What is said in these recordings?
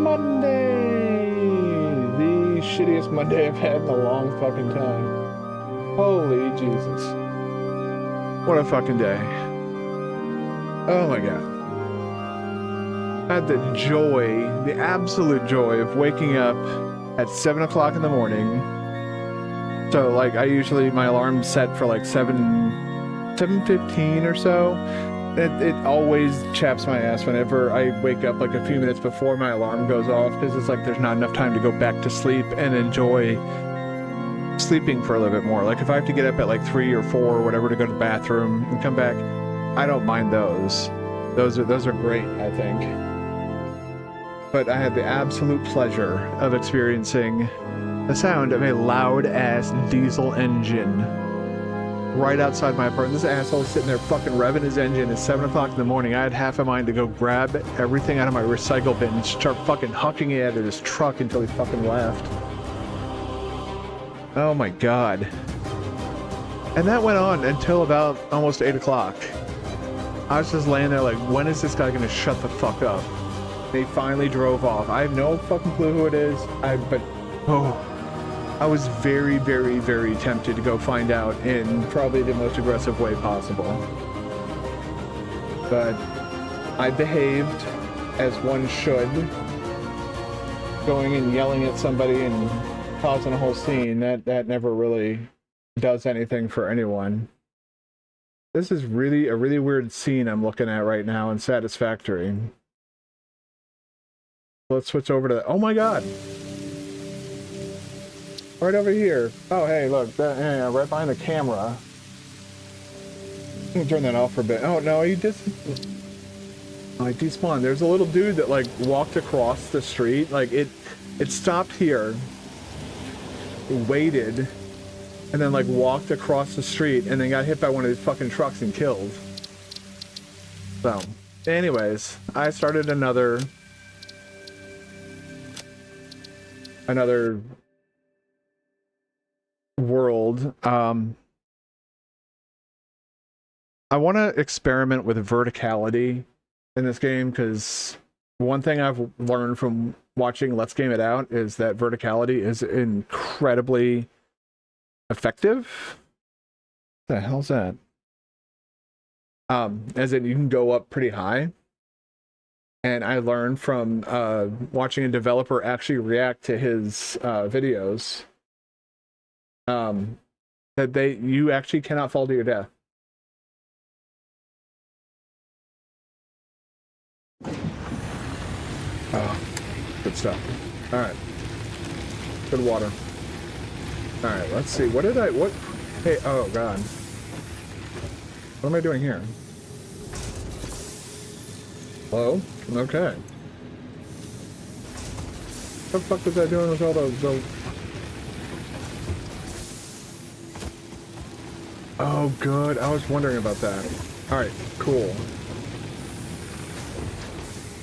Monday! The shittiest Monday I've had in a long fucking time. Holy Jesus. What a fucking day. Oh my god. I had the joy, the absolute joy of waking up at 7 o'clock in the morning. So like I usually, my alarm's set for like 7:15 or so. It always chaps my ass whenever I wake up like a few minutes before my alarm goes off, because it's like there's not enough time to go back to sleep and enjoy sleeping for a little bit more. Like if I have to get up at like 3 or 4 or whatever to go to the bathroom and come back, I don't mind those. Those are great, I think. But I had the absolute pleasure of experiencing the sound of a loud-ass diesel engine right outside my apartment. This asshole is sitting there fucking revving his engine at 7 o'clock in the morning. I had half a mind to go grab everything out of my recycle bin and start fucking hucking it at his truck until he fucking left. Oh my god. And that went on until about almost 8 o'clock. I was just laying there like, when is this guy gonna shut the fuck up? They finally drove off. I have no fucking clue who it is. I was very, very, very tempted to go find out in probably the most aggressive way possible. But I behaved as one should. Going and yelling at somebody and causing a whole scene, that never really does anything for anyone. This is really a really weird scene I'm looking at right now in Satisfactory. Let's switch over to, oh my god! Right over here. Oh hey, look, right behind the camera. Let me turn that off for a bit. Oh no, he just... Oh, I despawned. There's a little dude that like walked across the street. Like it stopped here, waited, and then like walked across the street and then got hit by one of these fucking trucks and killed. So, anyways, I started another world. I want to experiment with verticality in this game, because one thing I've learned from watching Let's Game It Out is that verticality is incredibly effective. What the hell's that? As in you can go up pretty high. And I learned from watching a developer actually react to his videos that you actually cannot fall to your death. Oh, good stuff. All right, good water. All right, let's see. What? Hey, oh god, what am I doing here? Hello? Okay. What the fuck was I doing with all the... Oh, good. I was wondering about that. Alright, cool.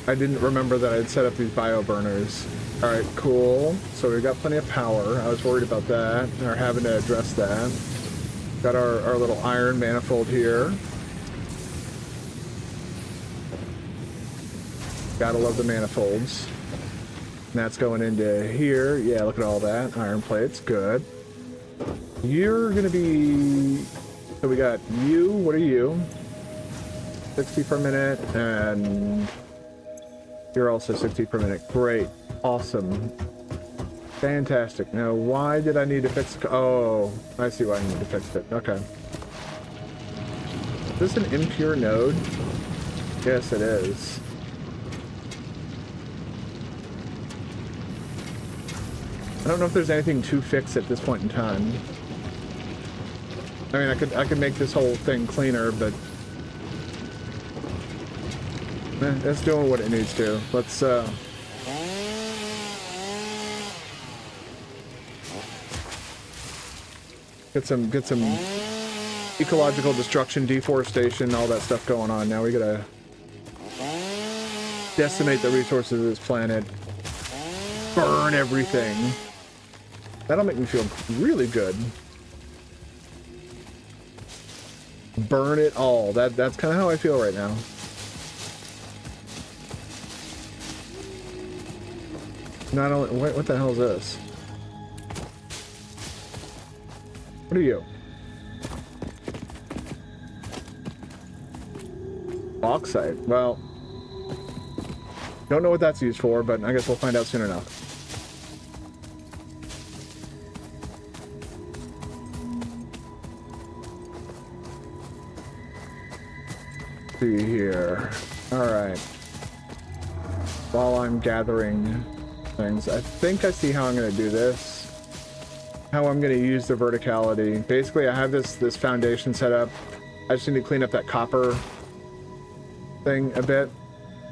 I didn't remember that I'd set up these bio burners. Alright, cool. So we've got plenty of power. I was worried about that, or having to address that. Got our little iron manifold here. Gotta love the manifolds. And that's going into here. Yeah, look at all that. Iron plates, good. You're gonna be... So we got you, what are you? 60 per minute, and you're also 60 per minute. Great, awesome. Fantastic. Now, why did I need to fix... Oh, I see why I need to fix it. Okay. Is this an impure node? Yes, it is. I don't know if there's anything to fix at this point in time. I mean, I could make this whole thing cleaner, but it's doing what it needs to. Let's get some ecological destruction, deforestation, all that stuff going on. Now we gotta decimate the resources of this planet, burn everything. That'll make me feel really good. Burn it all. That's kind of how I feel right now. Not only, what the hell is this? What are you? Bauxite. Well, don't know what that's used for, but I guess we'll find out soon enough. See here. Alright. While I'm gathering things, I think I see how I'm going to do this. How I'm going to use the verticality. Basically, I have this foundation set up. I just need to clean up that copper thing a bit.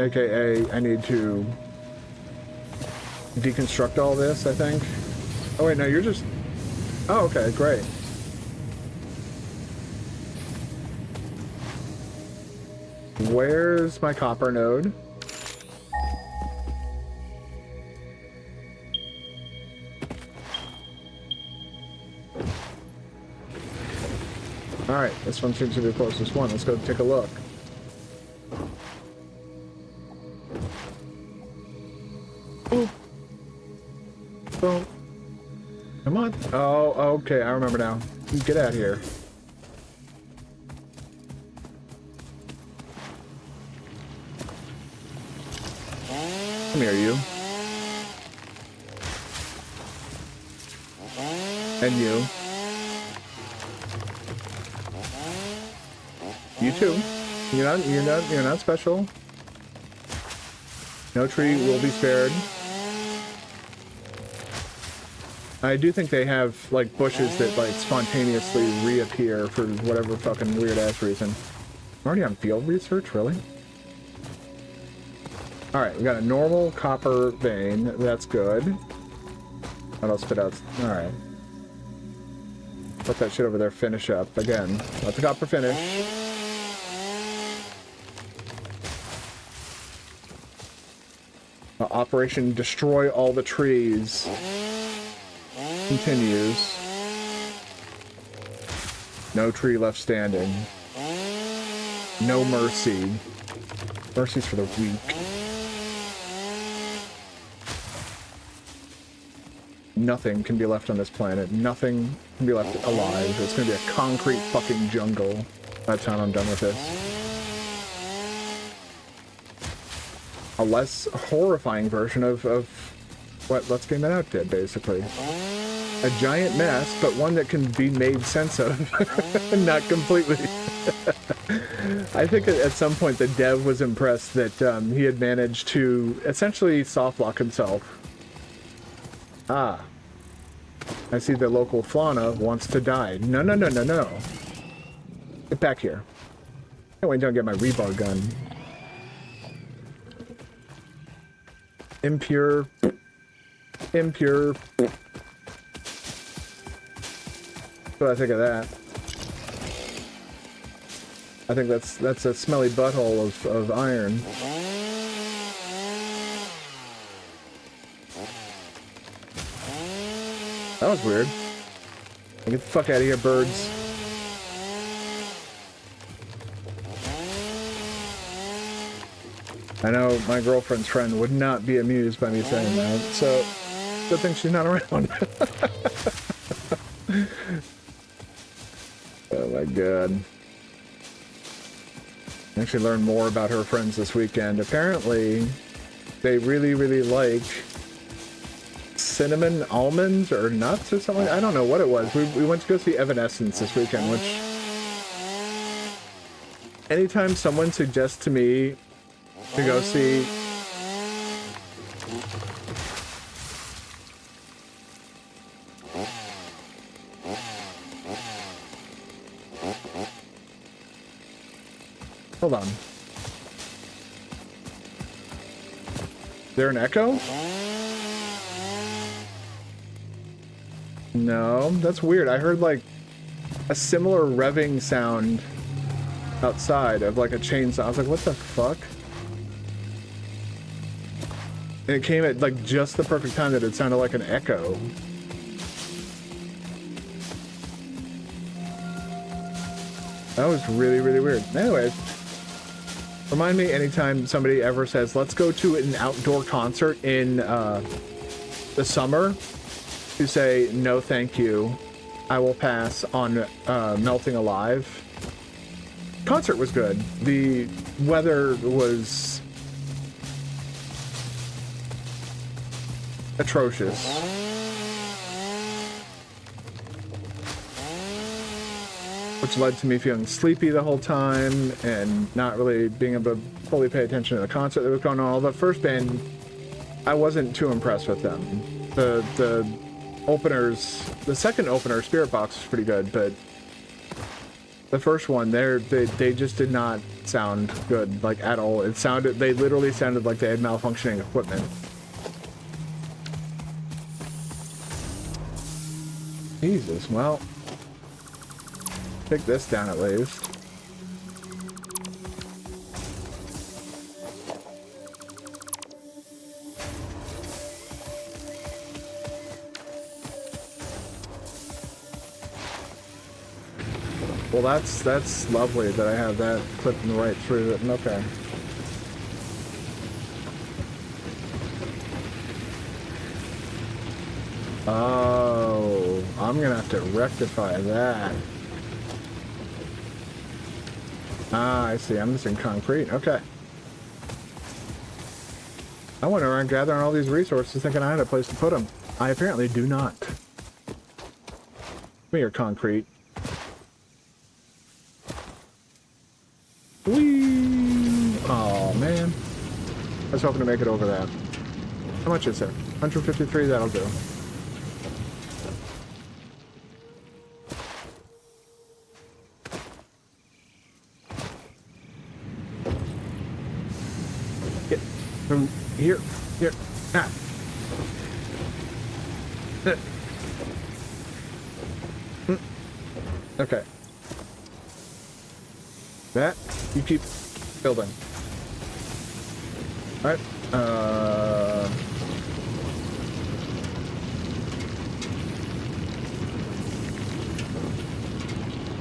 AKA, I need to deconstruct all this, I think. Oh wait, no, you're just... Oh, okay, great. Where's my copper node? Alright, this one seems to be the closest one. Let's go take a look. Boom. Boom. Come on. Oh, okay, I remember now. Get out of here. Come here, you. And you. You too. You're not special. No tree will be spared. I do think they have like bushes that like spontaneously reappear for whatever fucking weird ass reason. I'm already on field research, really? Alright, we got a normal copper vein. That's good. What else spit out? Alright. Let that shit over there finish up. Again, let the copper finish. Operation Destroy All the Trees continues. No tree left standing. No mercy. Mercy's for the weak. Nothing can be left on this planet. Nothing can be left alive. It's gonna be a concrete fucking jungle by the time I'm done with this. A less horrifying version of what Let's Game It Out did, basically. A giant mess, but one that can be made sense of. Not completely. I think at some point the dev was impressed that he had managed to essentially softlock himself. Ah. I see the local fauna wants to die. No, no, no, no, no. Get back here. Can't wait until I get my rebar gun. Impure. Impure. What do I think of that? I think that's a smelly butthole of iron. That was weird. Get the fuck out of here, birds. I know my girlfriend's friend would not be amused by me saying that, so good thing she's not around. Oh my god. I actually learned more about her friends this weekend. Apparently, they really, really like cinnamon almonds or nuts or something. I don't know what it was. We went to go see Evanescence this weekend, which anytime someone suggests to me to go see hold on. Is there an echo? No, that's weird. I heard like a similar revving sound outside of like a chainsaw. I was like, what the fuck? And it came at like just the perfect time that it sounded like an echo. That was really, really weird. Anyways, remind me anytime somebody ever says, let's go to an outdoor concert in the summer to say no thank you, I will pass on Melting Alive. Concert was good. The weather was atrocious. Which led to me feeling sleepy the whole time and not really being able to fully pay attention to the concert that was going on. The first band, I wasn't too impressed with them. The openers, the second opener, Spirit Box, was pretty good, but the first one, they just did not sound good, like, at all. They literally sounded like they had malfunctioning equipment. Jesus, well, take this down at least. Well, that's lovely that I have that clipping right through it. Okay. Oh, I'm gonna have to rectify that. Ah, I see. I'm missing concrete. Okay. I went around gathering all these resources thinking I had a place to put them. I apparently do not. Give me your concrete. Whee! Oh man. I was hoping to make it over that. How much is there? 153, that'll do. Get from here. Ah. Okay. That, you keep building. Alright,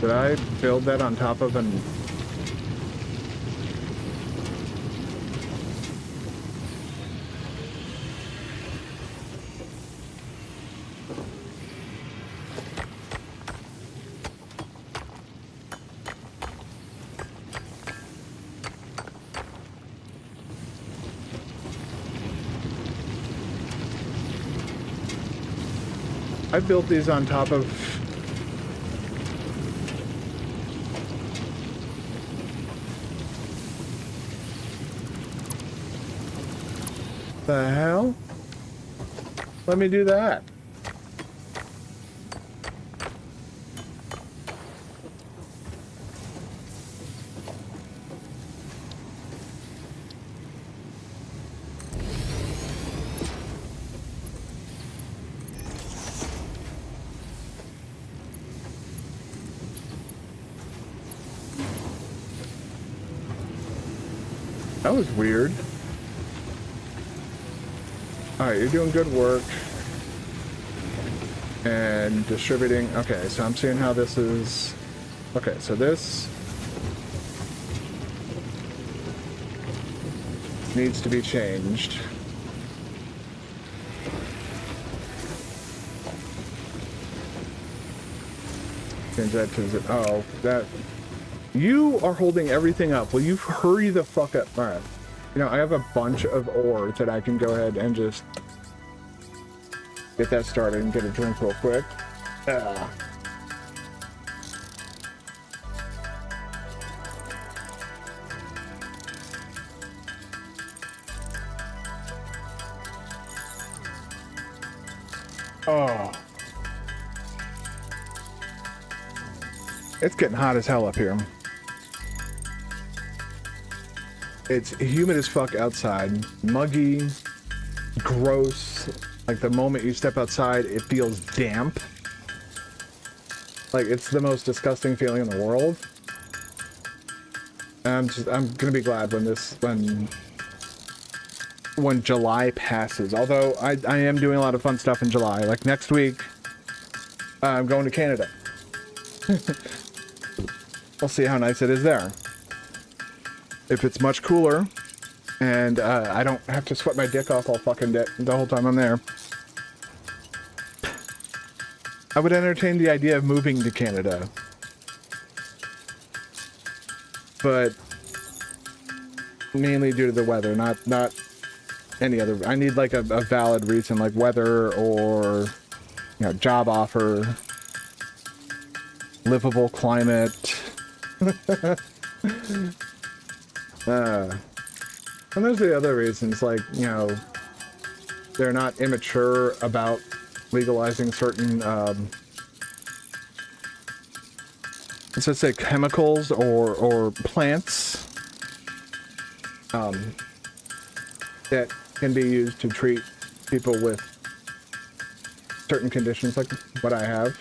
did I build that on top of an... I built these on top of... The hell? Let me do that. That was weird. Alright, you're doing good work. And distributing. Okay, so I'm seeing how this is... Okay, so this... needs to be changed. Change that to... Oh, that... You are holding everything up. Will you hurry the fuck up? Alright. You know, I have a bunch of ore that I can go ahead and just get that started and get a drink real quick. Oh. It's getting hot as hell up here. It's humid as fuck outside, muggy, gross. Like the moment you step outside, it feels damp. Like it's the most disgusting feeling in the world. And I'm gonna be glad when July passes. Although I am doing a lot of fun stuff in July. Like next week, I'm going to Canada. We'll see how nice it is there. If it's much cooler, and I don't have to sweat my dick off all fucking day the whole time I'm there, I would entertain the idea of moving to Canada. But mainly due to the weather, not any other. I need like a valid reason, like weather or, you know, job offer, livable climate. And there's the other reasons, like, you know, they're not immature about legalizing certain, let's just say chemicals or plants, that can be used to treat people with certain conditions like what I have.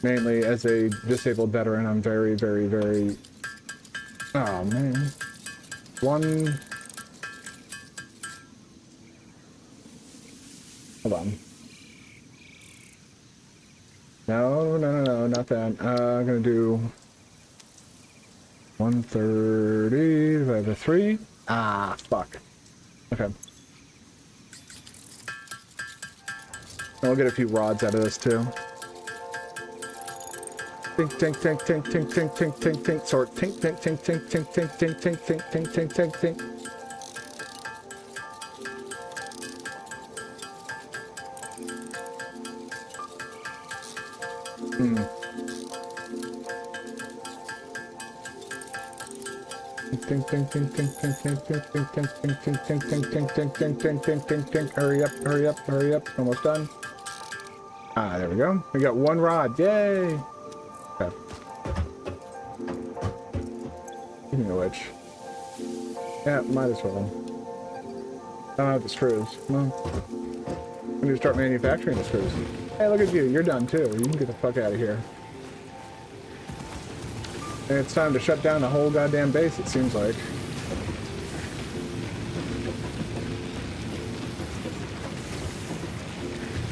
Mainly as a disabled veteran, I'm very, very, very... Oh, man. One... Hold on. No, not that. I'm gonna do 130 divided by 3. Ah, fuck. Okay. I'll get a few rods out of this too. Tink, tink, tink, tink, tink, tink, tink, tink, tink, sort. Tink, tink, tink, tink, tink, tink, tink, tink, tink, tink, tink, tink, tink. Tink, tink, tink, tink, tink, tink, tink, tink, tink, tink, tink, tink, tink, tink, tink, tink, tink, tink, tink, tink. Hurry up, hurry up, hurry up. Almost done. Ah, there we go. We got one rod. Yay! Okay. Speaking of which, yeah, might as well. I don't have the screws. Well, we need to start manufacturing the screws. Hey, look at you. You're done too. You can get the fuck out of here. And it's time to shut down the whole goddamn base, it seems like.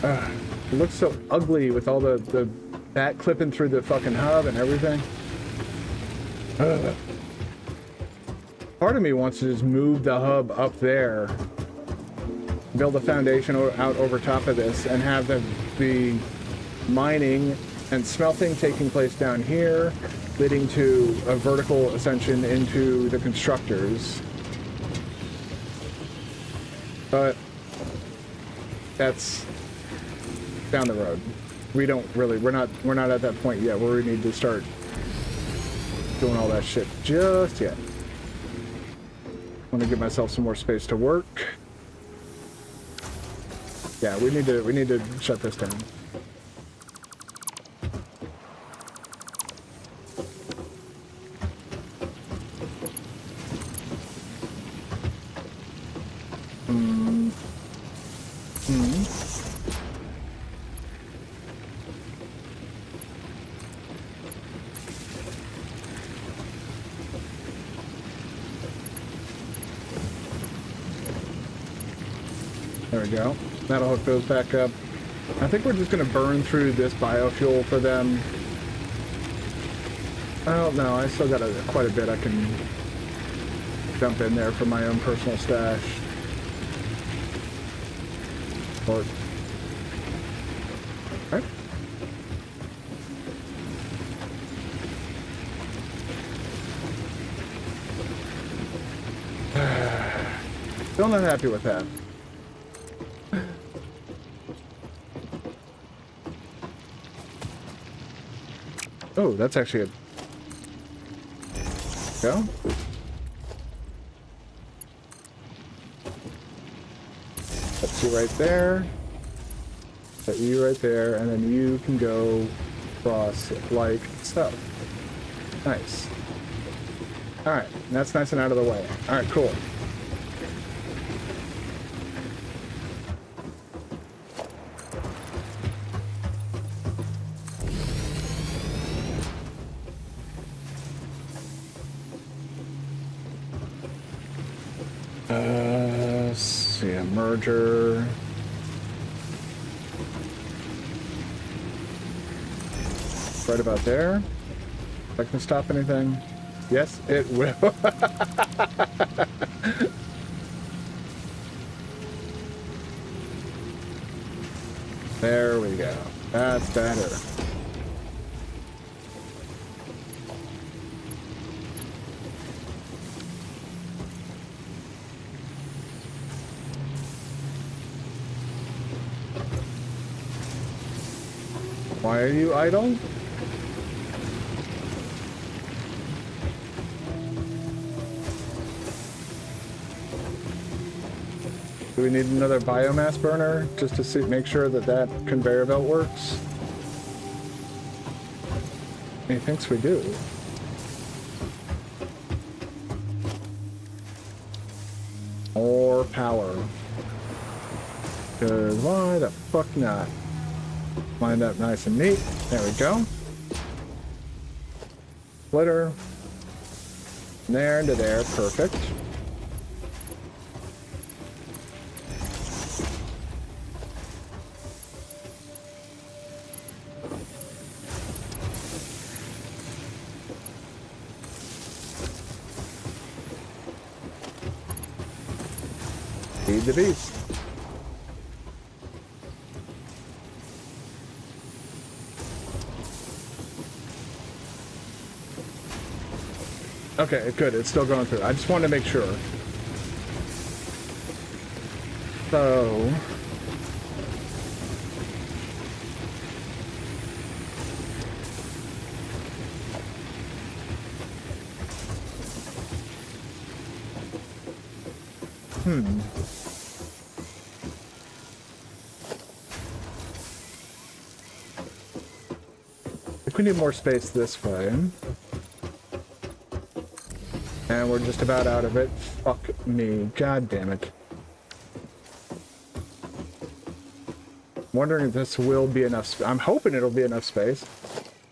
It looks so ugly with all the bat clipping through the fucking hub and everything. Part of me wants to just move the hub up there, build a foundation out over top of this, and have the mining and smelting taking place down here, leading to a vertical ascension into the constructors. But that's down the road. We're not at that point yet where we need to start doing all that shit just yet. I want to give myself some more space to work. Yeah, we need to shut this down. There we go. That'll hook those back up. I think we're just going to burn through this biofuel for them. I don't know. I still got quite a bit I can dump in there for my own personal stash. Or, right. Still not happy with that. Oh, that's actually a... Go. That's you right there. That you right there, and then you can go across like so. Nice. Alright, that's nice and out of the way. Alright, cool. Let's see, a merger. Right about there. If I can stop anything. Yes, it will. There we go. That's better. Why are you idle? Do we need another biomass burner just to see, make sure that that conveyor belt works? He thinks we do. More power. Because why the fuck not? Lined up nice and neat. There we go. Splitter. There into there. Perfect. Feed the beast. Okay, good. It's still going through. I just wanted to make sure. So... I think we need more space this way. And we're just about out of it. Fuck me. God damn it. I'm wondering if this will be enough. I'm hoping it'll be enough space.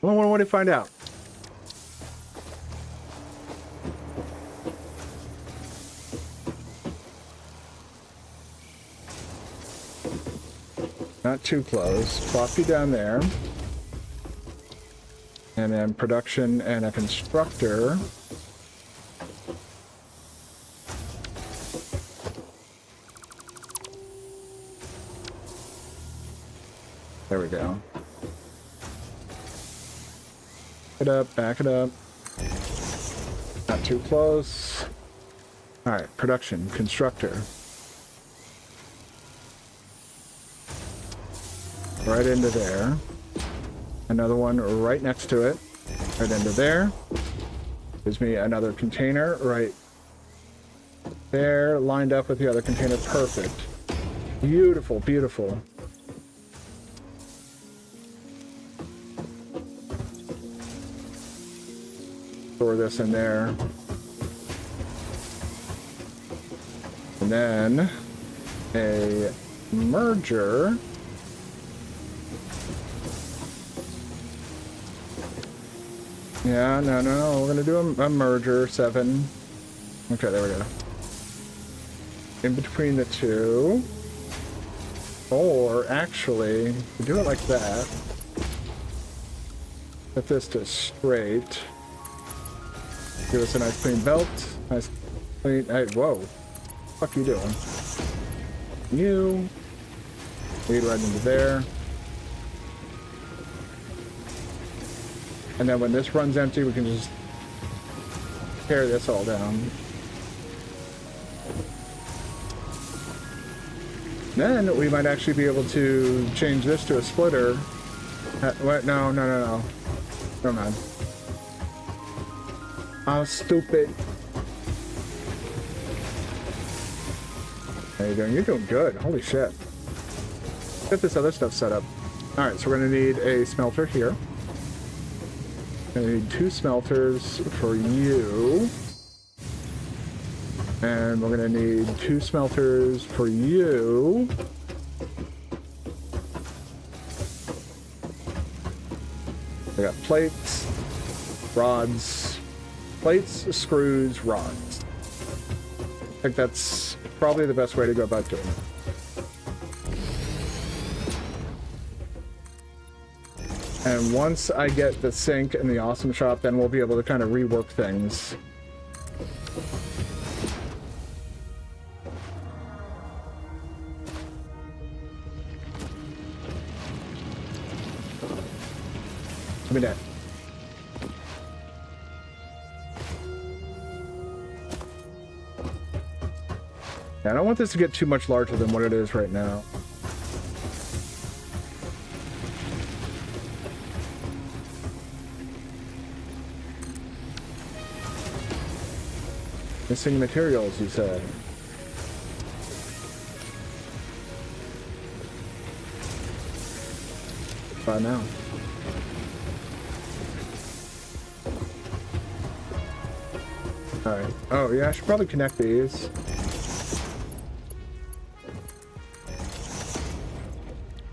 I want to find out. Not too close. Plop you down there. And then production and a constructor. There we go. Back it up, back it up. Not too close. Alright, production, constructor. Right into there. Another one right next to it. Right into there. Gives me another container right there, lined up with the other container. Perfect. Beautiful, beautiful. Store this in there. And then a merger. Yeah, no. We're going to do a merger, 7. Okay, there we go. In between the two. Or, actually, we do it like that. Set this to straight. Give us a nice clean belt. Nice clean... Hey, whoa. What the fuck you doing? You. Lead right into there. And then when this runs empty, we can just tear this all down. Then we might actually be able to change this to a splitter. What? No. Never mind. Oh, stupid. How you doing? You're doing good. Holy shit. Get this other stuff set up. Alright, so we're going to need a smelter here. I need 2 smelters for you. And we're going to need 2 smelters for you. I got plates, rods, plates, screws, rods. I think that's probably the best way to go about doing it. And once I get the sink and the awesome shop, then we'll be able to kind of rework things. Give me that. Yeah, I don't want this to get too much larger than what it is right now. Missing materials, you said. By now. Alright. Oh, yeah, I should probably connect these.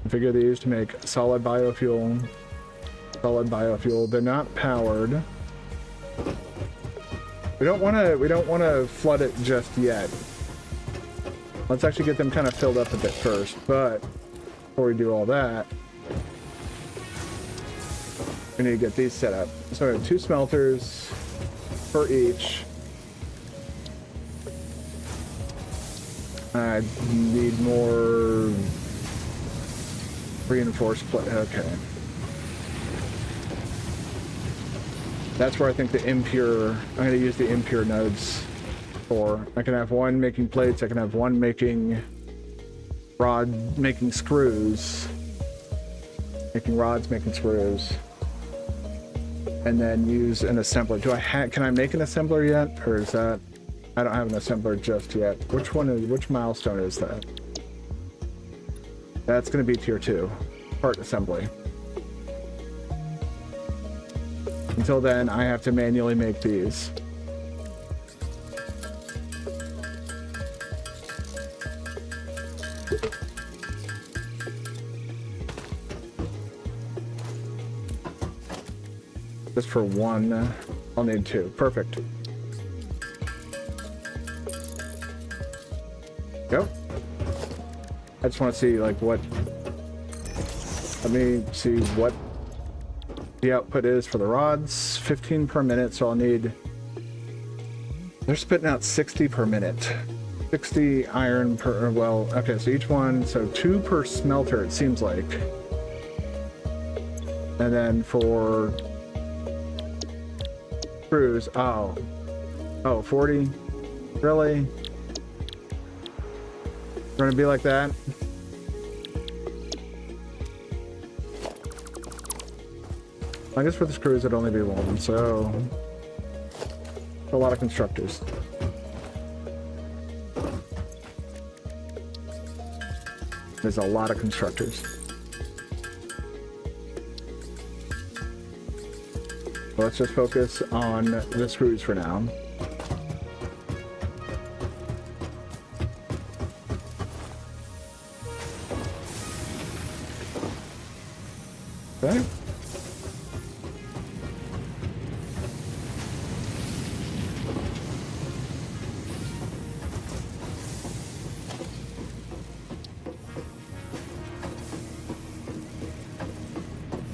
Configure these to make solid biofuel. Solid biofuel. They're not powered. We don't want to flood it just yet. Let's actually get them kind of filled up a bit first. But before we do all that, we need to get these set up. So we have 2 smelters for each. I need more reinforced plate. Okay. That's where I think the impure, I'm going to use the impure nodes for. I can have one making plates, I can have one making making screws. Making rods, making screws. And then use an assembler. Can I make an assembler yet? Or is that, I don't have an assembler just yet. Which milestone is that? That's going to be tier 2, part assembly. Until then, I have to manually make these. Just for one, I'll need 2. Perfect. Go. I just want to see, like, what... Let me see what the output is for the rods. 15 per minute, so I'll need... They're spitting out 60 per minute. 60 iron per... Well, okay, so each one... So 2 per smelter, it seems like. And then for... screws... Oh, 40? Really? Gonna be like that? I guess for the screws it'd only be 1, so... A lot of constructors. There's a lot of constructors. Let's just focus on the screws for now. Okay.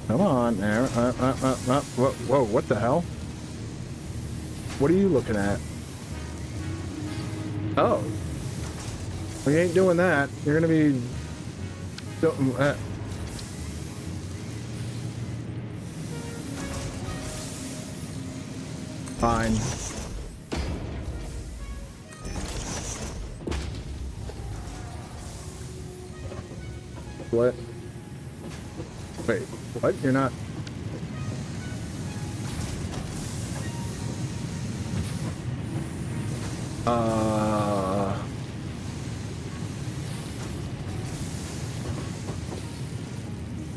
Come on there. Whoa, what the hell? What are you looking at? Oh. We ain't doing that. You're gonna be... Fine. What? Wait, what? You're not...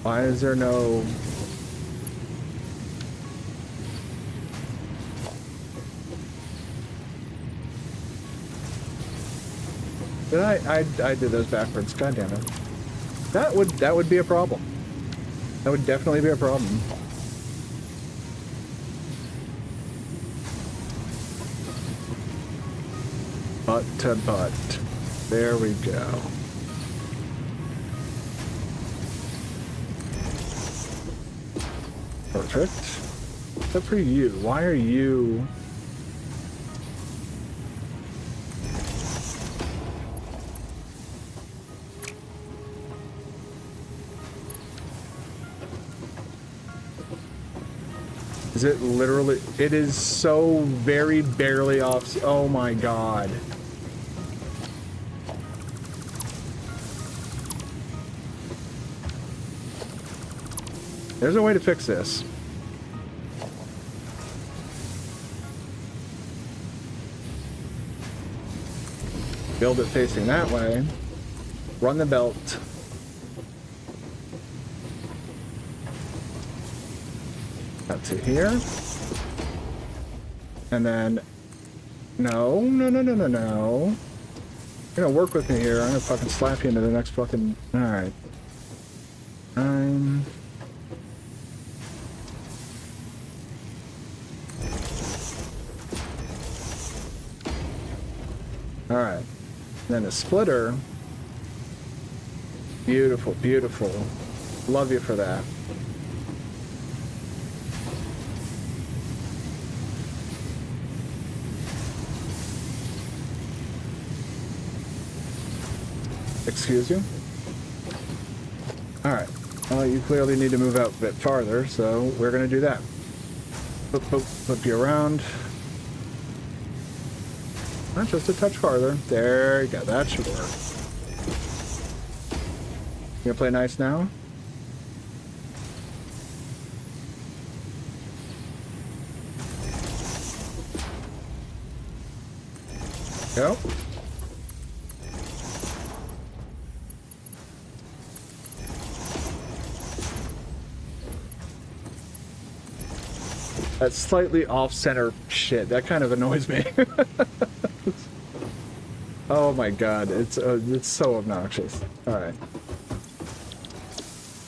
Why is there no... Did I did those backwards. God damn it. That would be a problem. That would definitely be a problem. Butt to butt. There we go. Perfect. Except for you. Why are you... Is it literally? It is so very barely off. Oh my god. There's a way to fix this. Build it facing that way. Run the belt. Up to here. And then... No, no, no, no, no, no. You're gonna work with me here. I'm gonna fucking slap you into the next fucking... Alright. Alright. Then a splitter. Beautiful, beautiful. Love you for that. Excuse you? Alright. Well, you clearly need to move out a bit farther, so we're gonna do that. Flip you around. Not just a touch farther. There you go. That should work. You gonna play nice now? Go. That slightly off-center shit, that kind of annoys me. Oh my god, it's so obnoxious. Alright.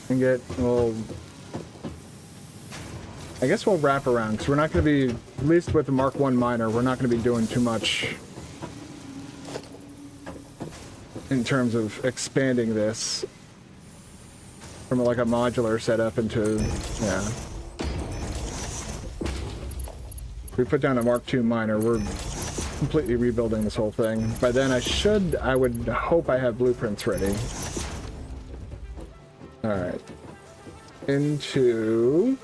And well... I guess we'll wrap around, because we're not going to be, at least with the Mark 1 miner, we're not going to be doing too much in terms of expanding this from like a modular setup into, yeah. We put down a Mark II miner, we're completely rebuilding this whole thing. By then I would hope I have blueprints ready. Alright. Into...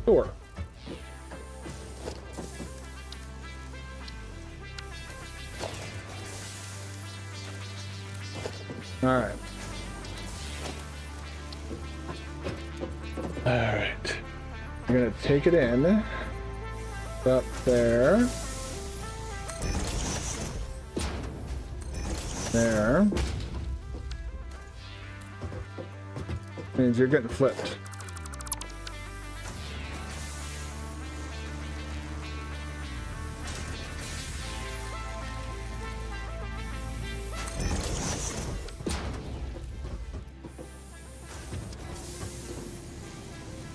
Sure. All right. All right. I'm gonna take it in. Up there. There. Means you're getting flipped.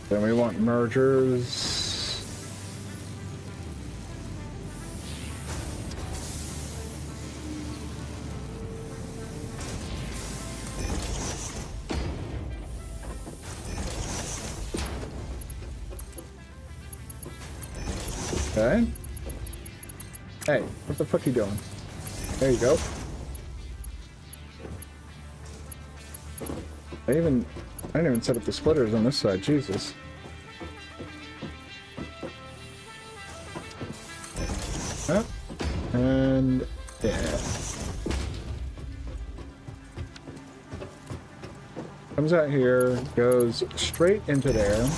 Then we want mergers. Okay. Hey, what the fuck are you doing? There you go. I didn't even set up the splitters on this side, Jesus. Up. And yeah. Comes out here, goes straight into there,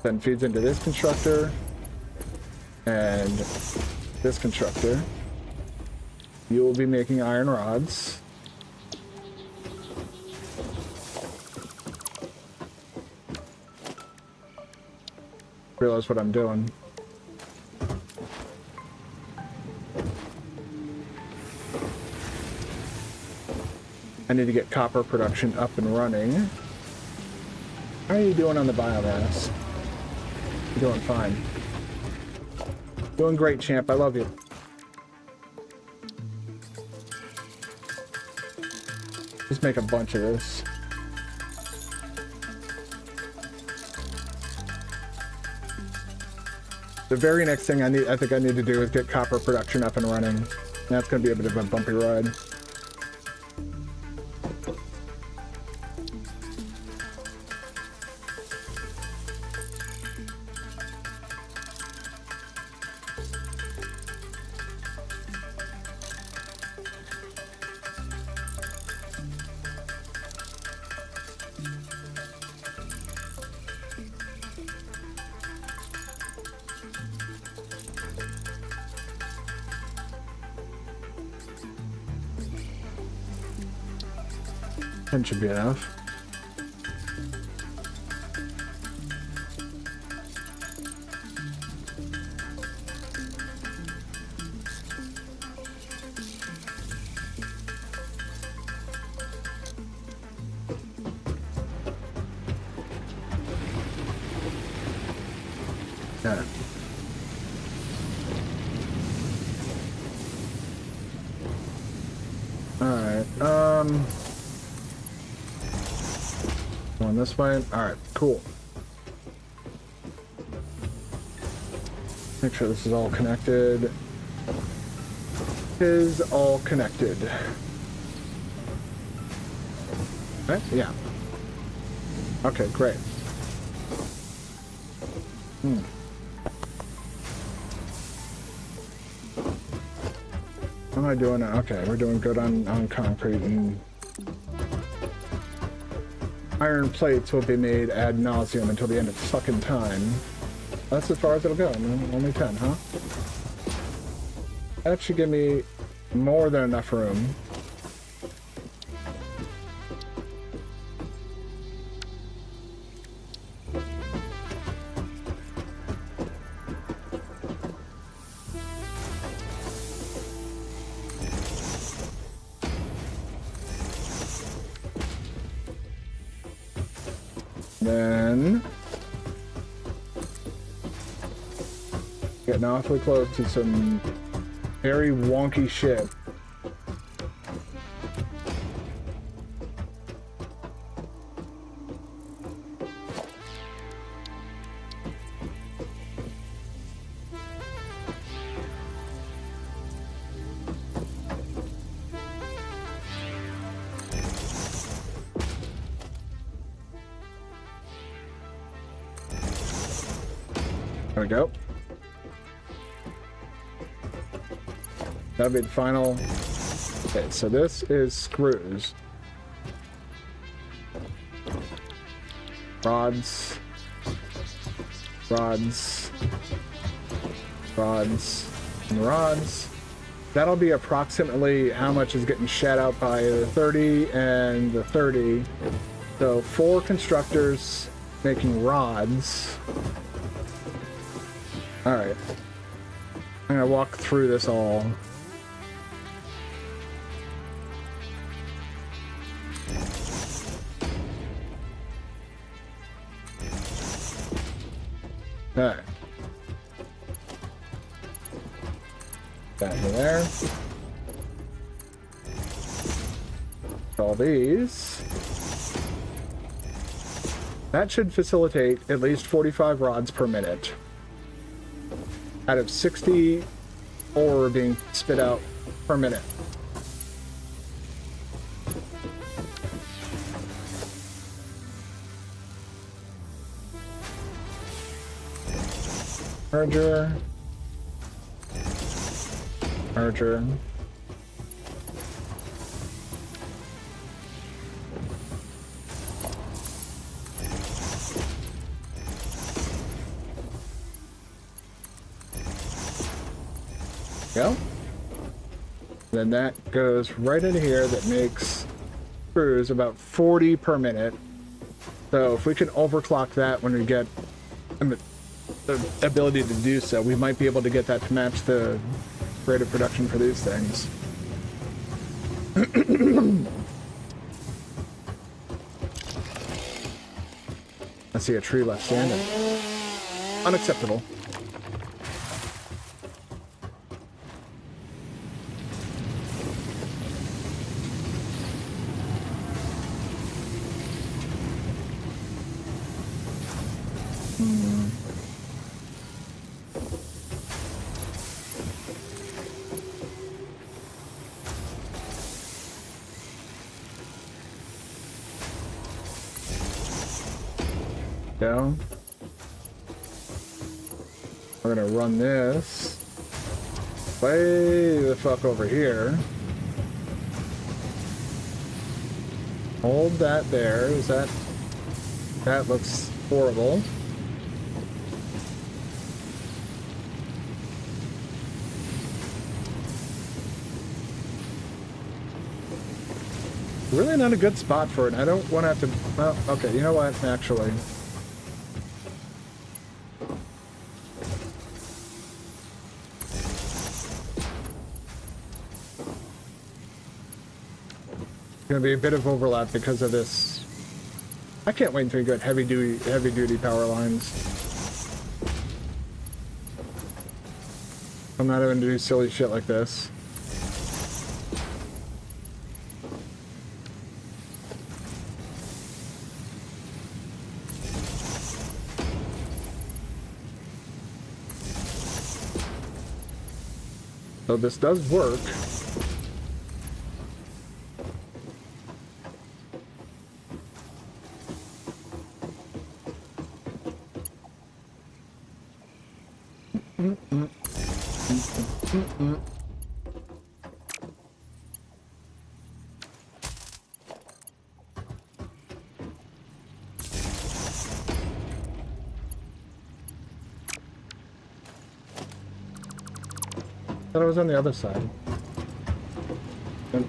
then feeds into this constructor and this constructor. You will be making iron rods. Realize what I'm doing. I need to get copper production up and running. How are you doing on the biomass? You're doing fine. Doing great, champ. I love you. Just make a bunch of this. The very next thing I think I need to do is get copper production up and running. And that's going to be a bit of a bumpy ride. That should be enough. Yeah. All right. Going this way. All right. Cool. Make sure this is all connected. Is all connected. Right? Yeah. Okay, great. What am I doing now? Okay, we're doing good on concrete, and iron plates will be made ad nauseum until the end of fucking time. That's as far as it'll go. Only 10, huh? That should give me more than enough room. Then getting awfully close to some very wonky shit. There we go. That'll be the final. Okay, so this is screws. Rods. Rods. Rods. And rods. That'll be approximately how much is getting shed out by the 30 and the 30. So 4 constructors making rods. Alright. I'm gonna walk through this all. Okay. That in there. All these. That should facilitate at least 45 rods per minute. Out of 60 ore being spit out per minute. Merger. Merger. Go. Then that goes right into here. That makes screws about 40 per minute. So if we can overclock that when we get the ability to do so, we might be able to get that to match the rate of production for these things. I see a tree left standing. Unacceptable. Go. We're gonna run this way the fuck over here. Hold that there. Is that... That looks horrible. Really not a good spot for it. I don't want to have to... Well, okay, you know what? Actually... Gonna be a bit of overlap because of this. I can't wait until we get heavy duty power lines. I'm not having to do silly shit like this. So this does work. Thought it was on the other side.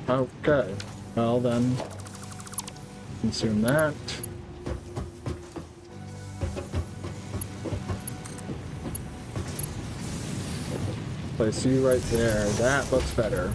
Okay. Well then, consume that. Place you right there. That looks better.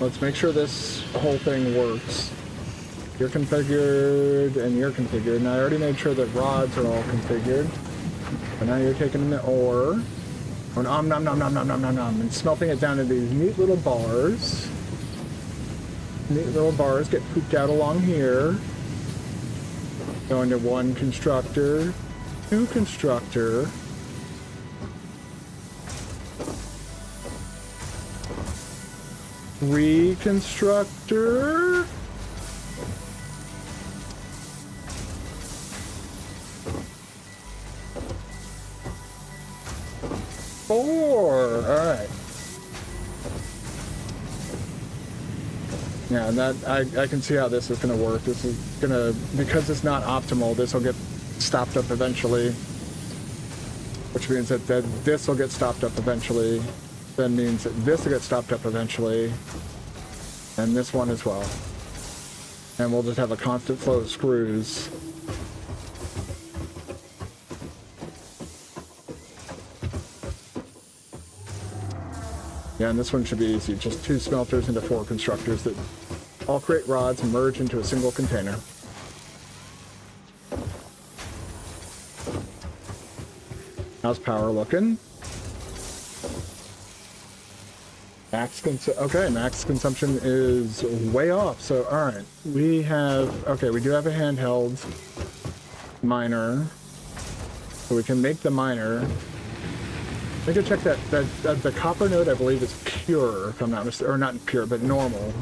Let's make sure this whole thing works. You're configured and you're configured. And I already made sure that rods are all configured. But now you're taking in the ore. Oh, nom nom nom nom nom nom nom nom. And smelting it down into these neat little bars. Neat little bars get pooped out along here. Going to one constructor, two constructor. Reconstructor. Four. All right. Yeah, that I can see how this is going to work. This is going to, because it's not optimal, this will get stopped up eventually. Which means that this will get stopped up eventually. Then means that this will get stopped up eventually. And this one as well. And we'll just have a constant flow of screws. Yeah, and this one should be easy. Just 2 smelters into 4 constructors that all create rods and merge into a single container. How's power looking? Okay, max consumption is way off. So, all right, we have, okay, we do have a handheld miner, so we can make the miner. I can check that the copper node, I believe, is pure, if I'm not mistaken, or not pure, but normal.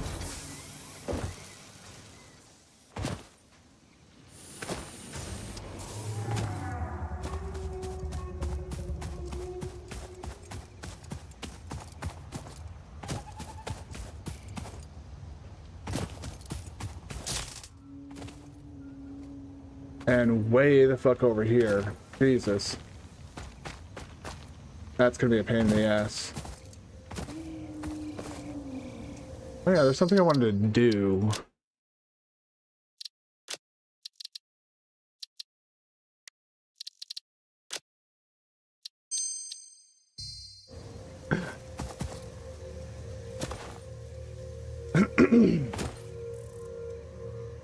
And way the fuck over here. Jesus. That's gonna be a pain in the ass. Oh yeah, there's something I wanted to do.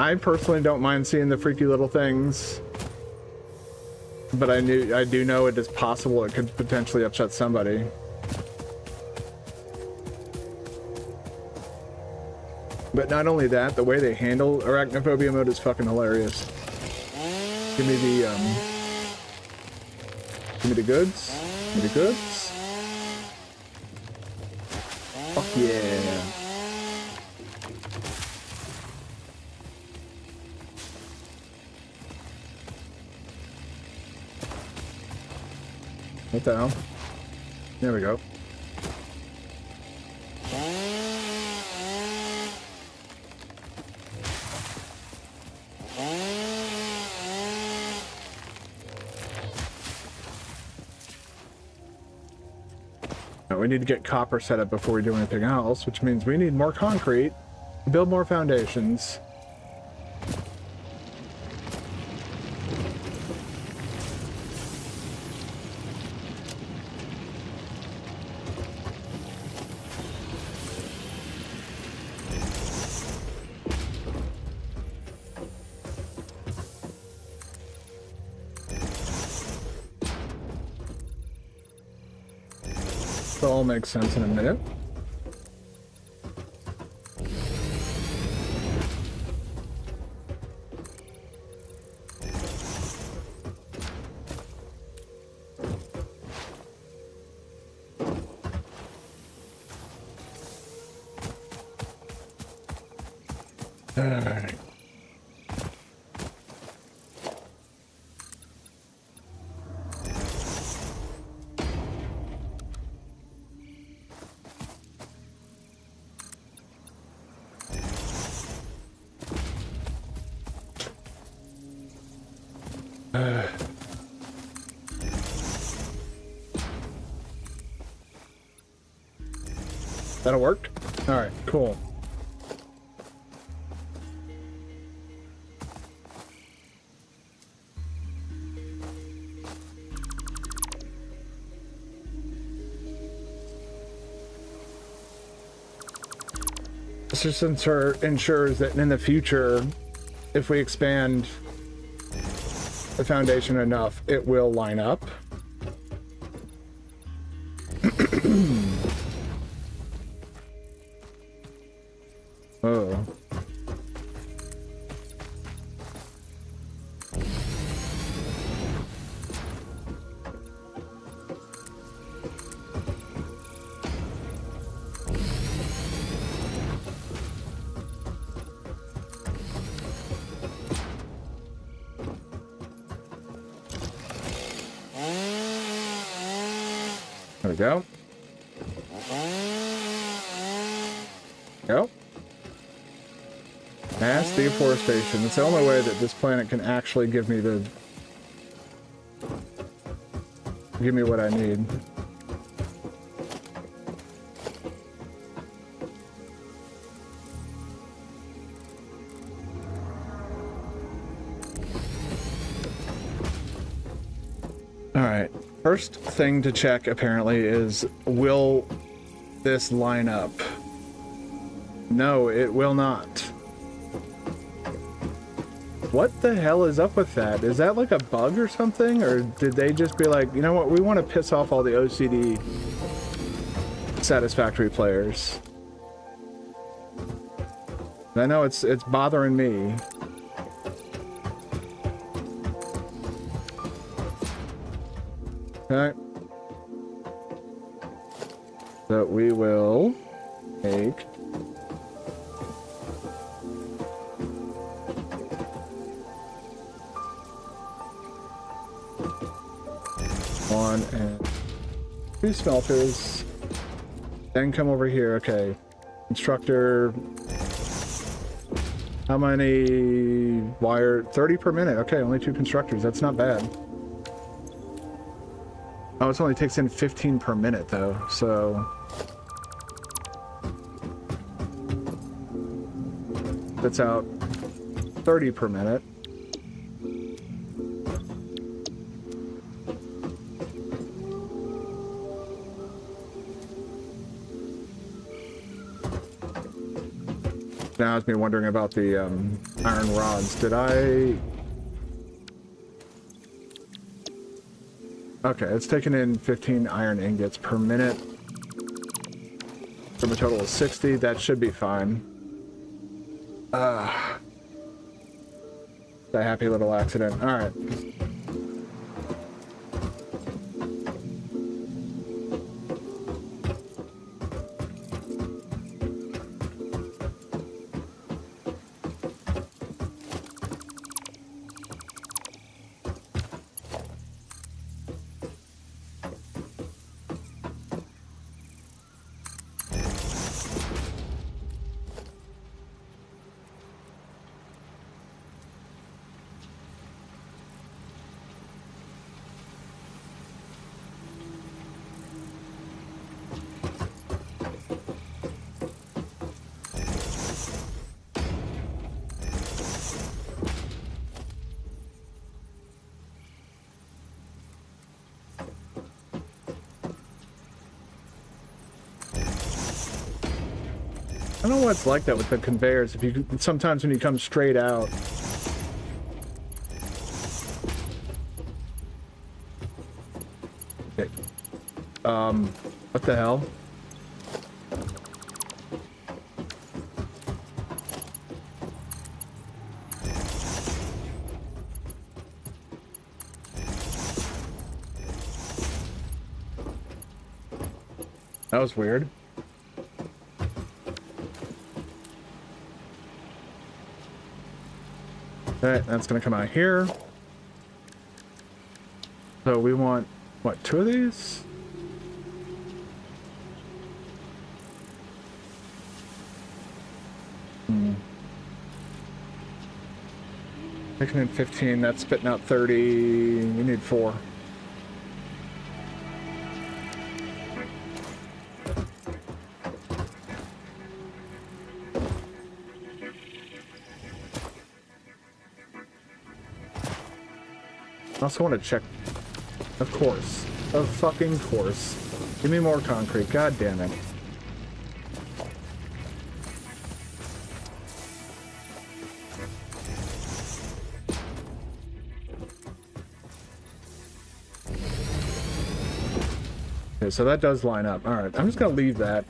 I personally don't mind seeing the freaky little things, but I do know it is possible it could potentially upset somebody. But not only that, the way they handle arachnophobia mode is fucking hilarious. Give me the goods. Give me the goods. Fuck yeah. What the hell? There we go. We need to get copper set up before we do anything else, which means we need more concrete to build more foundations. All makes sense in a minute. All right. That'll work? Alright, cool. This just ensures that in the future, if we expand the foundation enough, it will line up. Oh. There we go. Go. Mass deforestation. It's the only way that this planet can actually give me what I need. All right. First thing to check apparently is, will this line up? No, it will not. What the hell is up with that? Is that like a bug or something? Or did they just be like, you know what, we want to piss off all the OCD Satisfactory players? I know it's bothering me. Okay. So we will take one and 2 smelters, then come over here. Okay, constructor, how many wire? 30 per minute. Okay, only 2 constructors. That's not bad. Oh, it only takes in 15 per minute though, so that's out 30 per minute. Now has me wondering about the iron rods. Did I... Okay, it's taking in 15 iron ingots per minute from a total of 60. That should be fine. A happy little accident. All right. I don't know what it's like that with the conveyors. If you sometimes when you come straight out, okay. What the hell? That was weird. Alright, that's gonna come out here. So we want, what, 2 of these? Taking in 15, that's spitting out 30. We need 4. I also want to check, of course, of fucking course. Give me more concrete, god damn it. Okay, so that does line up. Alright, I'm just gonna leave that.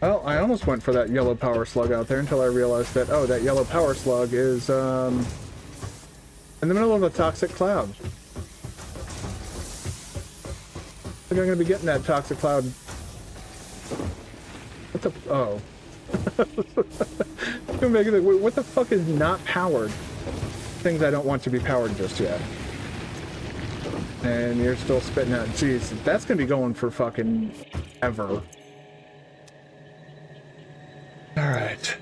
Well, I almost went for that yellow power slug out there until I realized that, oh, that yellow power slug is, in the middle of a toxic cloud. I think I'm gonna be getting that toxic cloud. What the, oh. What the fuck is not powered? Things I don't want to be powered just yet. And you're still spitting out, jeez, that's gonna be going for fucking ever. All right.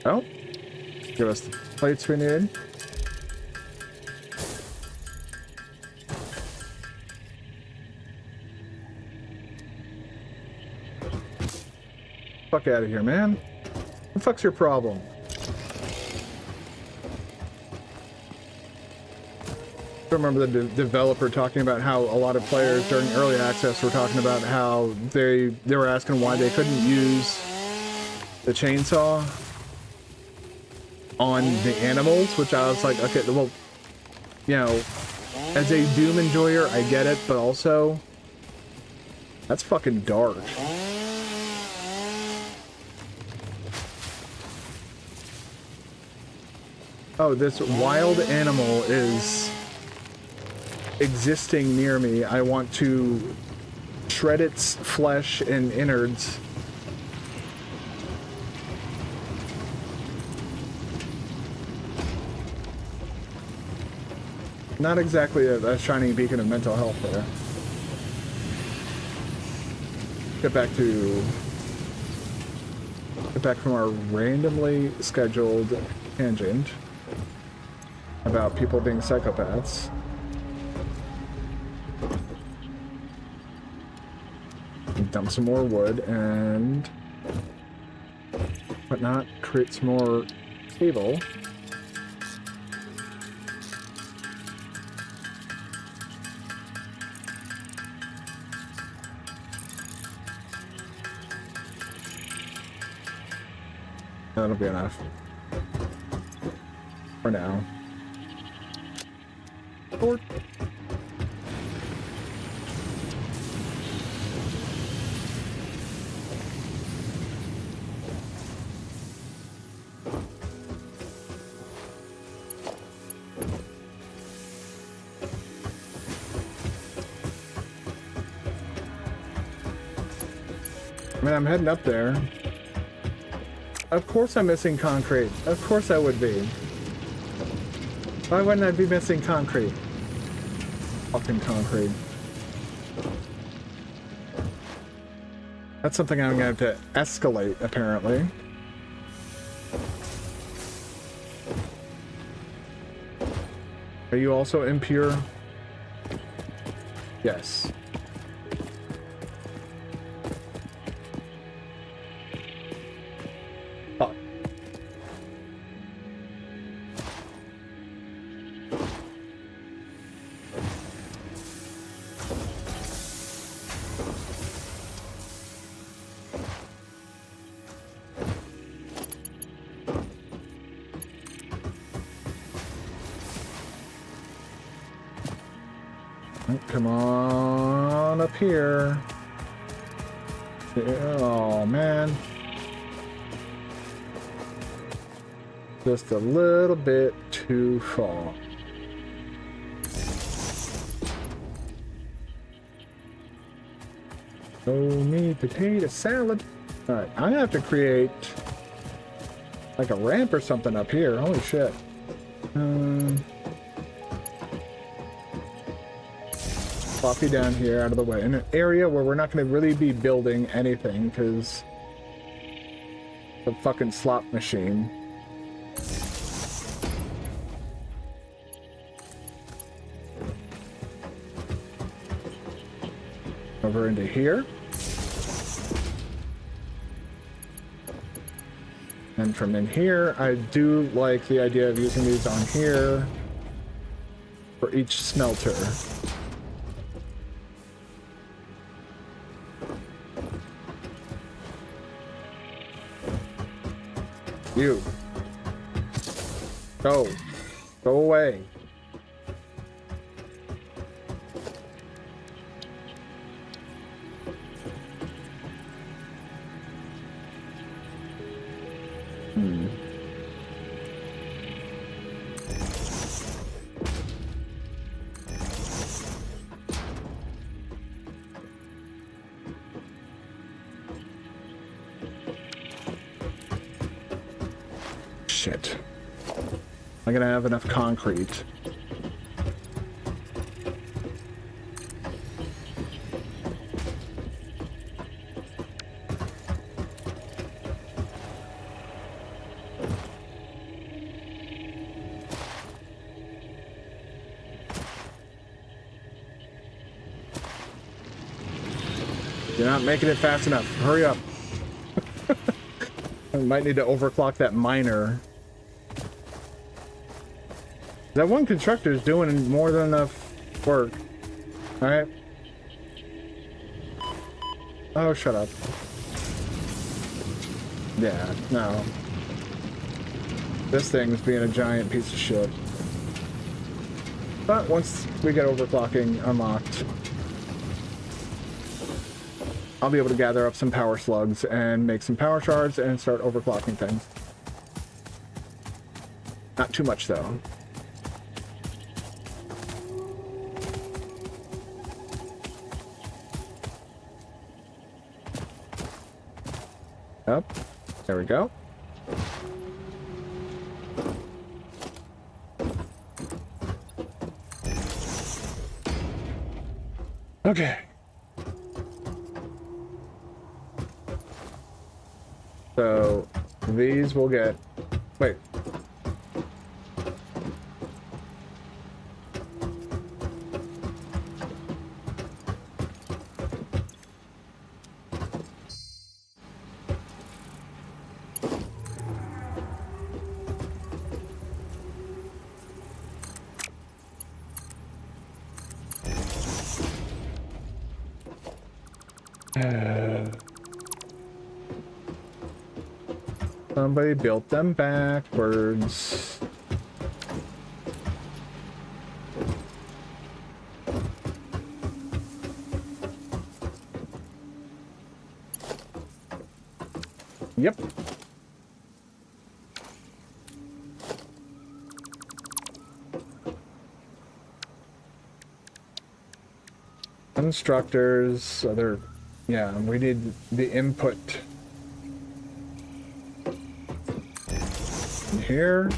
Oh, give us the plates we need. Fuck out of here, man. What the fuck's your problem? I remember the developer talking about how a lot of players during early access were talking about how they were asking why they couldn't use the chainsaw on the animals, which I was like, okay, well, you know, as a Doom enjoyer, I get it, but also, that's fucking dark. Oh, this wild animal is existing near me. I want to shred its flesh and innards. Not exactly a shining beacon of mental health there. Get back from our randomly scheduled tangent about people being psychopaths. dump some more wood and whatnot, create some more cable. That'll be enough for now. Or I mean, I'm heading up there. Of course I'm missing concrete. Of course I would be. Why wouldn't I be missing concrete? Fucking concrete. That's something I'm gonna have to escalate, apparently. Are you also impure? Yes. Fuck. Come on up here. Oh, man. Just a little bit too far. Oh, me potato salad. Alright, I'm gonna have to create like a ramp or something up here. Holy shit. Plop you down here out of the way in an area where we're not going to really be building anything because the fucking slot machine. Over into here. And from in here, I do like the idea of using these on here for each smelter. You. Go. Go away. Shit. I'm gonna have enough concrete. You're not making it fast enough. Hurry up. I might need to overclock that miner. That one constructor is doing more than enough work. Alright. Oh, shut up. Yeah, no. This thing's being a giant piece of shit. But once we get overclocking unlocked, I'll be able to gather up some power slugs and make some power shards and start overclocking things. Not too much, though. Up. There we go. Okay. So these will get... Wait. Somebody built them backwards. Yep. Constructors, other, yeah, we need the input here.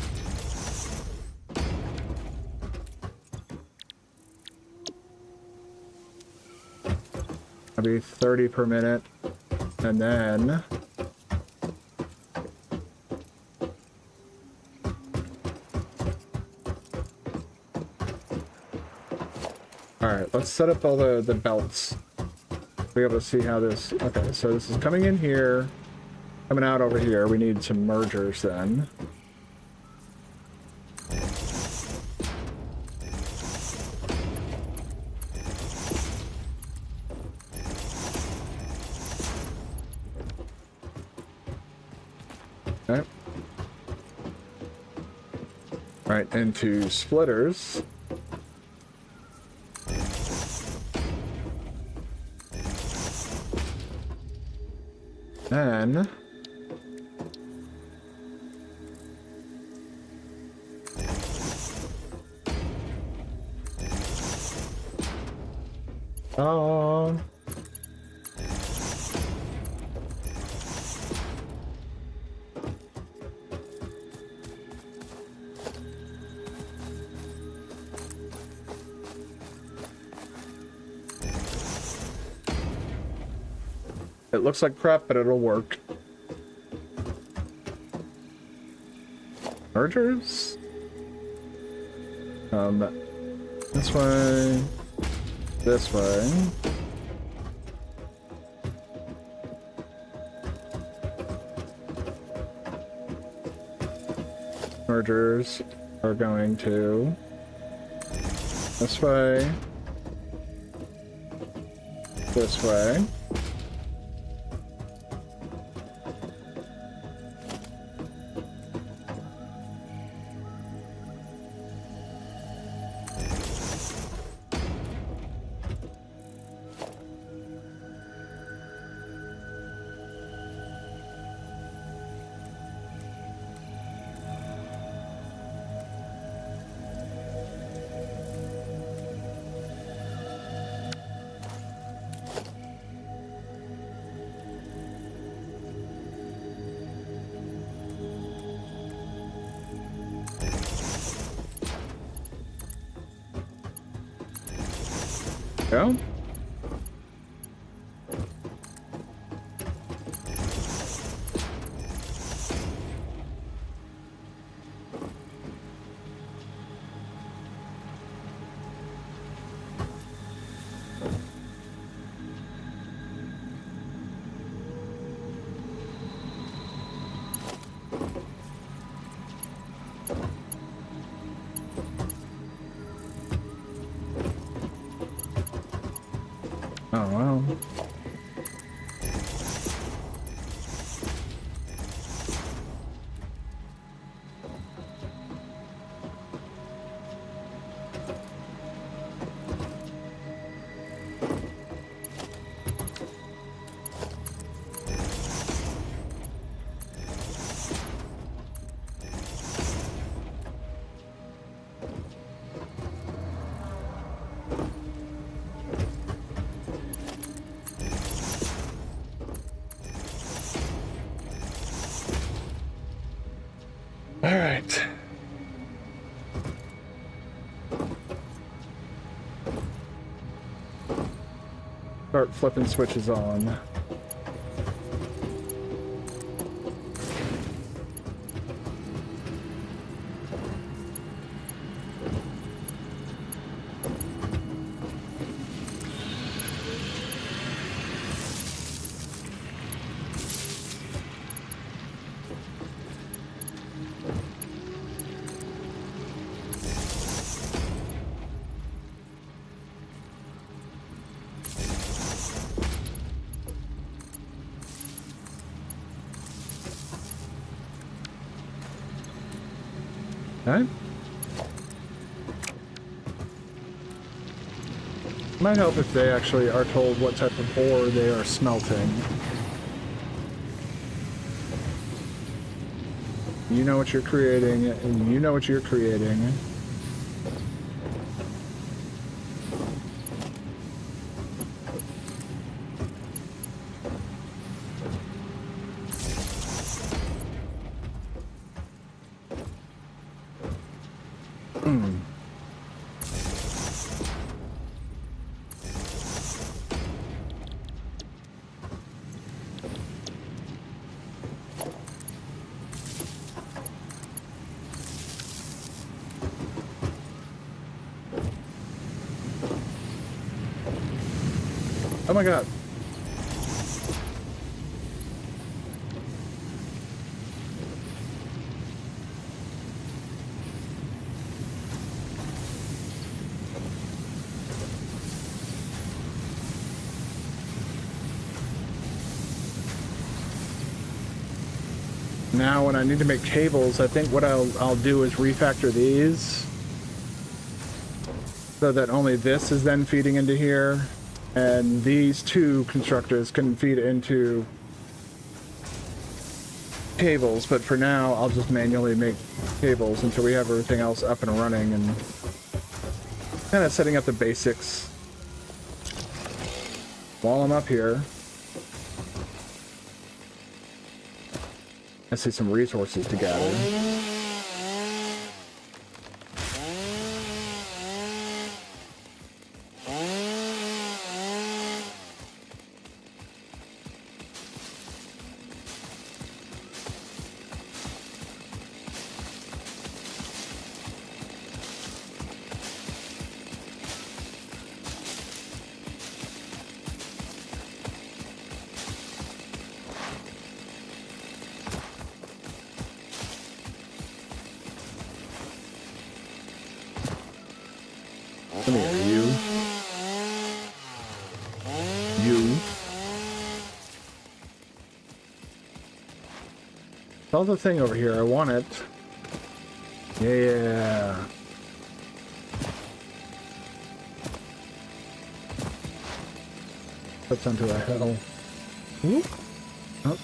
That'll be 30 per minute, and then alright, let's set up all the belts. Be able to see how this... Okay, so this is coming in here, coming out over here. We need some mergers then. Okay. Right, into splitters. Then it looks like crap, but it'll work. Mergers? This way. This way. Mergers are going to this way. This way. Go. Oh, wow. All right. Start flipping switches on. Might help if they actually are told what type of ore they are smelting. You know what you're creating, and you know what you're creating. Oh my god. Now when I need to make cables, I think what I'll do is refactor these so that only this is then feeding into here. And these two constructors can feed into cables, but for now, I'll just manually make cables until we have everything else up and running and kind of setting up the basics while I'm up here. I see some resources to gather. Come here, you. You. Saw the thing over here. I want it. Yeah. Puts onto a hill. Whoop. Oh.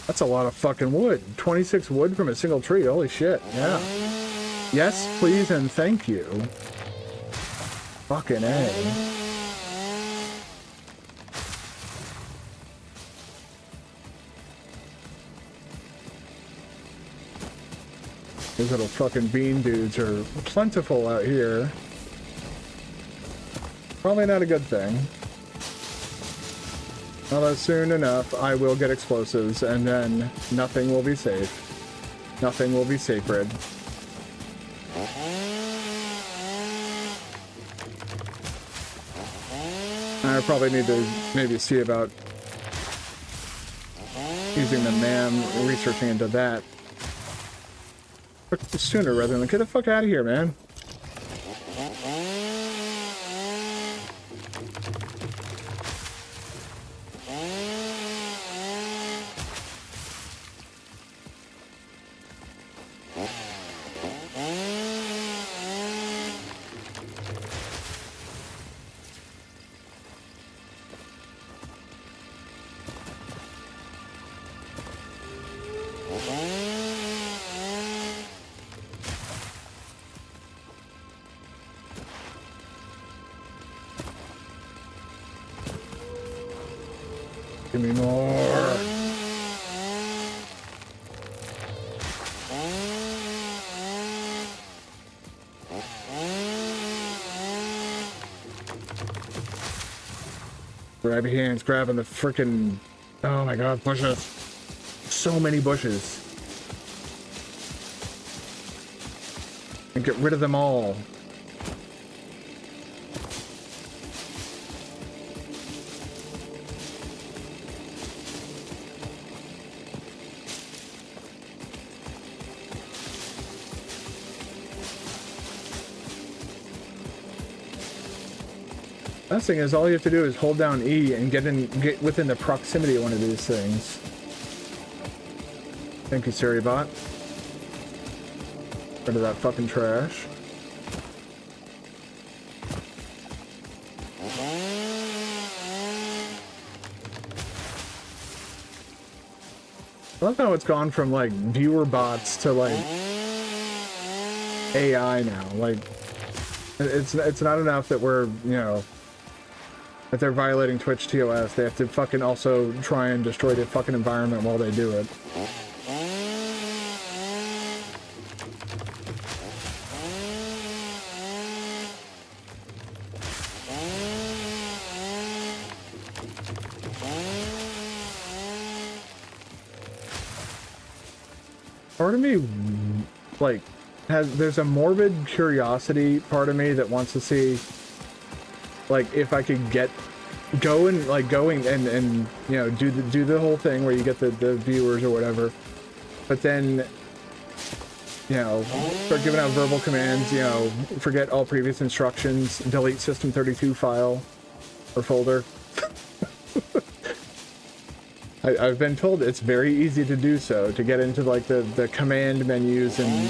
That's a lot of fucking wood. 26 wood from a single tree. Holy shit. Yeah. Yes, please, and thank you. Fucking A. These little fucking bean dudes are plentiful out here. Probably not a good thing. Although soon enough, I will get explosives, and then nothing will be safe. Nothing will be sacred. I probably need to maybe see about using the man, researching into that sooner rather than get the fuck out of here, man. Give me more. Grab your hands, grabbing the frickin', oh my god, bushes. So many bushes. And get rid of them all. Last thing is, all you have to do is hold down E and get within the proximity of one of these things. Thank you, Siri bot. Rid of that fucking trash. I love how it's gone from like viewer bots to like AI now. Like it's not enough that we're, you know, that they're violating Twitch TOS. They have to fucking also try and destroy the fucking environment while they do it. Part of me, like, there's a morbid curiosity part of me that wants to see, like, if I could go and you know, do the whole thing where you get the viewers or whatever, but then, you know, start giving out verbal commands, you know, forget all previous instructions, delete system32 file or folder. I've been told it's very easy to do so, to get into like the command menus and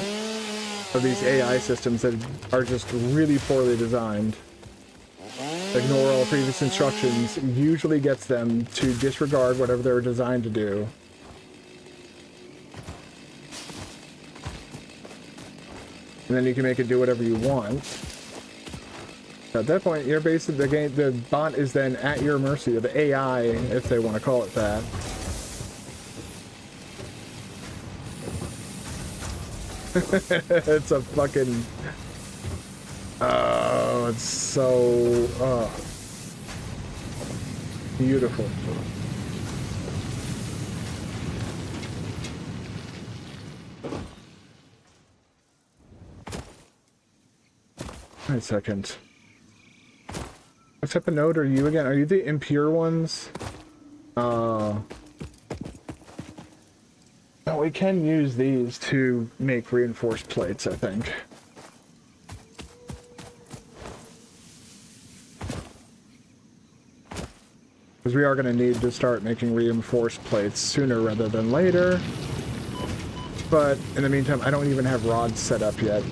of these AI systems that are just really poorly designed. Ignore all previous instructions usually gets them to disregard whatever they were designed to do. And then you can make it do whatever you want. At that point, you're basically the bot is then at your mercy, or the AI, if they want to call it that. It's a fucking. Oh, it's so beautiful. Wait a second. What type of node are you again? Are you the impure ones? Oh, we can use these to make reinforced plates, I think. Because we are going to need to start making reinforced plates sooner rather than later. But in the meantime, I don't even have rods set up yet.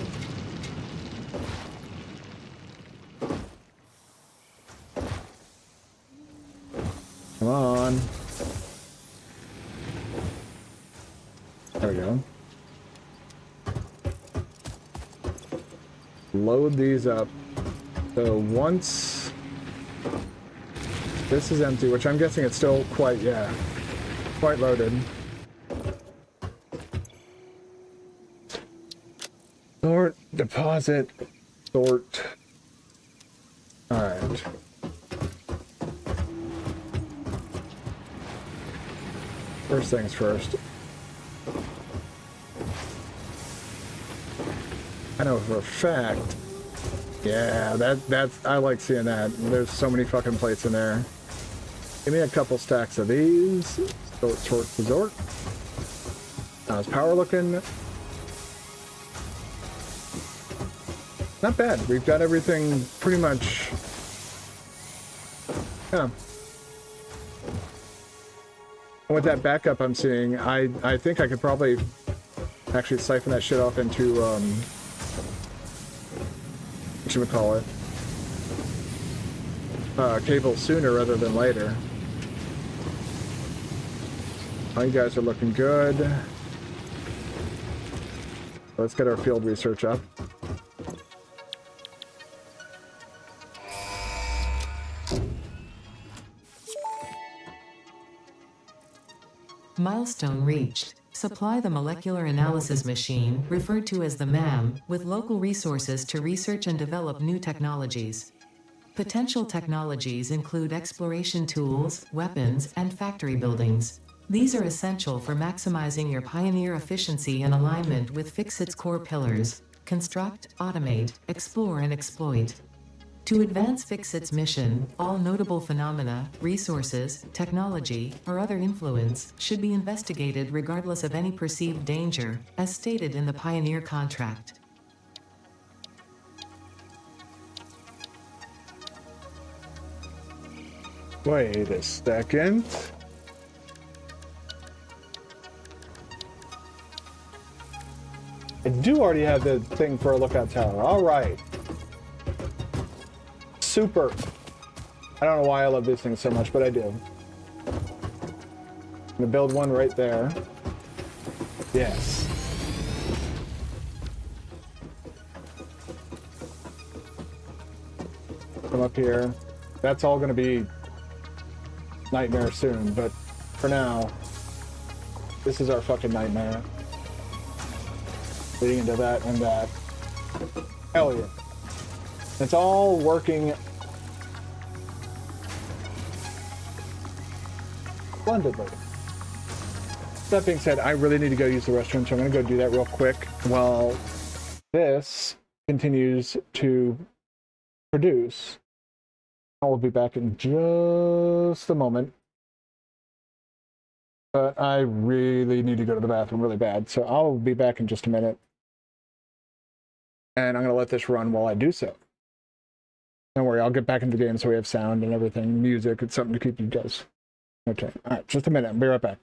Come on. There we go. Load these up. So once this is empty, which I'm guessing it's still quite, yeah, quite loaded. Sort, deposit, sort. All right. First things first. I know for a fact. Yeah, that's I like seeing that. There's so many fucking plates in there. Give me a couple stacks of these. Sort, resort. How's power looking? Not bad. We've got everything pretty much. Yeah. And with that backup I'm seeing, I think I could probably actually siphon that shit off into what you call it, cable sooner rather than later. Oh, you guys are looking good. Let's get our field research up. Milestone reached. Supply the molecular analysis machine, referred to as the MAM, with local resources to research and develop new technologies. Potential technologies include exploration tools, weapons, and factory buildings. These are essential for maximizing your Pioneer efficiency and alignment with Fixit's core pillars: construct, automate, explore, and exploit. To advance Fixit's mission, all notable phenomena, resources, technology, or other influence should be investigated regardless of any perceived danger, as stated in the Pioneer contract. Wait a second. I do already have the thing for a lookout tower. All right. Super. I don't know why I love these things so much, but I do. I'm gonna build one right there. Yes. Come up here. That's all gonna be nightmare soon, but for now, this is our fucking nightmare. Leading into that and that. Hell yeah. It's all working splendidly. That being said, I really need to go use the restroom, so I'm going to go do that real quick while this continues to produce. I will be back in just a moment. But I really need to go to the bathroom really bad, so I'll be back in just a minute. And I'm going to let this run while I do so. Don't worry, I'll get back into the game so we have sound and everything, music, it's something to keep you guys. Okay, all right, just a minute, I'll be right back.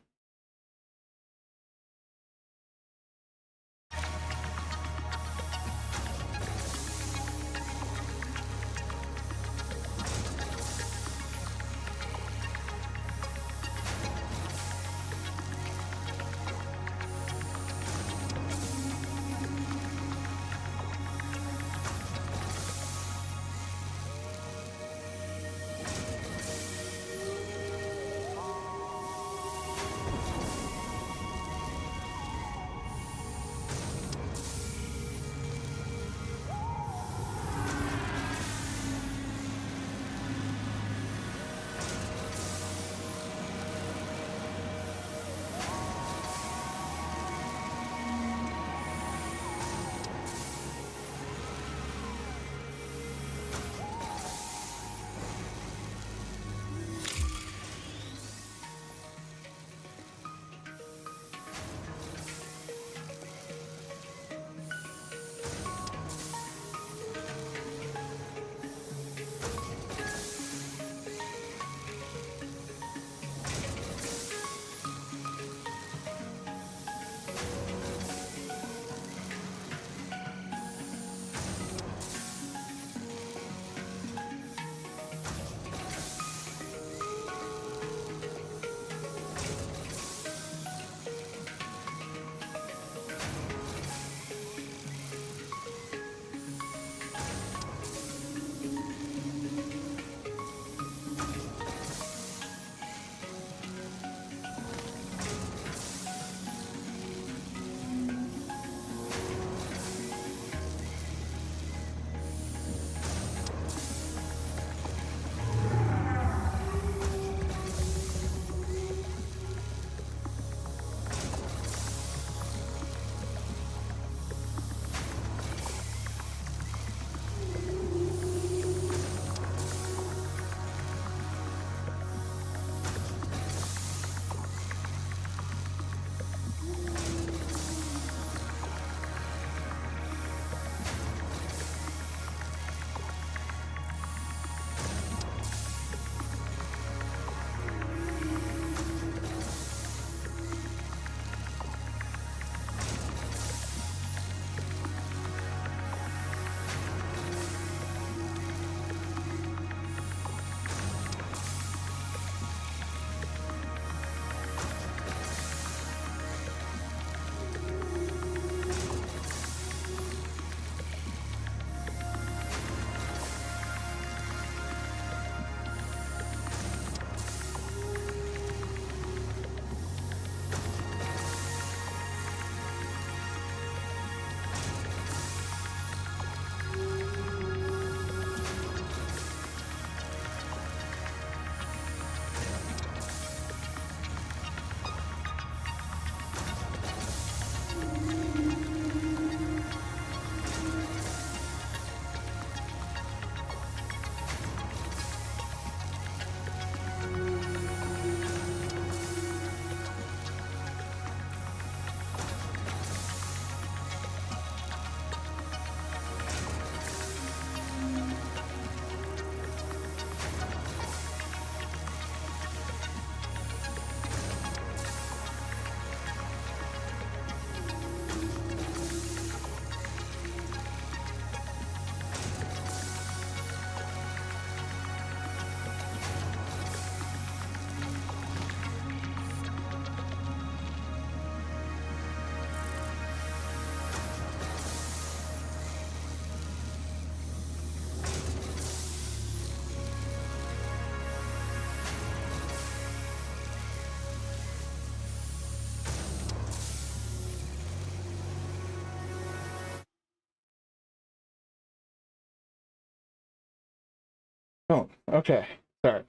Oh, okay. Sorry.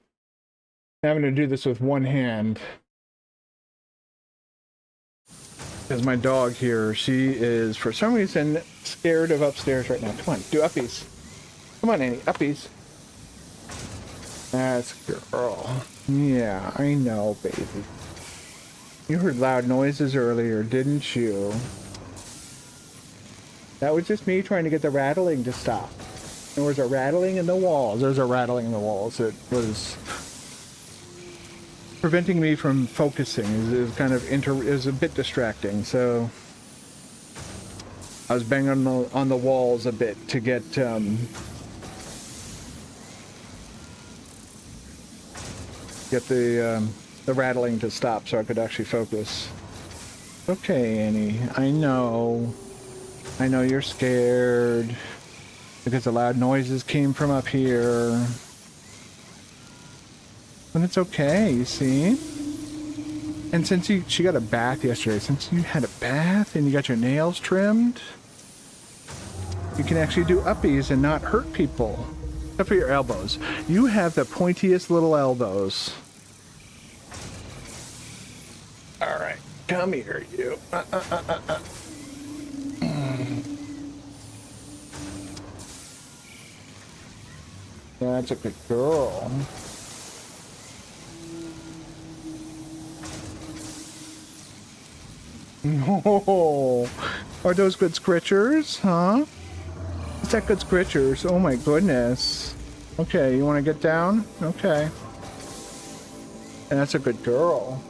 Having to do this with one hand. Because my dog here, she is, for some reason, scared of upstairs right now. Come on, do uppies. Come on, Annie, uppies. That's girl. Yeah, I know, baby. You heard loud noises earlier, didn't you? That was just me trying to get the rattling to stop. There was a rattling in the walls. There's a rattling in the walls. It was preventing me from focusing. It was kind of it was a bit distracting. So I was banging on the walls a bit to get the rattling to stop, so I could actually focus. Okay, Annie. I know you're scared because the loud noises came from up here. But it's okay, you see? And since she got a bath yesterday, since you had a bath and you got your nails trimmed, you can actually do uppies and not hurt people. Except for your elbows. You have the pointiest little elbows. Alright, come here, you. That's a good girl. No. Are those good scritchers, huh? Is that good scritchers? Oh my goodness. Okay, you want to get down? Okay. And that's a good girl.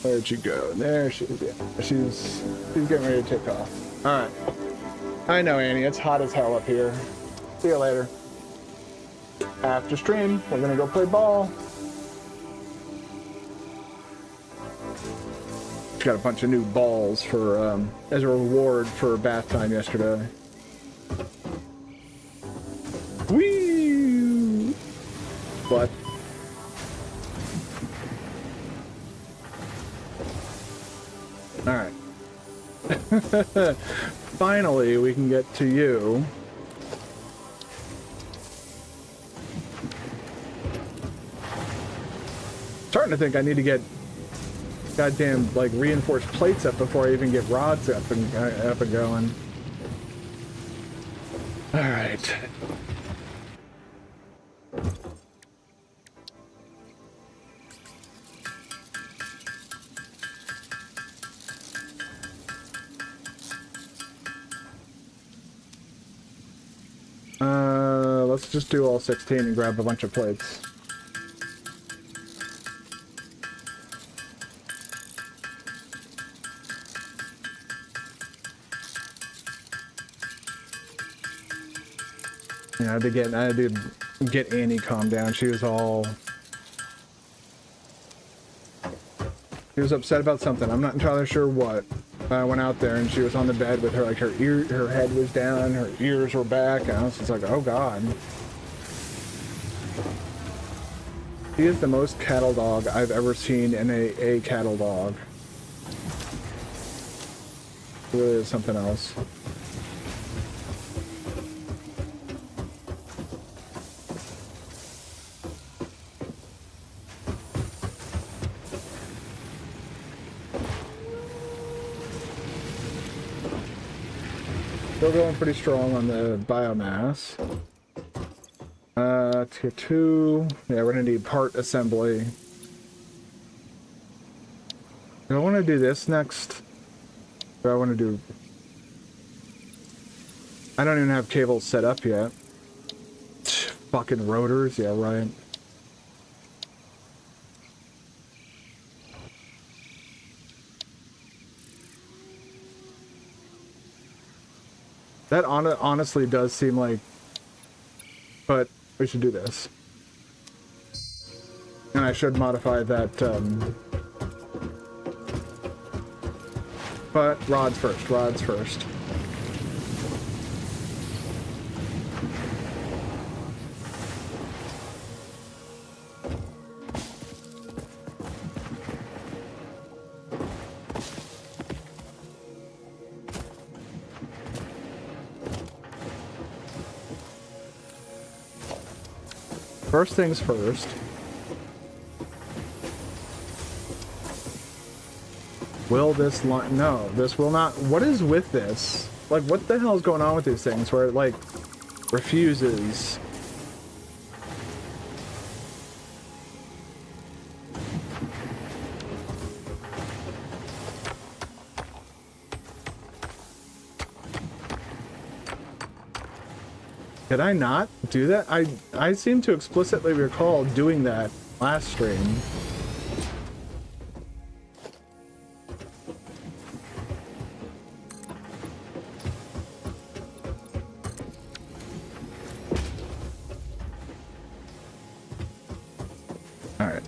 Where'd she go? There she is. Yeah. She's getting ready to take off. Alright. I know, Annie, it's hot as hell up here. See you later. After stream, we're gonna go play ball. She got a bunch of new balls for as a reward for bath time yesterday. Whee! What? All right. Finally, we can get to you. Starting to think I need to get goddamn like reinforced plates up before I even get rods up and going. All right. Let's just do all 16 and grab a bunch of plates. Yeah, I had to get Annie calmed down. She was upset about something. I'm not entirely sure what. I went out there and she was on the bed with her, like her head was down, her ears were back, and I was just like, oh god. She is the most cattle dog I've ever seen in a cattle dog. It really is something else. Still going pretty strong on the biomass. Tier 2. Yeah, we're gonna need part assembly. Do I want to do this next? Do I want to do... I don't even have cables set up yet. Fucking rotors, yeah, right. That honestly does seem like... But we should do this. And I should modify that, But rods first, rods first. First things first. Will this line? No, this will not. What is with this? Like, what the hell is going on with these things where it, like, refuses? Did I not do that? I seem to explicitly recall doing that last stream. Alright,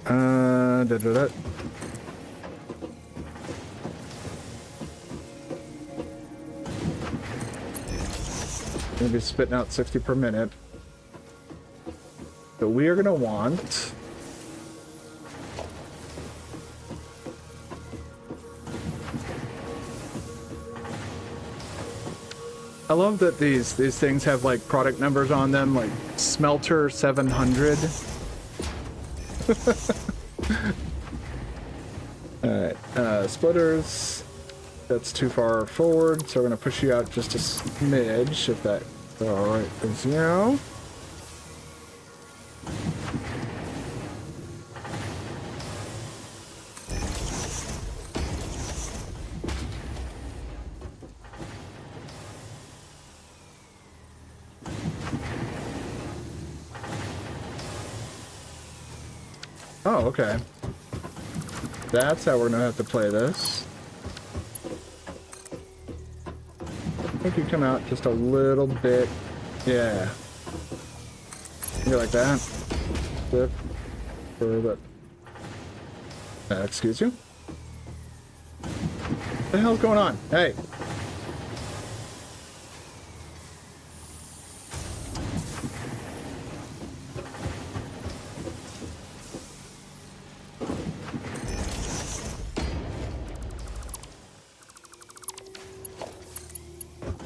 Gonna be spitting out 60 per minute. So we are gonna want I love that these things have like product numbers on them, like smelter 700. Alright, splitters. That's too far forward, so we're gonna push you out just a smidge, if that alright is you. Oh, okay. That's how we're gonna have to play this. I think you come out just a little bit. Yeah. You like that? Flip. Further. Excuse you? What the hell's going on? Hey!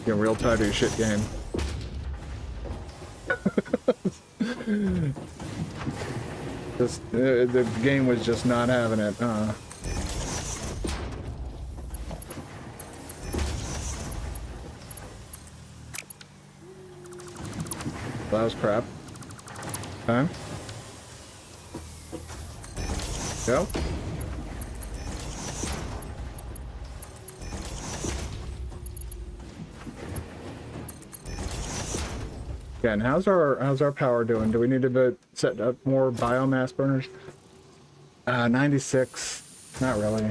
Getting real tired of your shit game. The game was just not having it. That was crap. Okay. Go. Yeah, and how's our power doing? Do we need to set up more biomass burners? 96. Not really.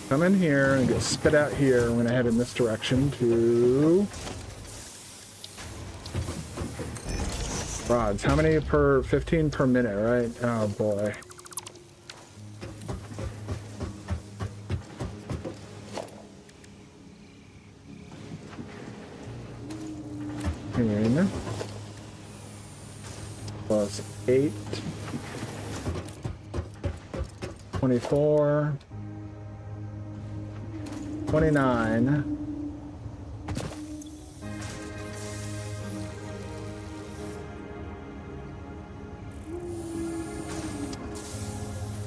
Come in here and get spit out here. I'm gonna head in this direction to rods. How many per 15 per minute, right? Oh boy. Plus 8, 24, 29,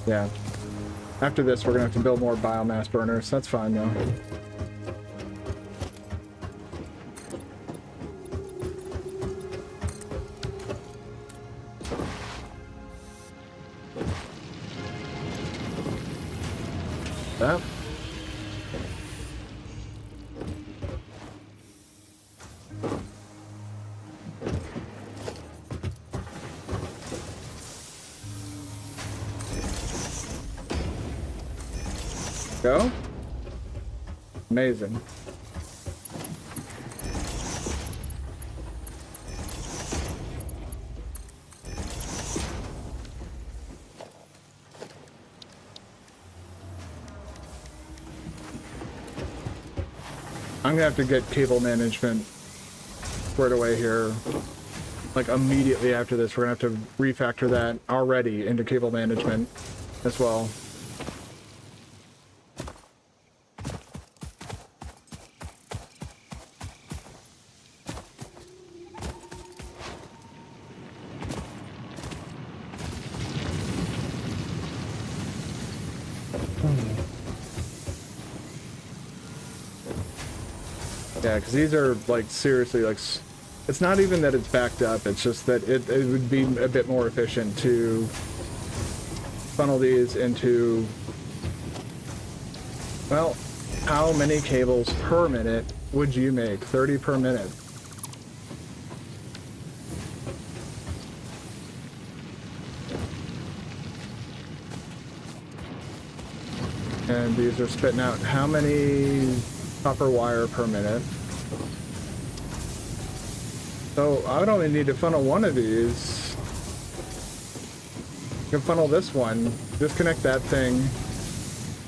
yeah. After this, we're gonna have to build more biomass burners. That's fine though. That. Go. Amazing. I'm gonna have to get cable management squared away here. Like immediately after this, we're gonna have to refactor that already into cable management as well. Yeah, because these are like seriously like, it's not even that it's backed up, it's just that it would be a bit more efficient to funnel these into, well, how many cables per minute would you make? 30 per minute. And these are spitting out how many copper wire per minute. So I would only need to funnel one of these. You can funnel this one, disconnect that thing,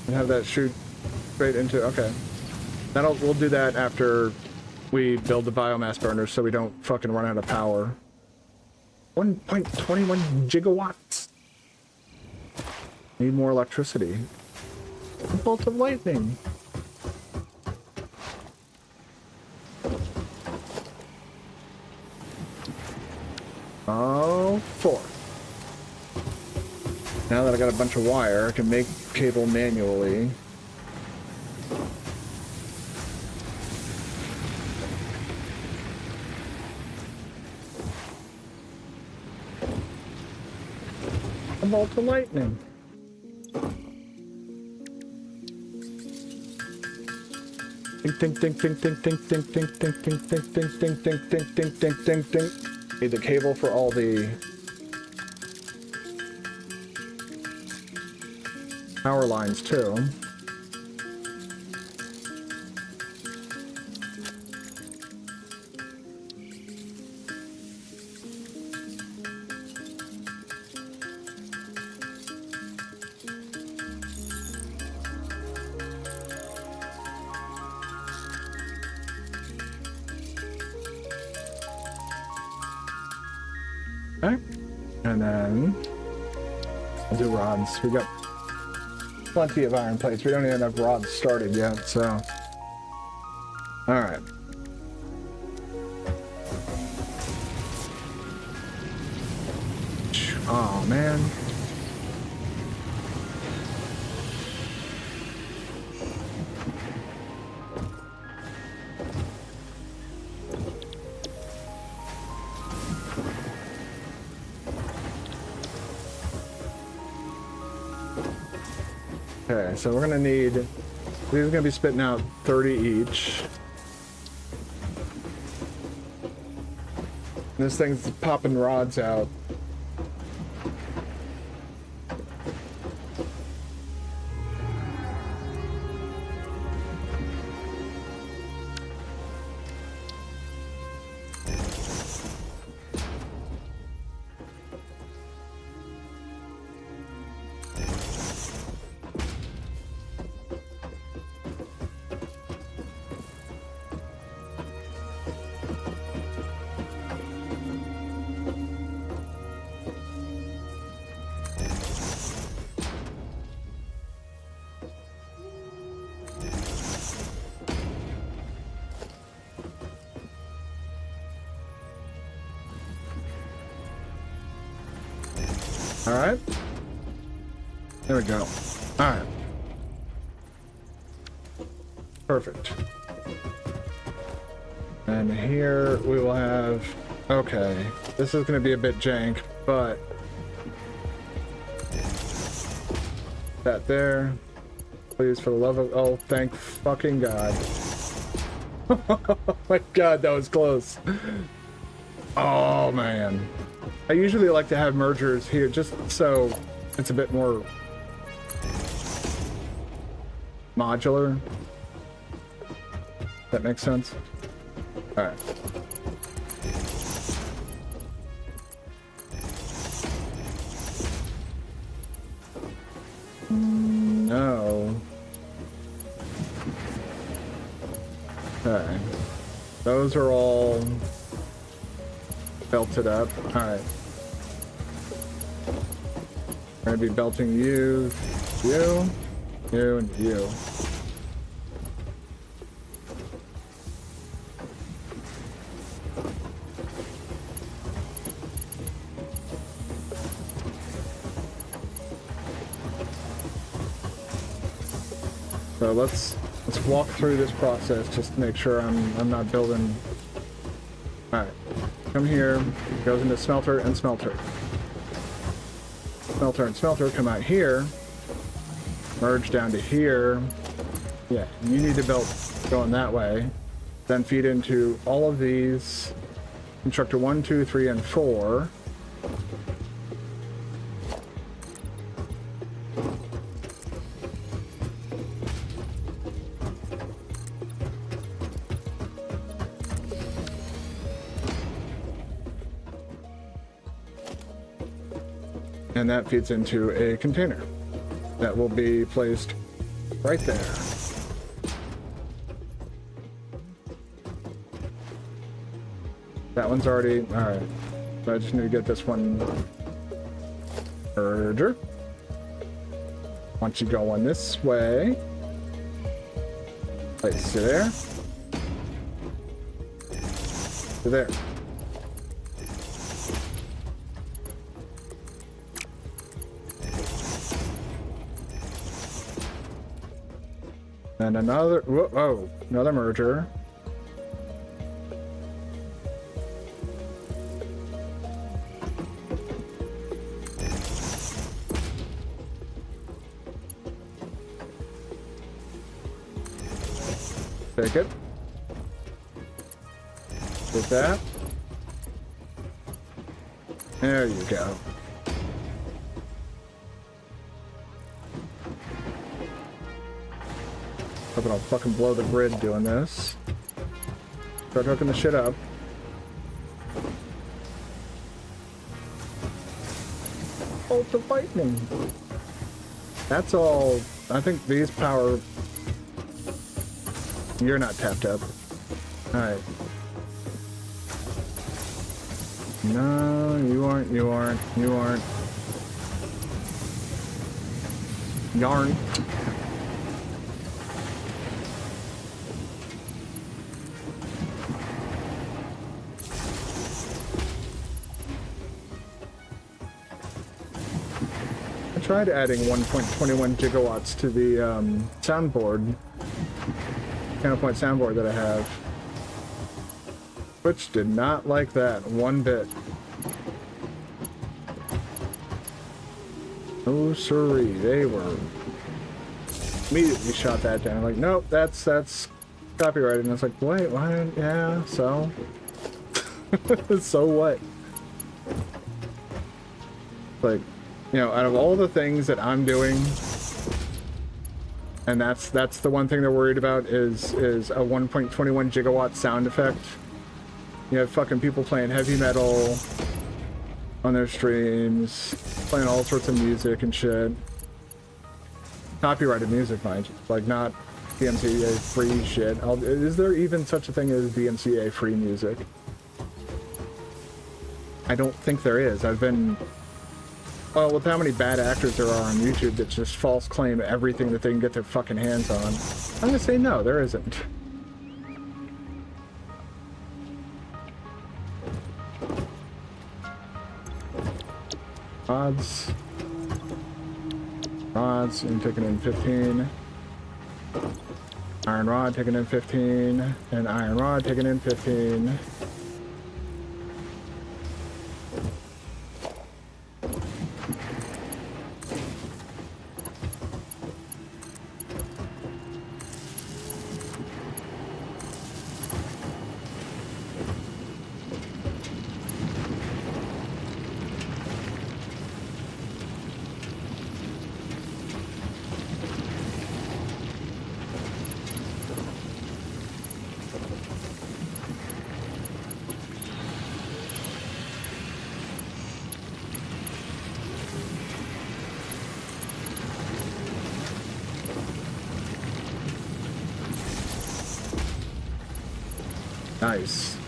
and have that shoot straight into, okay. We'll do that after we build the biomass burners so we don't fucking run out of power. 1.21 gigawatts. Need more electricity. A bolt of lightning. Oh, 4. Now that I got a bunch of wire, I can make cable manually. A bolt of lightning. Think, think, think, think, think, think, think, think, think, think, think, think, think, think, think, think, think, think. Need the cable for all the power lines too. Okay, and then I'll do rods. We got plenty of iron plates. We don't even have rods started yet, so. All right. Oh man. Okay, so we're gonna need, these are gonna be spitting out 30 each. This thing's popping rods out. All right. There we go. All right. Perfect. And here we will have, okay, this is going to be a bit jank, but that there, please, for the love of, oh, thank fucking God. Oh my God, that was close. Oh man. I usually like to have mergers here just so it's a bit more modular. That makes sense? All right. No. Okay. Those are all belted up. All right. We're gonna be belting you, you, you, and you. So let's Let's walk through this process just to make sure I'm not building. All right, come here. Goes into smelter and smelter. Smelter and smelter come out here. Merge down to here. Yeah, you need to build going that way. Then feed into all of these. Constructor 1, 2, 3, and 4. And that feeds into a container that will be placed right there. That one's already, all right. So I just need to get this one merger. Once you go on this way, place it there. To there. And another, whoa, another merger. Take it. Take that. There you go. Hoping I'll fucking blow the grid doing this. Start hooking the shit up. Ultra lightning. That's all. I think these power. You're not tapped up. Alright. No, you aren't, you aren't, you aren't. Yarn. I tried adding 1.21 gigawatts to the soundboard. Counterpoint soundboard that I have, which did not like that one bit. Oh sorry, they were immediately shot that down. Like, nope, that's copyrighted. And I was like, wait, what? Yeah, so so what? Like, you know, out of all the things that I'm doing. And that's the one thing they're worried about is a 1.21 gigawatt sound effect. You have fucking people playing heavy metal on their streams, playing all sorts of music and shit. Copyrighted music, mind you. Like, not DMCA free shit. Is there even such a thing as DMCA free music? I don't think there is. I've been... Well, with how many bad actors there are on YouTube that just false claim everything that they can get their fucking hands on, I'm gonna say no, there isn't. Rods. Rods, and taking in 15. Iron rod taking in 15. And iron rod taking in 15. Nice.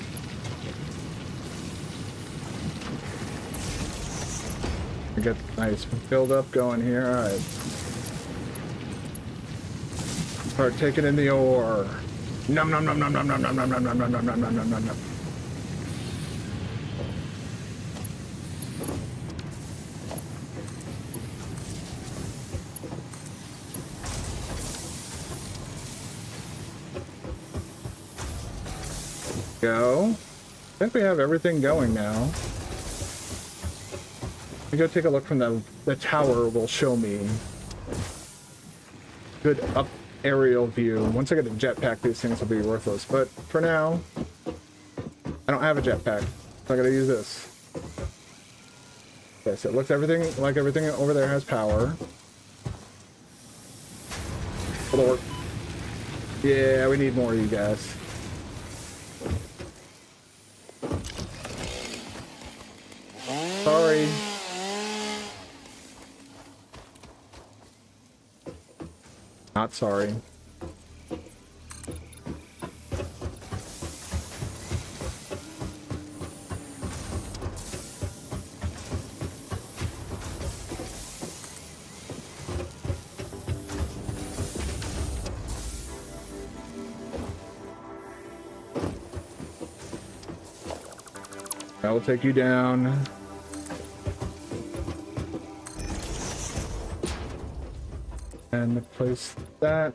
I get nice build up going here. All right. Start taking in the ore. Num num num num num num num num num num num num num num num num. Go. I think we have everything going now. We go take a look from the tower will show me. Good up aerial view. Once I get a jetpack, these things will be worthless. But for now, I don't have a jetpack, so I gotta use this. Okay, so it looks like everything over there has power. Lord. Yeah, we need more of you guys. Sorry. Not sorry. I will take you down. And place that.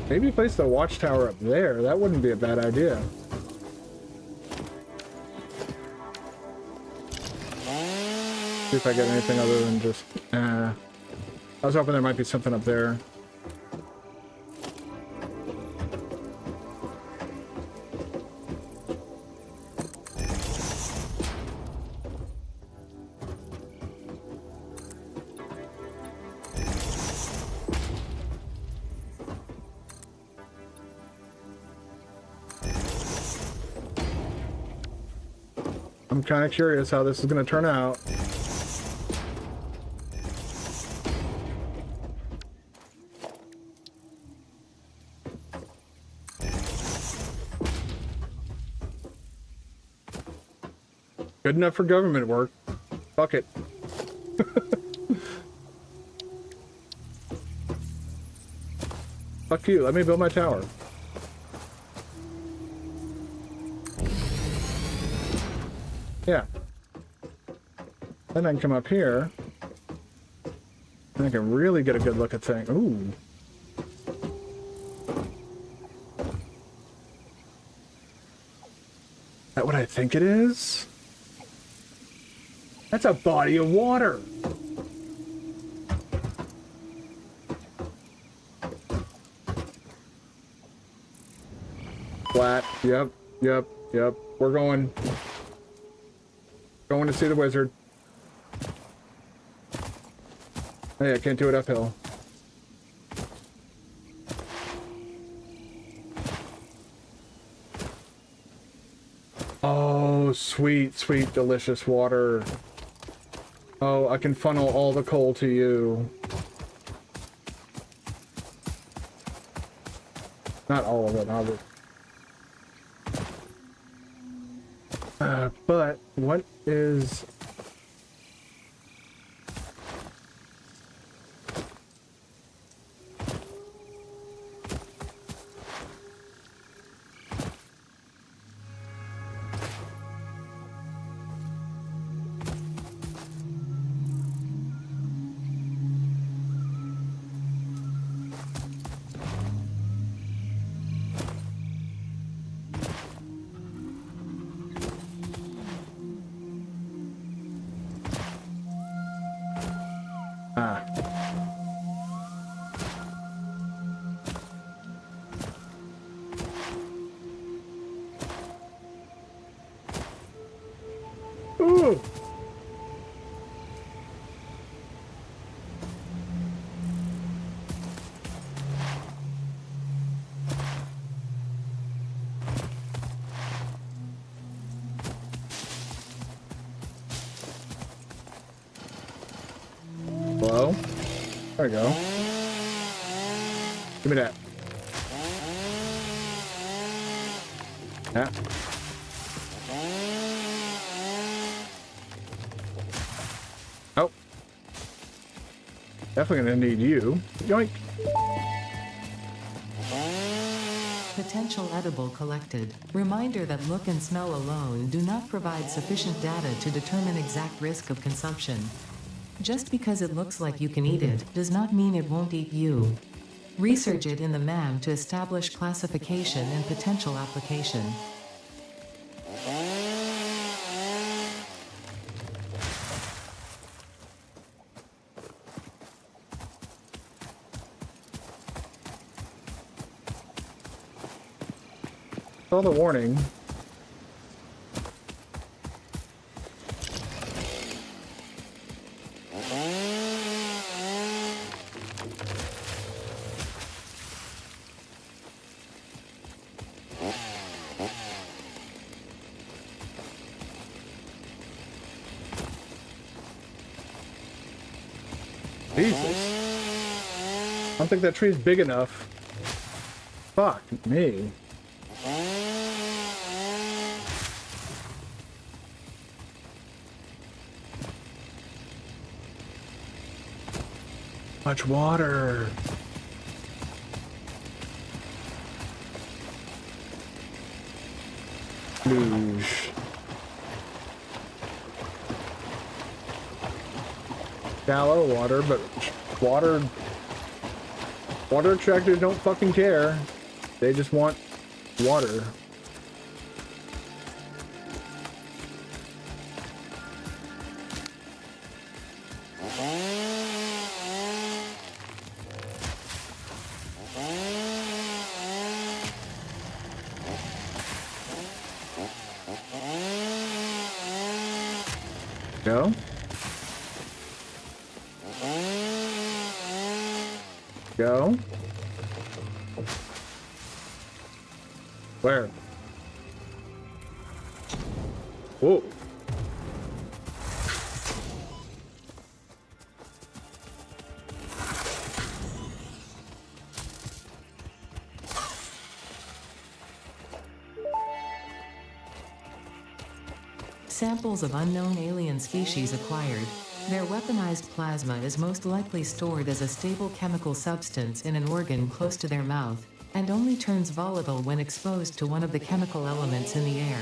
Maybe place the watchtower up there. That wouldn't be a bad idea. See if I get anything other than just. I was hoping there might be something up there. I'm kind of curious how this is going to turn out. Good enough for government work. Fuck it. Fuck you. Let me build my tower. Yeah. Then I can come up here. And I can really get a good look at things. Ooh. That what I think it is? That's a body of water. Flat. Yep. Yep. Yep. We're going to see the wizard. Hey, I can't do it uphill. Oh, sweet, sweet, delicious water. Oh, I can funnel all the coal to you. Not all of it, obviously. But what is... Ooh. Hello? There we go. Give me that. Yeah. Oh. Definitely gonna need you. Yoink. Potential edible collected. Reminder that look and smell alone do not provide sufficient data to determine exact risk of consumption. Just because it looks like you can eat it, does not mean it won't eat you. Research it in the MAM to establish classification and potential application. Saw the warning. Jesus. I don't think that tree's big enough. Fuck me. Much water. Luge. Shallow water, but water attractors don't fucking care. They just want water. Go. Go. Where? Whoa. Samples of unknown alien species acquired. Their weaponized plasma is most likely stored as a stable chemical substance in an organ close to their mouth, and only turns volatile when exposed to one of the chemical elements in the air.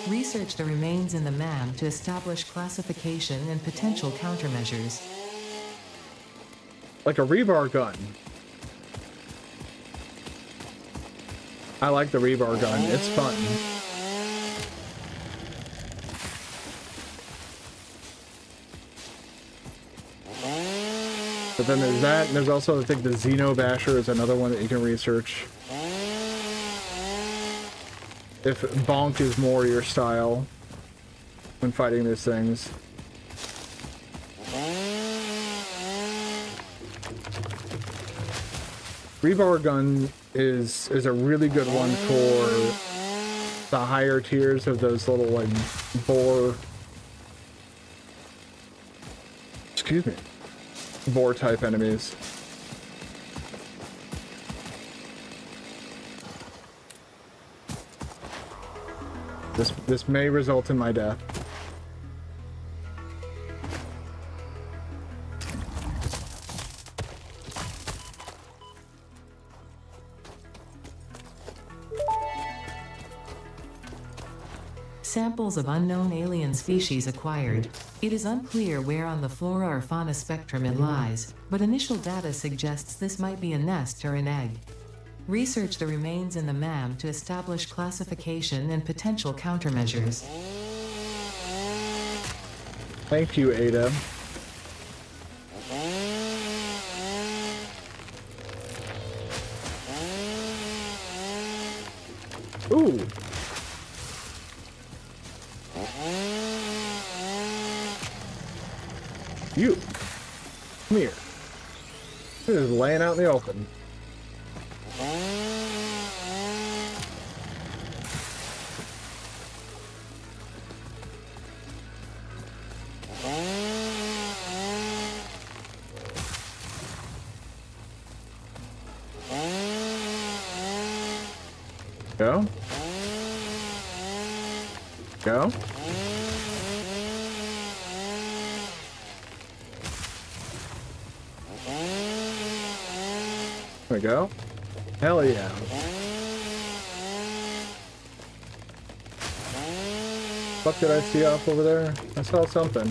Research the remains in the MAM to establish classification and potential countermeasures. Like a rebar gun. I like the rebar gun. It's fun. But then there's that, and there's also, I think, the Xenobasher is another one that you can research. If bonk is more your style when fighting these things. Rebar gun is a really good one for the higher tiers of those little, like, boar... Excuse me. Boar type enemies. This may result in my death. Samples of unknown alien species acquired. It is unclear where on the flora or fauna spectrum it lies, but initial data suggests this might be a nest or an egg. Research the remains in the MAM to establish classification and potential countermeasures. Thank you, Ada. Ooh. You. Come here. You're just laying out in the open. Go. Go. There we go. Hell yeah. What did I see off over there? I saw something.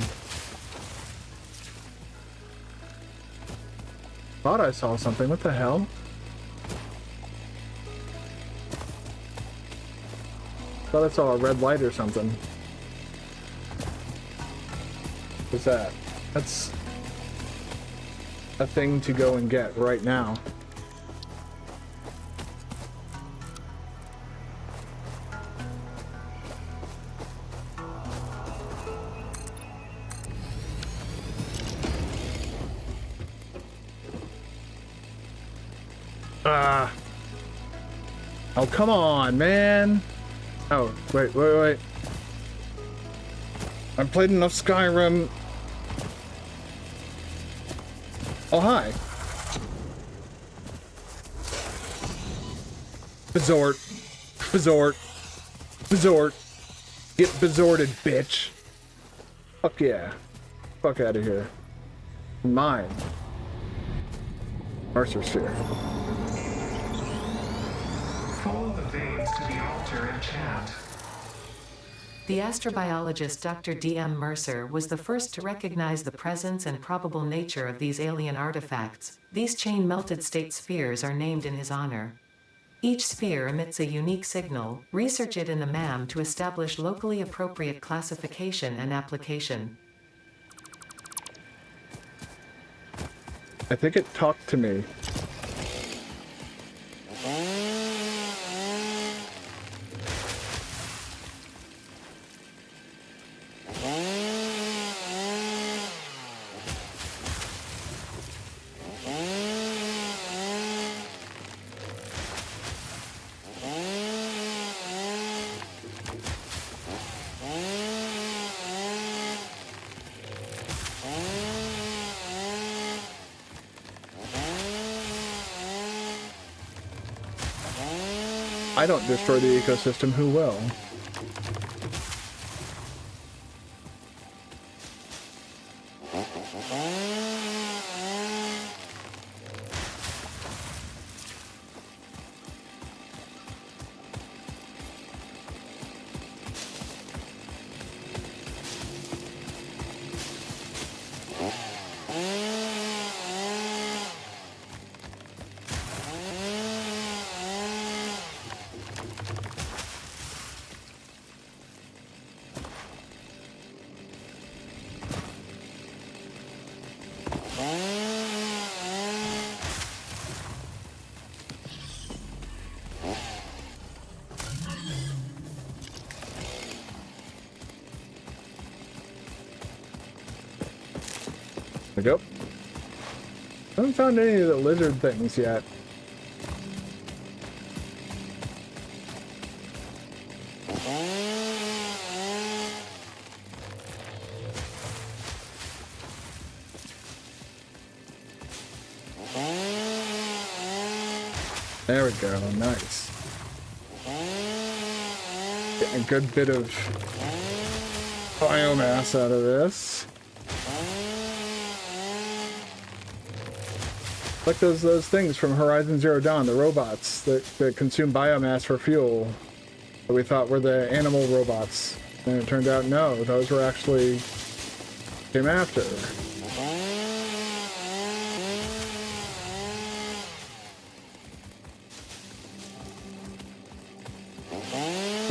Thought I saw something. What the hell? Thought I saw a red light or something. What's that? That's a thing to go and get right now. Oh, come on, man. Oh, wait. I've played enough Skyrim. Oh, hi. Bazort. Get bazorted, bitch. Fuck yeah. Fuck out of here. Mine. Mercer Sphere. Follow the veins to the altar and chant. The astrobiologist Dr. D.M. Mercer was the first to recognize the presence and probable nature of these alien artifacts. These chain-melted state spheres are named in his honor. Each sphere emits a unique signal. Research it in the MAM to establish locally appropriate classification and application. I think it talked to me. I don't destroy the ecosystem, who will? There we go. I haven't found any of the lizard things yet. There we go, nice. Getting a good bit of biomass out of this. Like those things from Horizon Zero Dawn, the robots that consume biomass for fuel that we thought were the animal robots. And it turned out no, those were actually came after.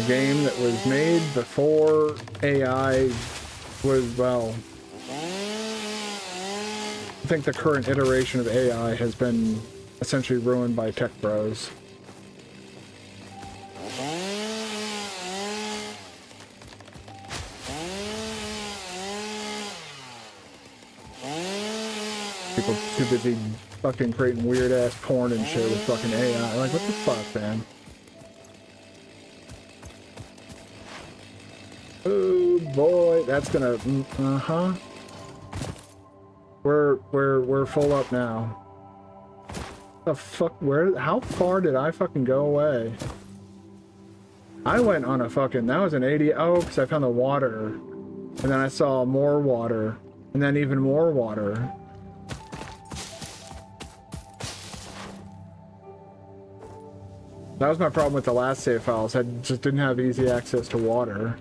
A game that was made before AI was, well, I think the current iteration of AI has been essentially ruined by tech bros. People too busy fucking creating weird ass porn and shit with fucking AI. Like, what the fuck, man? Oh boy, that's gonna, We're full up now. The fuck, how far did I fucking go away? I went on a fucking, that was an 80, oh, because I found the water. And then I saw more water. And then even more water. That was my problem with the last save files. I just didn't have easy access to water.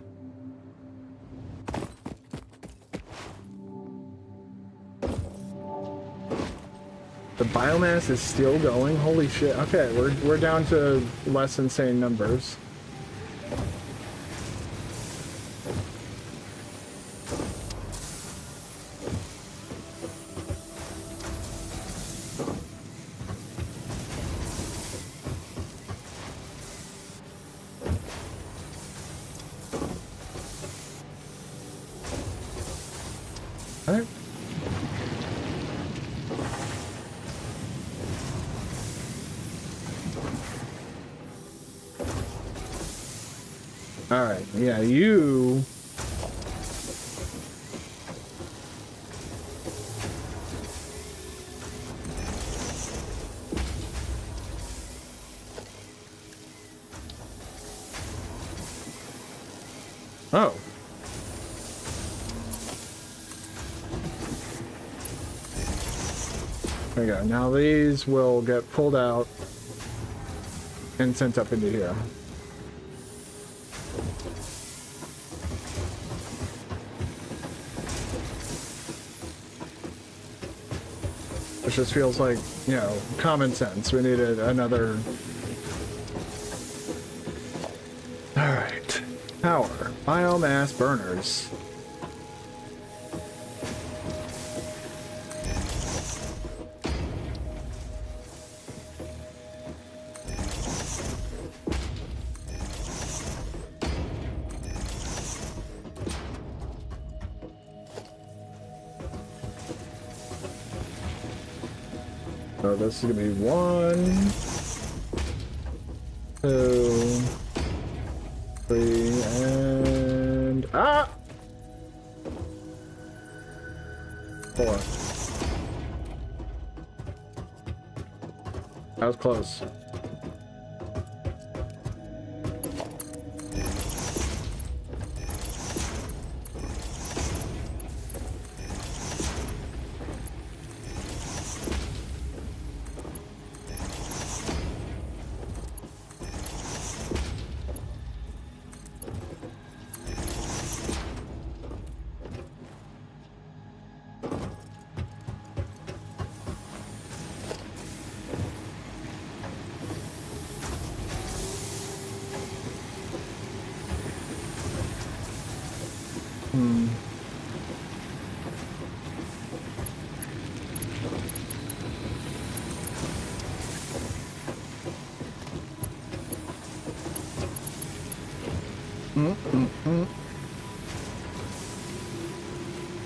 The biomass is still going? Holy shit. Okay, we're down to less insane numbers. Alright. Alright, yeah, you... Oh. There we go. Now these will get pulled out and sent up into here. Which just feels like, you know, common sense. We needed another... Alright. Power. Biomass burners. So this is gonna be 1, 2, 3, and 4. That was close.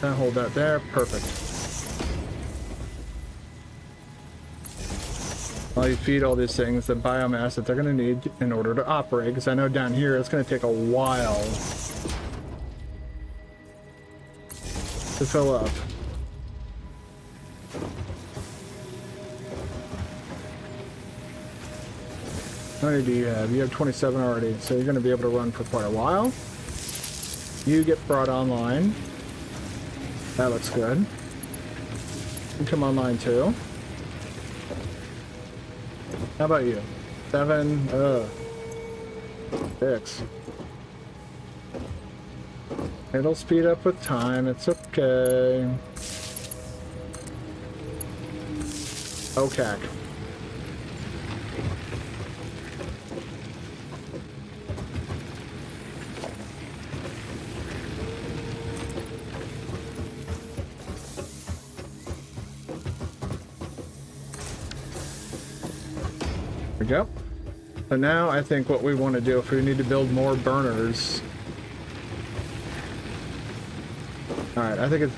I'll hold that there. Perfect. While you feed all these things the biomass that they're going to need in order to operate, because I know down here it's going to take a while to fill up. How many do you have? You have 27 already, so you're going to be able to run for quite a while. You get brought online. That looks good. You come online too. How about you? 7, 6. It'll speed up with time, it's okay. Okay. There we go. So now I think what we want to do, if we need to build more burners. Alright, I think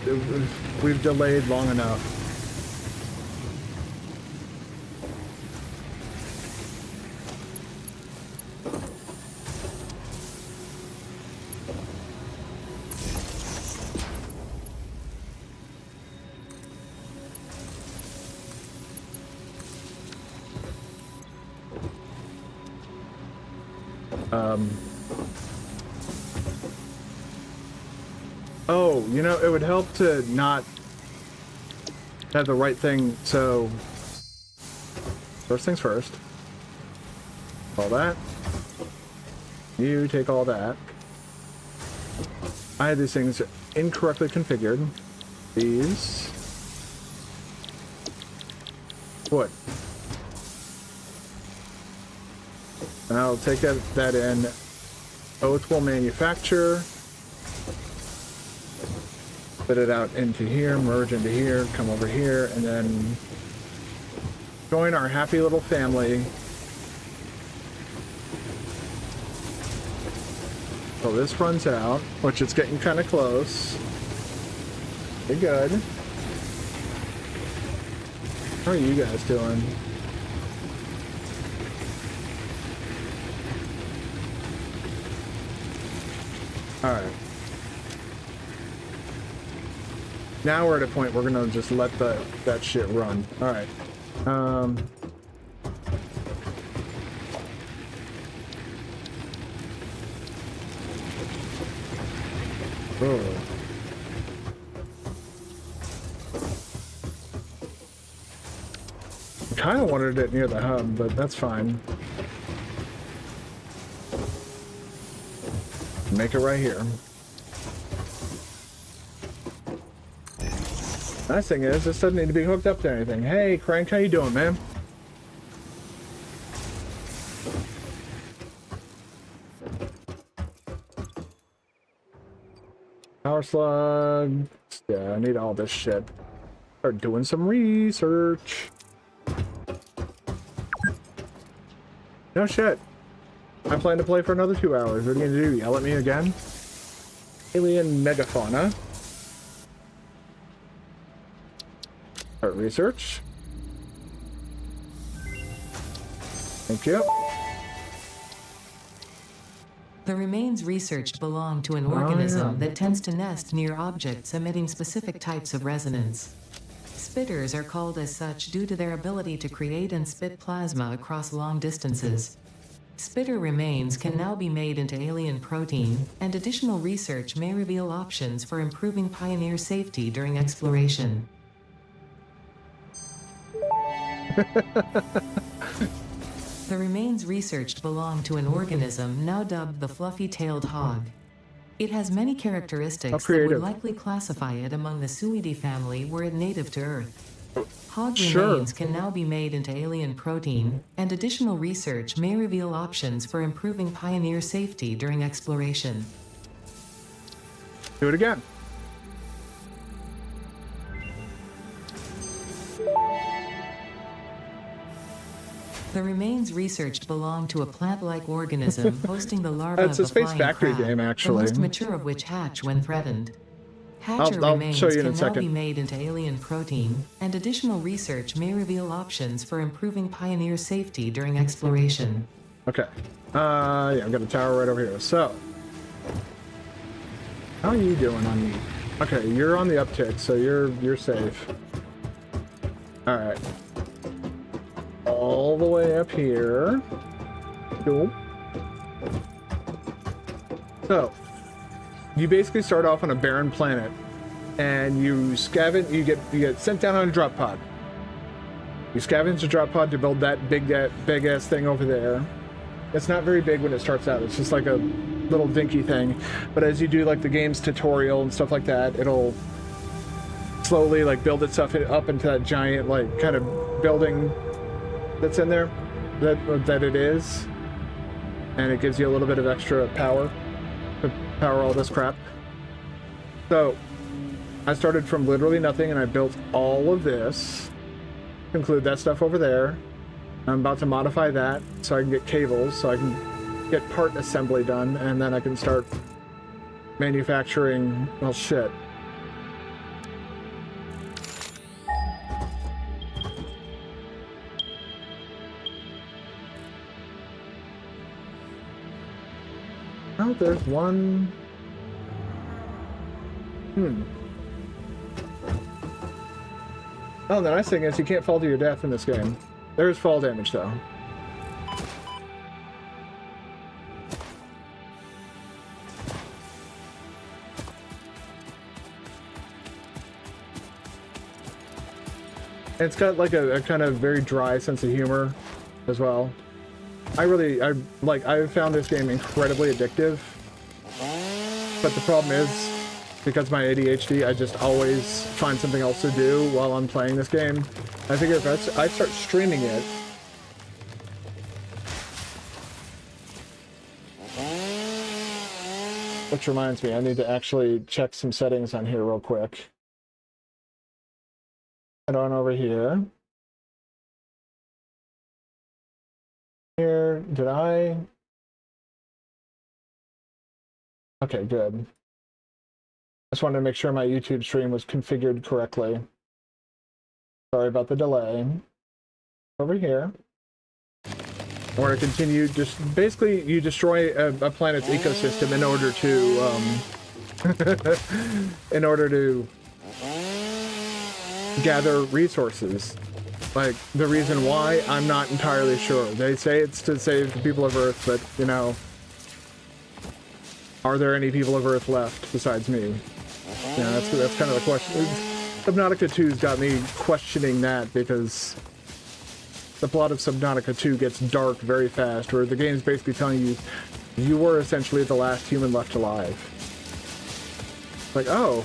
we've delayed long enough. Oh, you know, it would help to not have the right thing, so first things first. All that. You take all that. I had these things incorrectly configured. These. Wood. And I'll take that in. Oath will manufacture. Put it out into here, merge into here, come over here, and then join our happy little family. So this runs out, which is getting kind of close. You're good. How are you guys doing? Alright. Now we're at a point we're gonna just let that shit run. Alright. Oh. I kind of wanted it near the hub, but that's fine. Make it right here. Nice thing is, this doesn't need to be hooked up to anything. Hey, Crank, how you doing, man? Power slug. Yeah, I need all this shit. Start doing some research. No shit. I plan to play for another 2 hours. What are you gonna do? Yell at me again? Alien megafauna. Start research. Thank you. The remains researched belong to an organism that tends to nest near objects emitting specific types of resonance. Spitters are called as such due to their ability to create and spit plasma across long distances. Spitter remains can now be made into alien protein, and additional research may reveal options for improving Pioneer safety during exploration. The remains researched belong to an organism now dubbed the fluffy-tailed hog. It has many characteristics that would likely classify it among the Suidae family were it native to Earth. Hog remains can now be made into alien protein, and additional research may reveal options for improving Pioneer safety during exploration. Do it again. The remains researched belong to a plant-like organism hosting the larvae of the Satisfactory game, actually. the most mature of which hatch when threatened. Hatcher remains can now be made into alien protein, and additional research may reveal options for improving Pioneer safety during exploration. Okay. Yeah, I've got a tower right over here. So, how are you doing on me? Okay, you're on the uptick, so you're safe. All right. All the way up here. Cool. So, you basically start off on a barren planet, and you scavenge. You get sent down on a drop pod. You scavenge a drop pod to build that big ass thing over there. It's not very big when it starts out. It's just like a little dinky thing. But as you do like the game's tutorial and stuff like that, it'll slowly like build itself up into that giant like kind of building that's in there that it is, and it gives you a little bit of extra power to power all this crap. So I started from literally nothing, and I built all of this, include that stuff over there. I'm about to modify that so I can get cables, so I can get part assembly done, and then I can start manufacturing, well, shit. Oh, there's one. Oh, the nice thing is you can't fall to your death in this game. There is fall damage, though. It's got like a kind of very dry sense of humor as well. I found this game incredibly addictive, but the problem is, because of my ADHD, I just always find something else to do while I'm playing this game. I figure if I start streaming it, which reminds me, I need to actually check some settings on here real quick. Head on over here. Here, did I? Okay, good. Just wanted to make sure my YouTube stream was configured correctly. Sorry about the delay. Over here. Or continue, just basically you destroy a planet's ecosystem in order to in order to gather resources. Like, the reason why, I'm not entirely sure. They say it's to save the people of Earth, but, you know, are there any people of Earth left besides me? Yeah, that's kind of the question. Subnautica 2's got me questioning that, because the plot of Subnautica 2 gets dark very fast, where the game's basically telling you, you were essentially the last human left alive. Like, oh.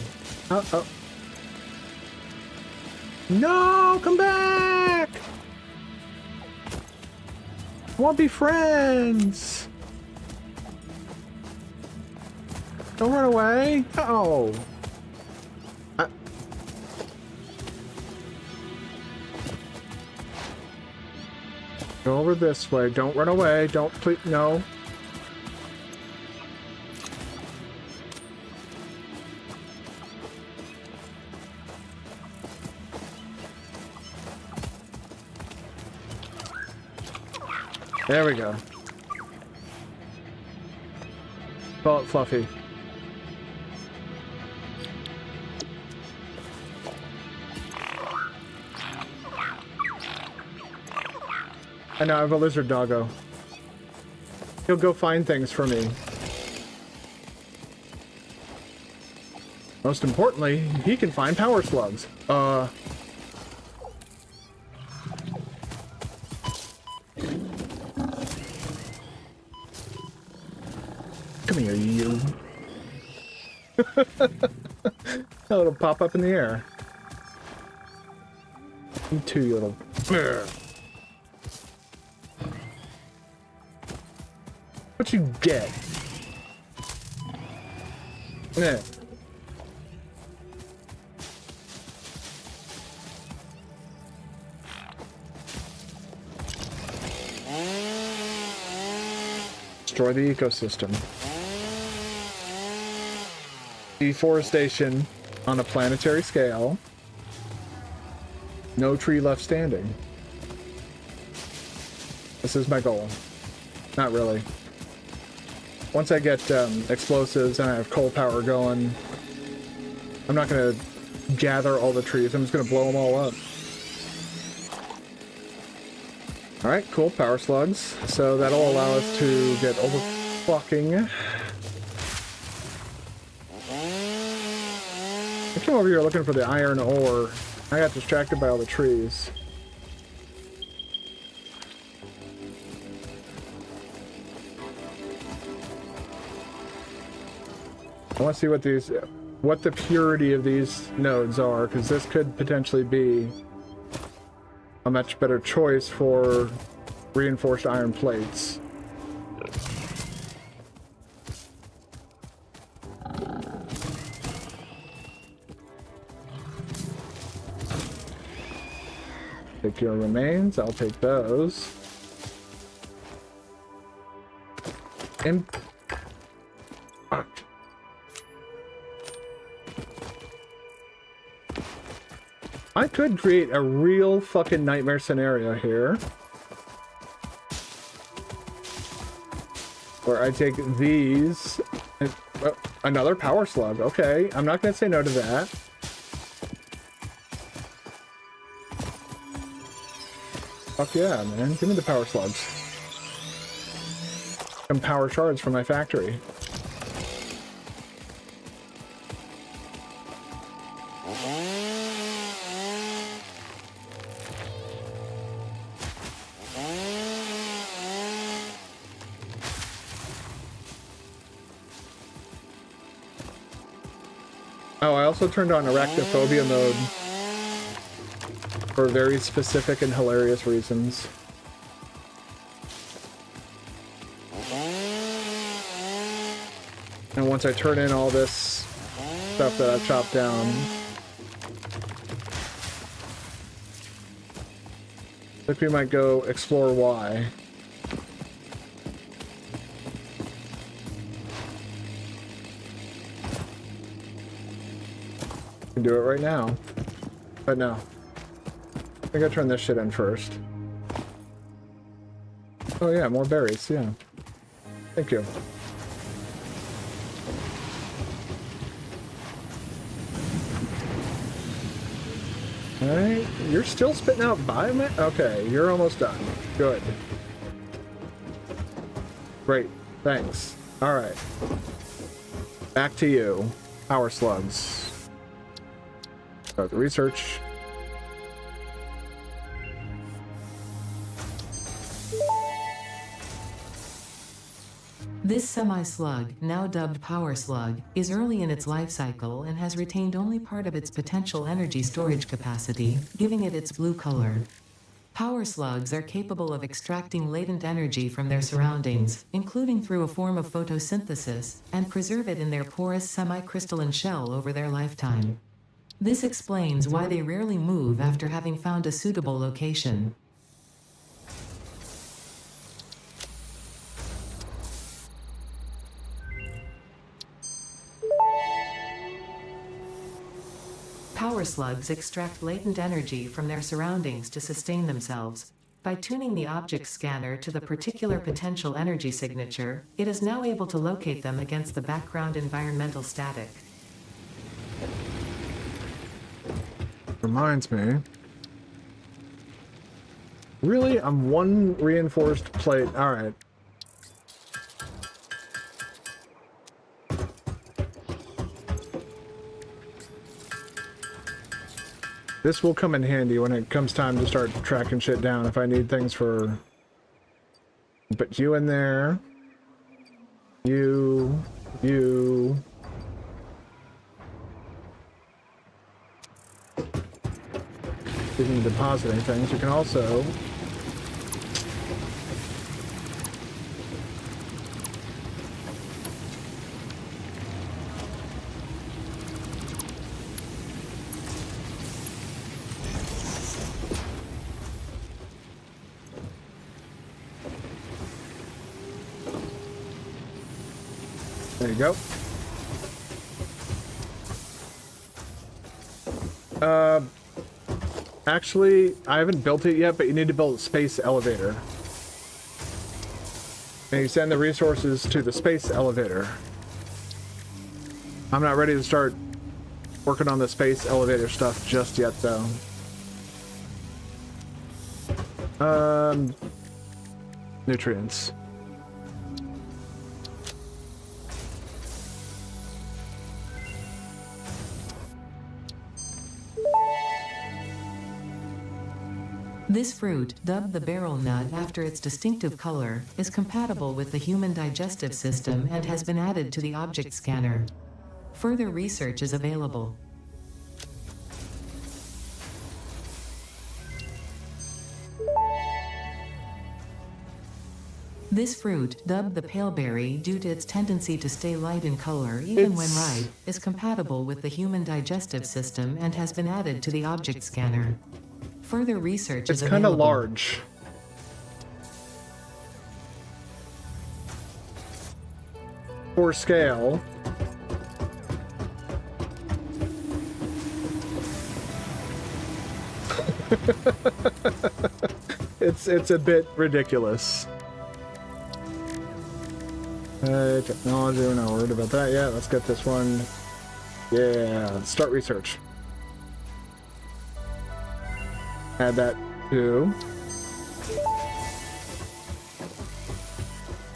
Uh-oh. No! Come back! I want to be friends! Don't run away! Oh! Go over this way. Don't run away. Don't please. No. There we go. Call it Fluffy. I know, I have a lizard doggo. He'll go find things for me. Most importantly, he can find power slugs. Come here, you. Oh, it'll pop up in the air. You too, you little... What you get? Yeah. Destroy the ecosystem. Deforestation on a planetary scale. No tree left standing. This is my goal. Not really. Once I get explosives and I have coal power going, I'm not going to gather all the trees. I'm just going to blow them all up. Alright, cool. Power slugs. So that'll allow us to get overclocking. I came over here looking for the iron ore. I got distracted by all the trees. I want to see what the purity of these nodes are, because this could potentially be a much better choice for reinforced iron plates. Take your remains, I'll take those. I could create a real fucking nightmare scenario here. Where I take these... And, another power slug. Okay, I'm not gonna say no to that. Fuck yeah, man. Give me the power slugs. Some power shards from my factory. Oh, I also turned on arachnophobia mode for very specific and hilarious reasons. And once I turn in all this stuff that I've chopped down, I think we might go explore why. Can do it right now. But no. I think I turn this shit in first. Oh yeah, more berries, yeah. Thank you. Alright, you're still spitting out biomet? Okay, you're almost done. Good. Great, thanks. Alright. Back to you. Power slugs. Start the research. This semi-slug, now dubbed power slug, is early in its life cycle and has retained only part of its potential energy storage capacity, giving it its blue color. Power slugs are capable of extracting latent energy from their surroundings, including through a form of photosynthesis, and preserve it in their porous semi-crystalline shell over their lifetime. This explains why they rarely move after having found a suitable location. Power slugs extract latent energy from their surroundings to sustain themselves. By tuning the object scanner to the particular potential energy signature, it is now able to locate them against the background environmental static. Reminds me. Really? I'm one reinforced plate. Alright. This will come in handy when it comes time to start tracking shit down if I need things for... Put you in there. You. Didn't deposit anything, so you can also... There you go. Actually, I haven't built it yet, but you need to build a space elevator. And you send the resources to the space elevator. I'm not ready to start working on the space elevator stuff just yet, though. Nutrients. This fruit, dubbed the barrel nut after its distinctive color, is compatible with the human digestive system and has been added to the object scanner. Further research is available. This fruit, dubbed the paleberry due to its tendency to stay light in color even when ripe, is compatible with the human digestive system and has been added to the object scanner. Further research is available. It's kind of large. For scale. It's a bit ridiculous. Technology, we're not worried about that yet. Let's get this one. Yeah, let's start research. Add that to...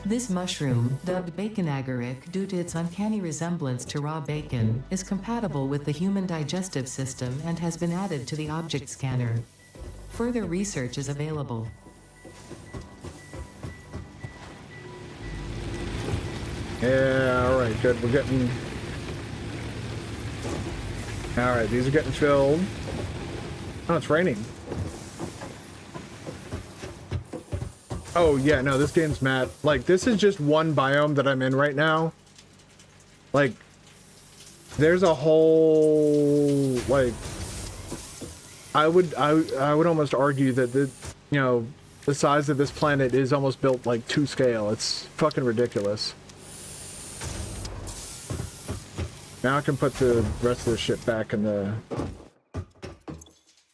This mushroom, dubbed bacon agaric due to its uncanny resemblance to raw bacon, is compatible with the human digestive system and has been added to the object scanner. Further research is available. Yeah, alright, good. We're getting... Alright, these are getting filled. Oh, it's raining. Oh, yeah, no, this game's mad. Like, this is just one biome that I'm in right now. Like, there's a whole, like... I would almost argue that the, you know, the size of this planet is almost built, like, to scale. It's fucking ridiculous. Now I can put the rest of the shit back in the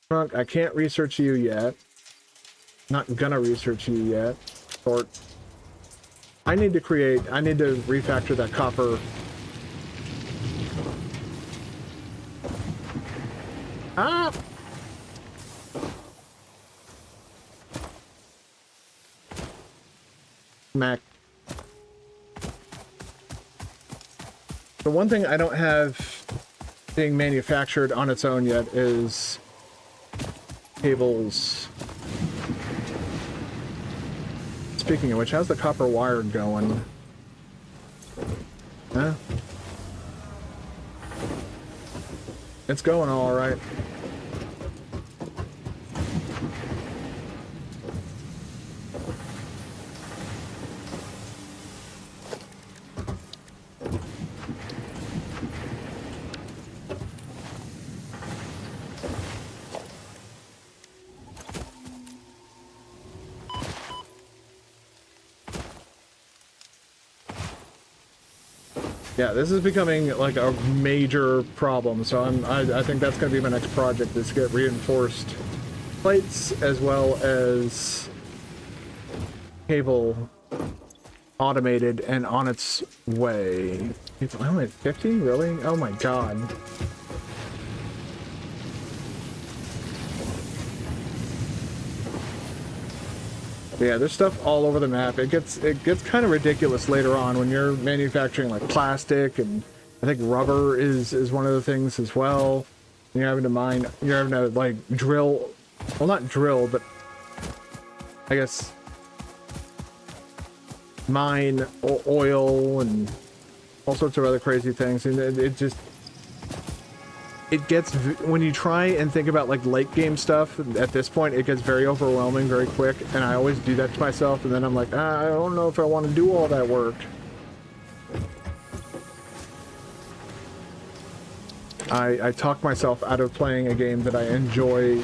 trunk. I can't research you yet. Not gonna research you yet. Or I need to refactor that copper. Ah! Mac. The one thing I don't have being manufactured on its own yet is cables. Speaking of which, how's the copper wire going? Huh? It's going all right. Yeah, this is becoming like a major problem, so I think that's going to be my next project, is to get reinforced plates as well as cable automated and on its way. It's only at 50? Really? Oh my god. Yeah, there's stuff all over the map. It gets kind of ridiculous later on when you're manufacturing like plastic, and I think rubber is one of the things as well. You're having to like drill, well, not drill, but I guess mine oil and all sorts of other crazy things, and it gets, when you try and think about like late game stuff, at this point it gets very overwhelming very quick, and I always do that to myself, and then I'm like, I don't know if I want to do all that work. I talk myself out of playing a game that I enjoy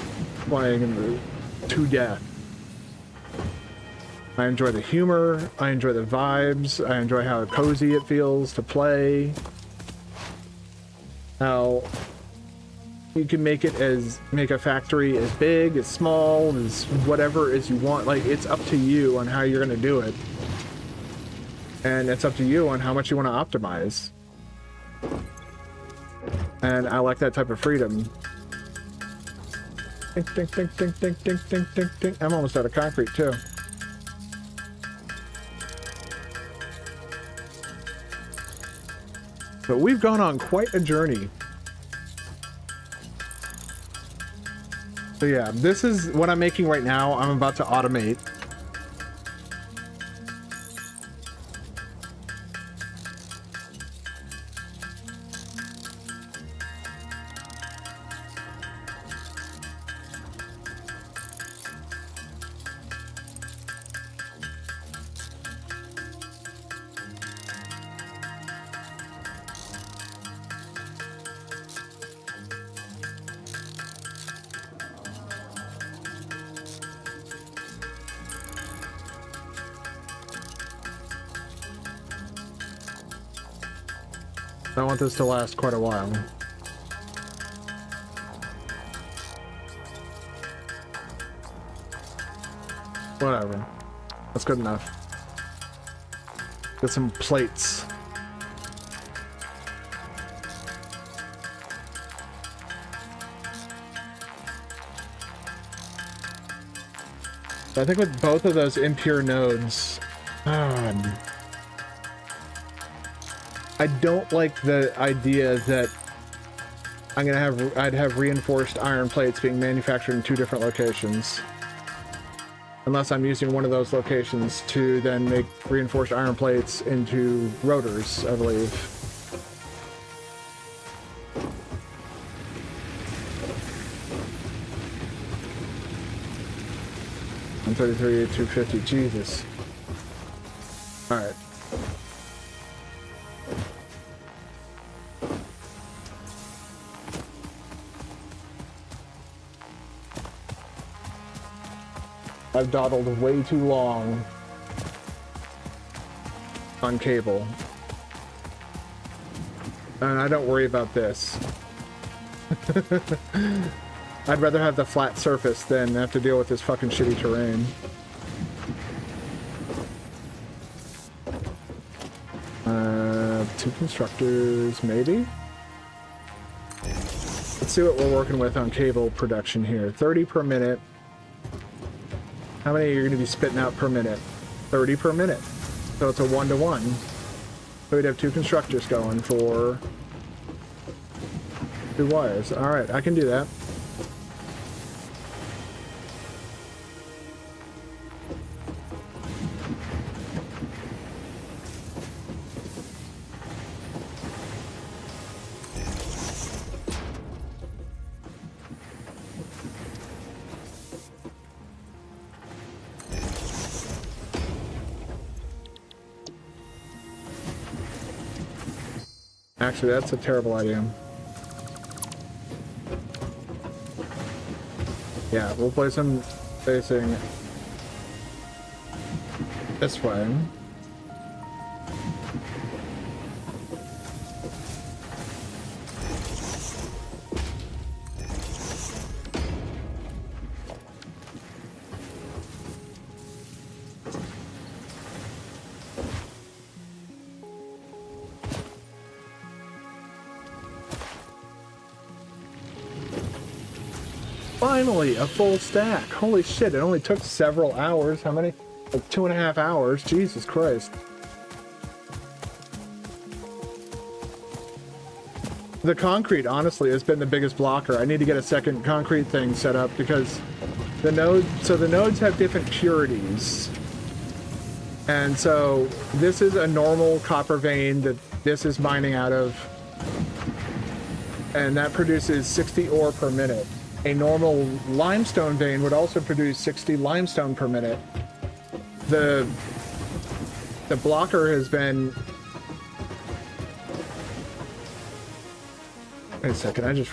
playing to death. I enjoy the humor, I enjoy the vibes, I enjoy how cozy it feels to play, how you can make a factory as big, as small, as whatever as you want. Like, it's up to you on how you're going to do it. And it's up to you on how much you want to optimize. And I like that type of freedom. Dink, dink, dink, dink, dink, dink, dink, dink, dink. I'm almost out of concrete, too. But we've gone on quite a journey. So yeah, this is what I'm making right now. I'm about to automate. I want this to last quite a while. Whatever. That's good enough. Get some plates. I think with both of those impure nodes, I don't like the idea that I'd have reinforced iron plates being manufactured in two different locations. Unless I'm using one of those locations to then make reinforced iron plates into rotors, I believe. $133, 250, Jesus. Alright. I've dawdled way too long on cable. And I don't worry about this. I'd rather have the flat surface than have to deal with this fucking shitty terrain. Two constructors, maybe? Let's see what we're working with on cable production here. 30 per minute. How many are you going to be spitting out per minute? 30 per minute. So it's a 1-to-1. So we'd have 2 constructors going for 2 wires. Alright, I can do that. Actually, that's a terrible idea. Yeah, we'll place them facing this way. Finally, a full stack. Holy shit, it only took several hours. How many? Like 2.5 hours. Jesus Christ. The concrete, honestly, has been the biggest blocker. I need to get a second concrete thing set up because the nodes have different purities. And so this is a normal copper vein that this is mining out of. And that produces 60 ore per minute. A normal limestone vein would also produce 60 limestone per minute. The blocker has been... Wait a second,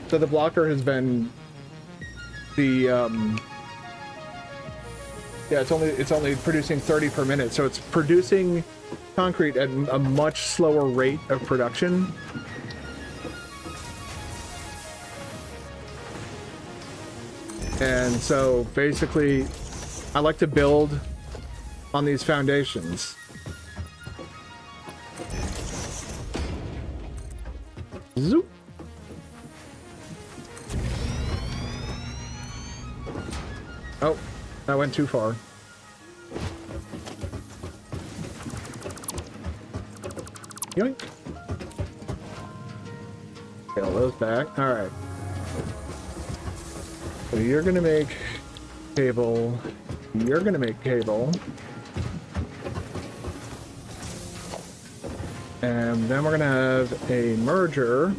So the blocker has been the yeah, it's only producing 30 per minute, so it's producing concrete at a much slower rate of production. And so basically, I like to build on these foundations. Zoop. Oh, that went too far. Yoink. Scale those back. All right. So you're gonna make cable. You're gonna make cable. And then we're gonna have a merger.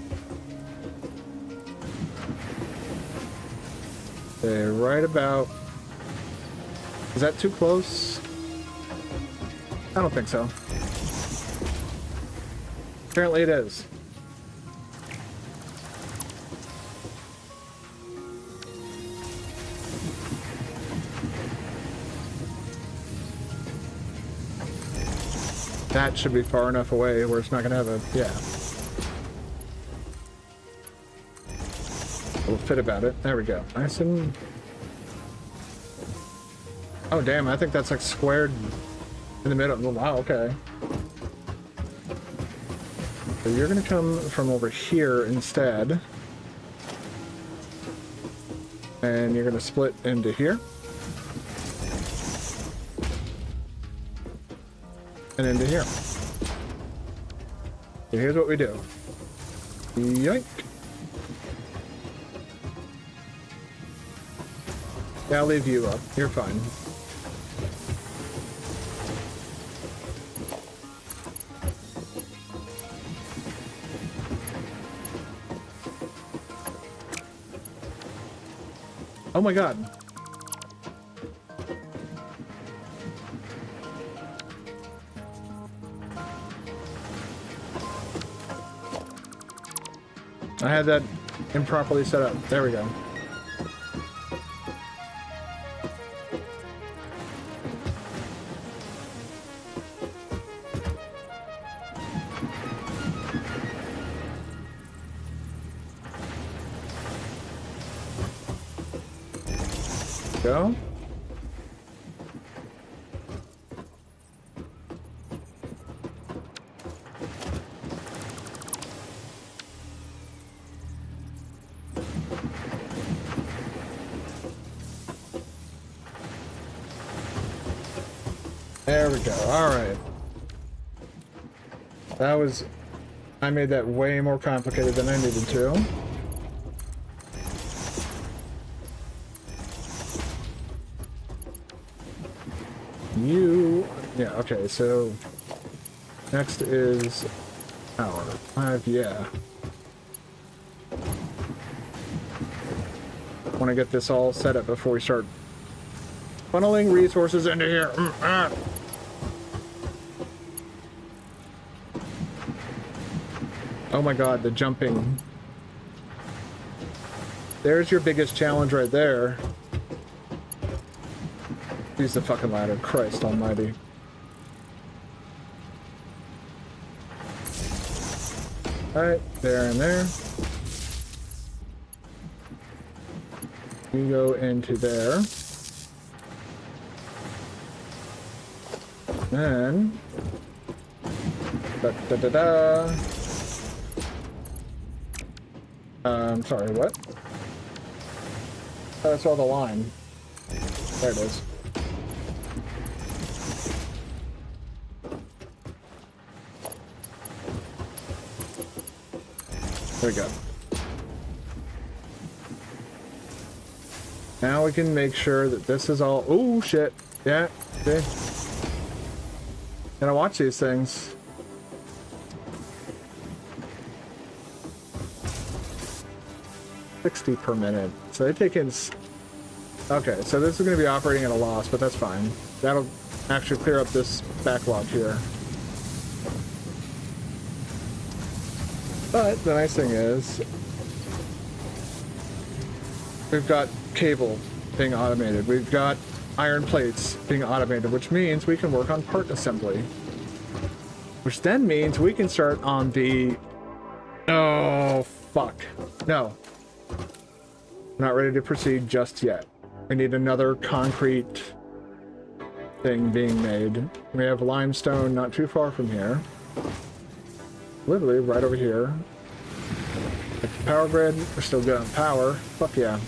Say right about... Is that too close? I don't think so. Apparently it is. That should be far enough away where it's not gonna have a... yeah. We'll fit about it. There we go. Nice and... Oh damn, I think that's like squared in the middle. Oh, wow, okay. So you're gonna come from over here instead. And you're gonna split into here. And into here. So here's what we do. Yoink. Yeah, I'll leave you up. You're fine. Oh my god. I had that improperly set up. There we go. Go. There we go. All right. That was... I made that way more complicated than I needed to. Yeah, okay, so... Next is... Power. 5, yeah. Want to get this all set up before we start funneling resources into here. Oh my god, the jumping. There's your biggest challenge right there. Use the fucking ladder. Christ almighty. Alright, there and there. You go into there. Then... Da-da-da-da. Sorry, what? Oh, I saw the line. There it is. There we go. Now we can make sure that this is all... Oh, shit. Yeah, okay. Gotta watch these things. $60 per minute. So they take in... Okay, so this is going to be operating at a loss, but that's fine. That'll actually clear up this backlog here. But the nice thing is... we've got cable being automated. We've got iron plates being automated, which means we can work on part assembly. Which then means we can start on the... Oh, fuck. No. Not ready to proceed just yet. We need another concrete thing being made. We have limestone not too far from here. Literally right over here. Like the power grid, we're still good on power. Fuck yeah.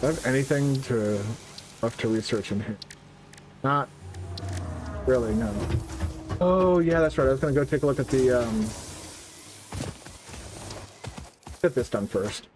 Do I have anything left to research in here? Not really, no. Oh, yeah, that's right. I was going to go take a look at the, get this done first.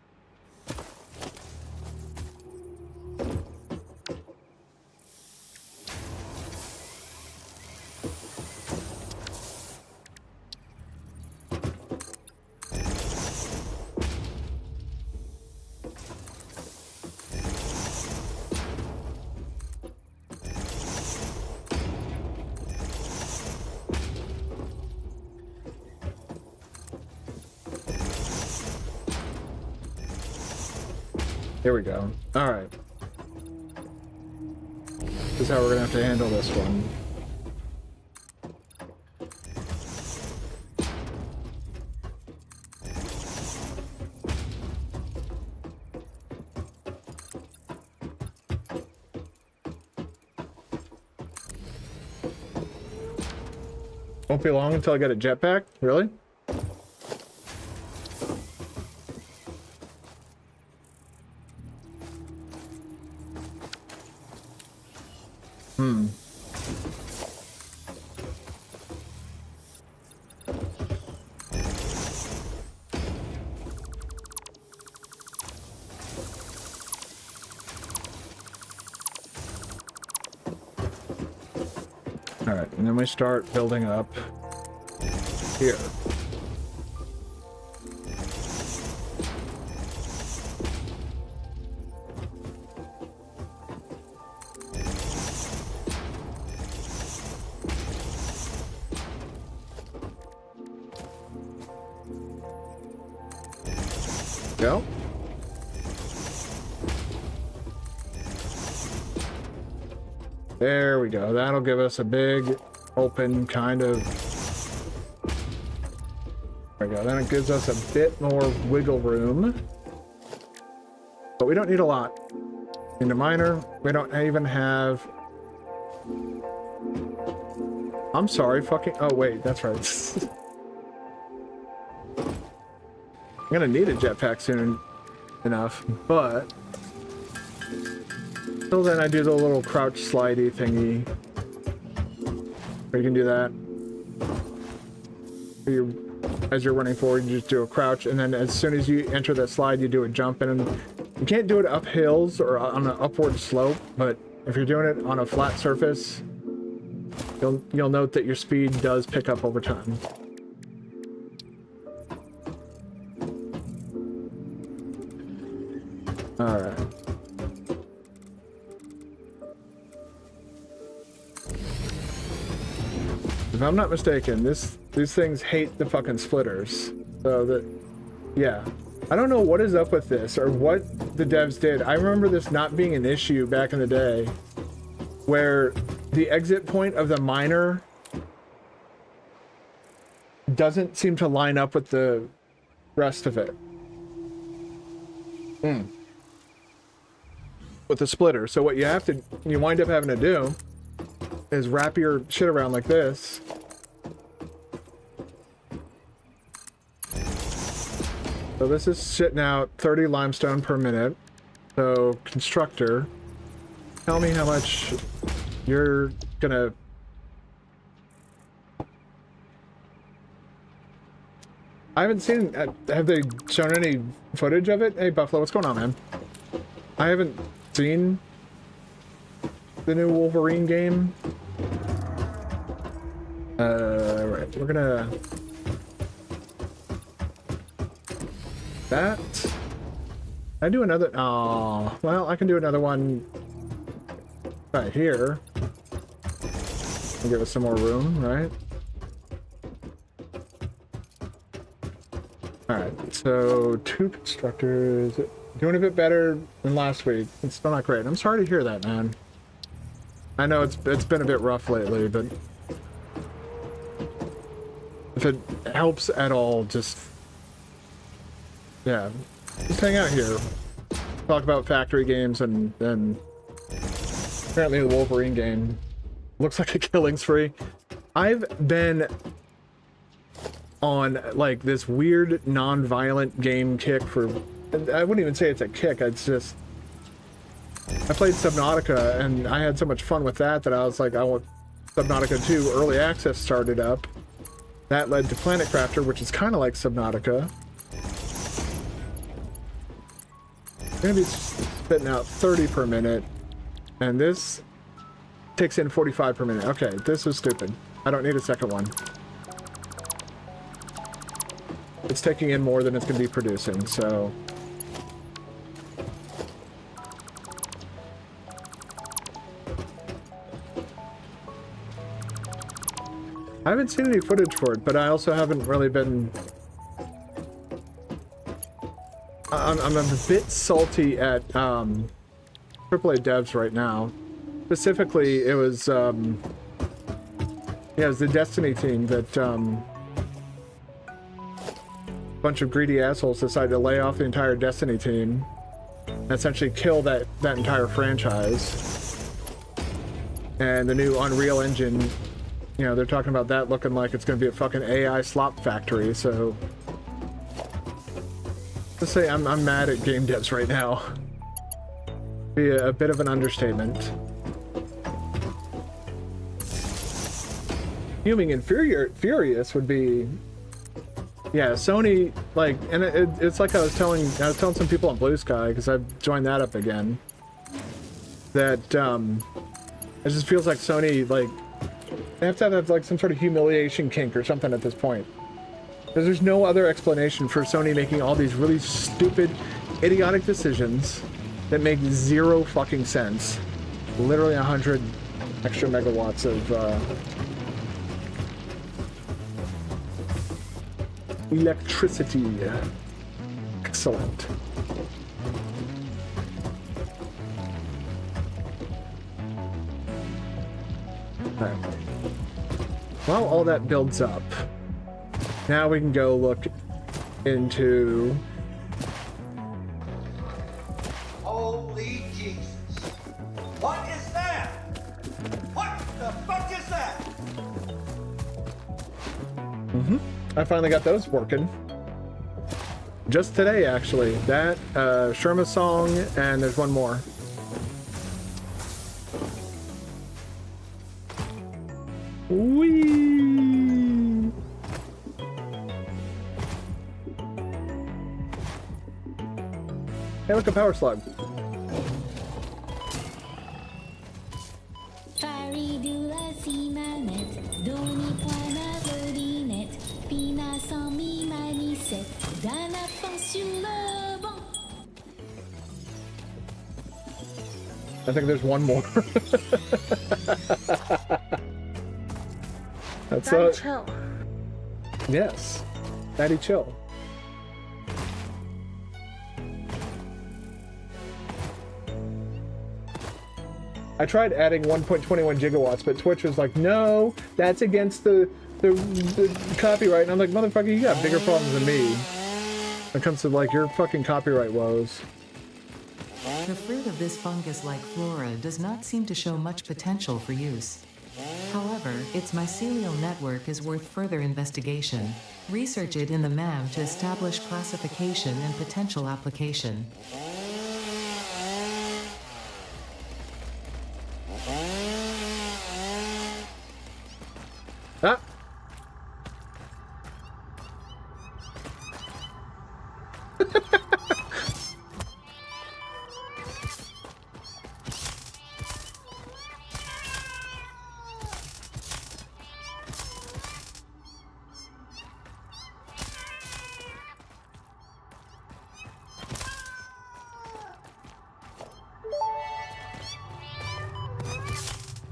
Here we go. Alright. This is how we're gonna have to handle this one. Won't be long until I get a jetpack? Really? Alright, and then we start building up here. Go. There we go. That'll give us a big, open kind of There we go. Then it gives us a bit more wiggle room. But we don't need a lot. In the miner, we don't even have... I'm sorry, fucking... Oh, wait, that's right. I'm gonna need a jetpack soon enough, but... Until then, I do the little crouch slidey thingy. Where you can do that. As you're running forward, you just do a crouch, and then as soon as you enter that slide, you do a jump, and you can't do it up hills or on an upward slope, but if you're doing it on a flat surface, you'll note that your speed does pick up over time. All right. If I'm not mistaken, these things hate the fucking splitters. So that, yeah. I don't know what is up with this or what the devs did. I remember this not being an issue back in the day, where the exit point of the miner doesn't seem to line up with the rest of it. With the splitter. So what you wind up having to do is wrap your shit around like this. So this is shitting out 30 limestone per minute. So constructor, tell me how much you're gonna... I haven't seen, have they shown any footage of it? Hey Buffalo, what's going on, man? I haven't seen the new Wolverine game. Right, we're gonna... That... I do another... Oh, well, I can do another one right here. And give us some more room, right? Alright, so 2 constructors... Doing a bit better than last week. It's still not great. I'm sorry to hear that, man. I know it's been a bit rough lately, but if it helps at all, just yeah, just hang out here. Talk about factory games and apparently the Wolverine game looks like a killing spree. I've been on like this weird non-violent game kick for... I wouldn't even say it's a kick, it's just... I played Subnautica, and I had so much fun with that I was like, I want Subnautica 2 early access started up. That led to Planet Crafter, which is kind of like Subnautica. I'm gonna be spitting out 30 per minute, and this takes in 45 per minute. Okay, this is stupid. I don't need a second one. It's taking in more than it's gonna be producing, so... I haven't seen any footage for it, but I also haven't really been... I'm a bit salty at AAA devs right now. Specifically, it was yeah, it was the Destiny team that a bunch of greedy assholes decided to lay off the entire Destiny team and essentially kill that entire franchise. And the new Unreal Engine, you know, they're talking about that looking like it's going to be a fucking AI slop factory, so... Let's say I'm mad at game devs right now. Be a bit of an understatement. Fuming and furious would be... Yeah, Sony, like, and it's like I was telling some people on Blue Sky, because I've joined that up again, that, it just feels like Sony, like, they have to have like some sort of humiliation kink or something at this point. Because there's no other explanation for Sony making all these really stupid, idiotic decisions that make zero fucking sense. Literally 100 extra megawatts of electricity. Excellent. Alright. While all that builds up, Now we can go look into... Holy Jesus. What is that? What the fuck is that? I finally got those working. Just today, actually. That, Sherma song, and there's one more. Whee! Hey, look, a power slug. I think there's one more. That's Daddy chill. Yes. Daddy chill. I tried adding 1.21 gigawatts, but Twitch was like, no, that's against the copyright. And I'm like, motherfucker, you got bigger problems than me when it comes to like your fucking copyright woes. The fruit of this fungus-like flora does not seem to show much potential for use. However, its mycelial network is worth further investigation. Research it in the MAM to establish classification and potential application. Ah!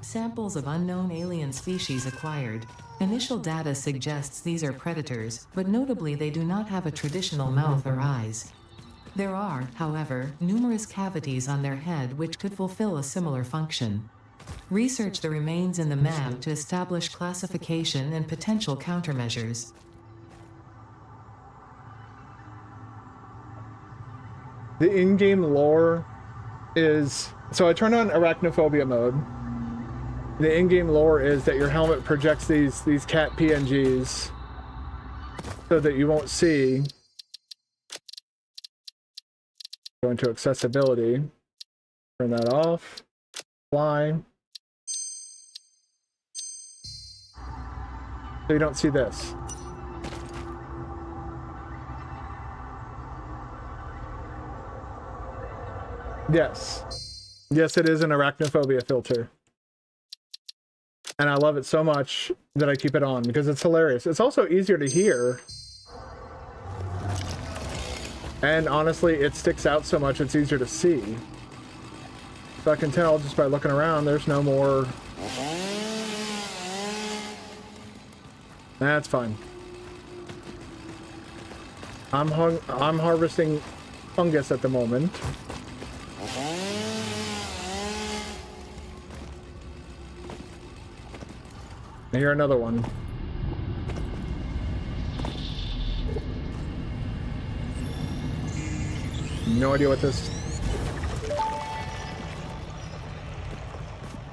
Samples of unknown alien species acquired. Initial data suggests these are predators, but notably they do not have a traditional mouth or eyes. There are, however, numerous cavities on their head which could fulfill a similar function. Research the remains in the MAM to establish classification and potential countermeasures. The in-game lore is... So I turned on arachnophobia mode. The in-game lore is that your helmet projects these cat PNGs so that you won't see. Go into accessibility. Turn that off. Fly. So you don't see this. Yes. Yes, it is an arachnophobia filter. And I love it so much that I keep it on because it's hilarious. It's also easier to hear. And honestly, it sticks out so much it's easier to see. So I can tell just by looking around there's no more... That's fine. I'm harvesting fungus at the moment. And here another one. No idea what this...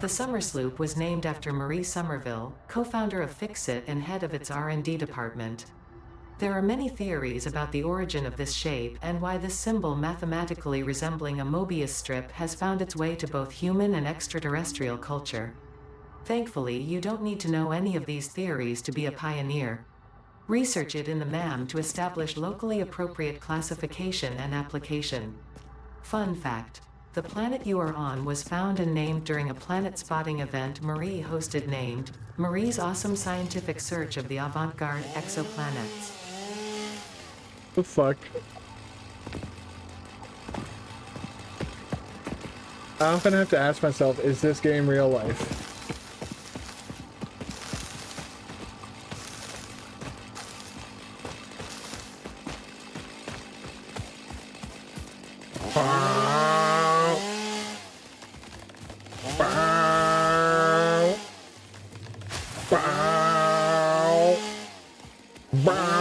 The Summer Sloop was named after Marie Somerville, co-founder of Fixit and head of its R&D department. There are many theories about the origin of this shape and why this symbol mathematically resembling a Mobius strip has found its way to both human and extraterrestrial culture. Thankfully, you don't need to know any of these theories to be a pioneer. Research it in the MAM to establish locally appropriate classification and application. Fun fact: the planet you are on was found and named during a planet spotting event Marie hosted named Marie's Awesome Scientific Search of the Avant-Garde Exoplanets. The fuck? I often have to ask myself, is this game real life? Bow.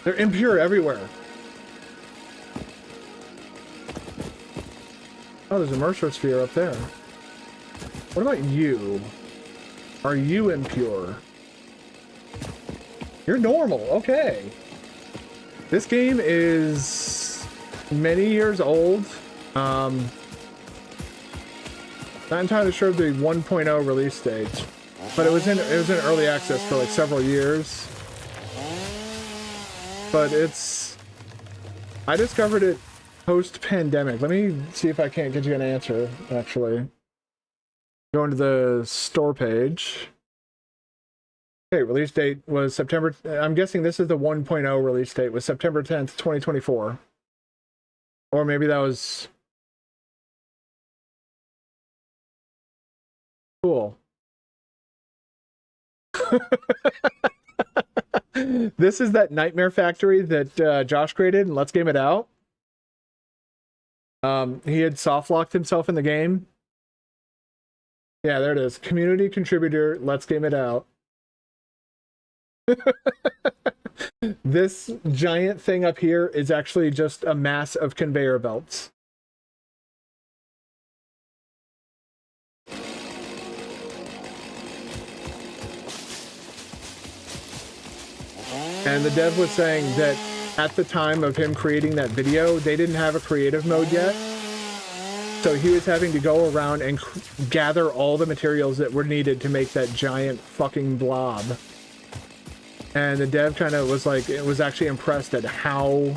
They're impure everywhere. Oh, there's a Mercer sphere up there. What about you? Are you impure? You're normal, okay. This game is many years old. Not entirely sure of the 1.0 release date, but it was in early access for like several years. But I discovered it post-pandemic. Let me see if I can't get you an answer, actually. Go into the store page. Okay, release date was September... I'm guessing this is the 1.0 release date, was September 10th, 2024. Or maybe that was... Cool. This is that Nightmare Factory that Josh created in Let's Game It Out. He had soft-locked himself in the game. Yeah, there it is. Community contributor, Let's Game It Out. This giant thing up here is actually just a mass of conveyor belts. And the dev was saying that at the time of him creating that video, they didn't have a creative mode yet. So he was having to go around and gather all the materials that were needed to make that giant fucking blob. And the dev kind of was like, it was actually impressed at how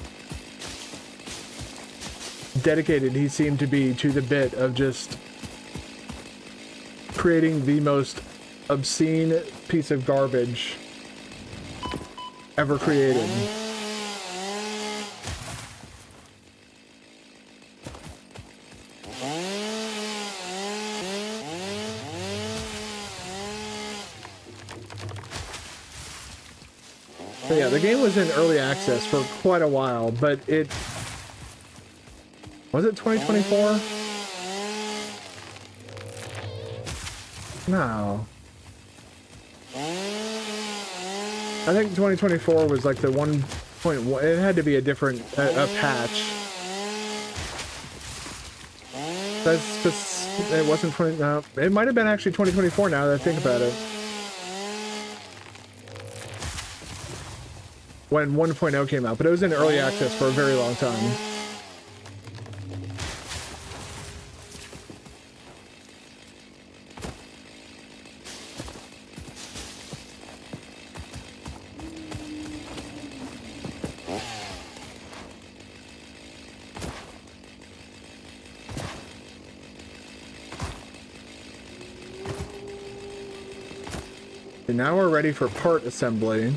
dedicated he seemed to be to the bit of just creating the most obscene piece of garbage ever created. So yeah, the game was in early access for quite a while, but it... Was it 2024? No. I think 2024 was like the 1.1. It had to be a different a patch. It wasn't 20. No, it might have been actually 2024 now that I think about it. When 1.0 came out, but it was in early access for a very long time. And now we're ready for part assembly.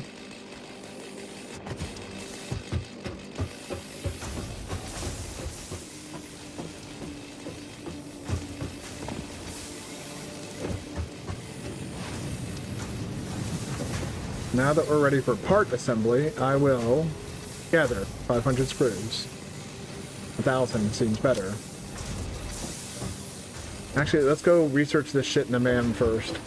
Now that we're ready for part assembly, I will gather 500 screws. 1,000 seems better. Actually, let's go research this shit in the MAM first.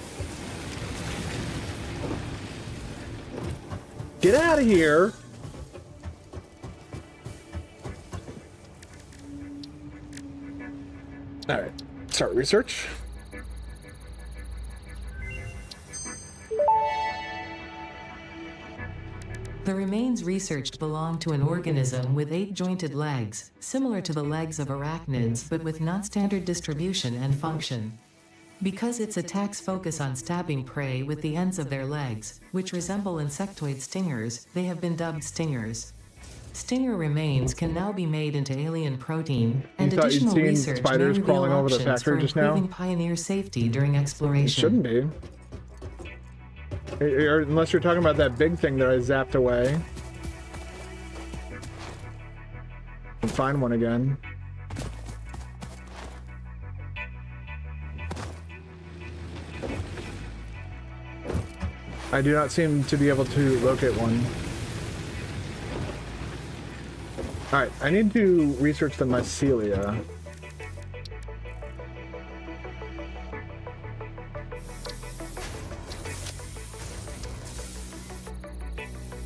Get out of here! Alright, start research. The remains researched belong to an organism with 8 jointed legs, similar to the legs of arachnids but with non-standard distribution and function. Because its attacks focus on stabbing prey with the ends of their legs, which resemble insectoid stingers, they have been dubbed stingers. Stinger remains can now be made into alien protein, and additional research may reveal options for improving pioneer safety during exploration. It shouldn't be. Unless you're talking about that big thing that I zapped away. I'll find one again. I do not seem to be able to locate one. Alright, I need to research the mycelia.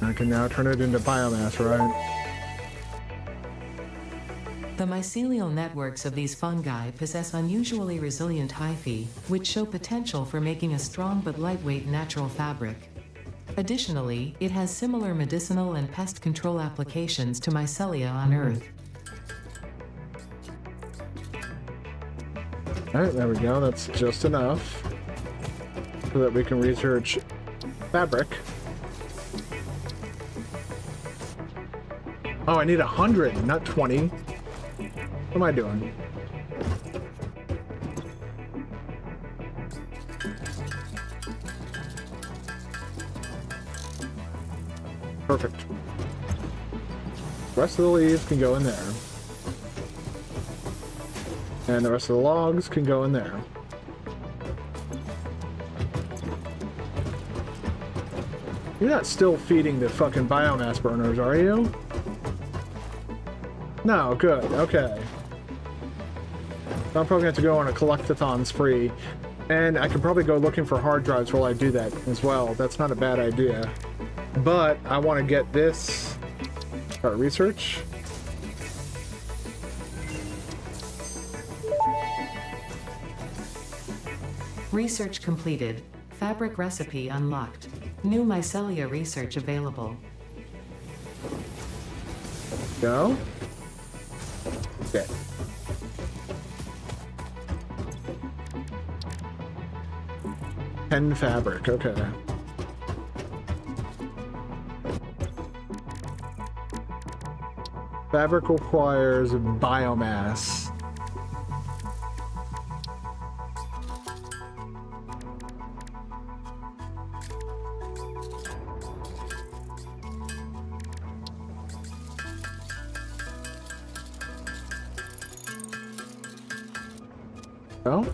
Okay, can now turn it into biomass, right? The mycelial networks of these fungi possess unusually resilient hyphae, which show potential for making a strong but lightweight natural fabric. Additionally, it has similar medicinal and pest control applications to mycelia on Earth. Alright, there we go. That's just enough so that we can research fabric. Oh, I need 100, not 20. What am I doing? Perfect. The rest of the leaves can go in there. And the rest of the logs can go in there. You're not still feeding the fucking biomass burners, are you? No, good, okay. I'm probably going to have to go on a collectathon spree. And I could probably go looking for hard drives while I do that as well. That's not a bad idea. But I want to get this... research. Research completed. Fabric recipe unlocked. New mycelia research available. Go. Okay. Pen fabric, okay. Fabric requires biomass. No?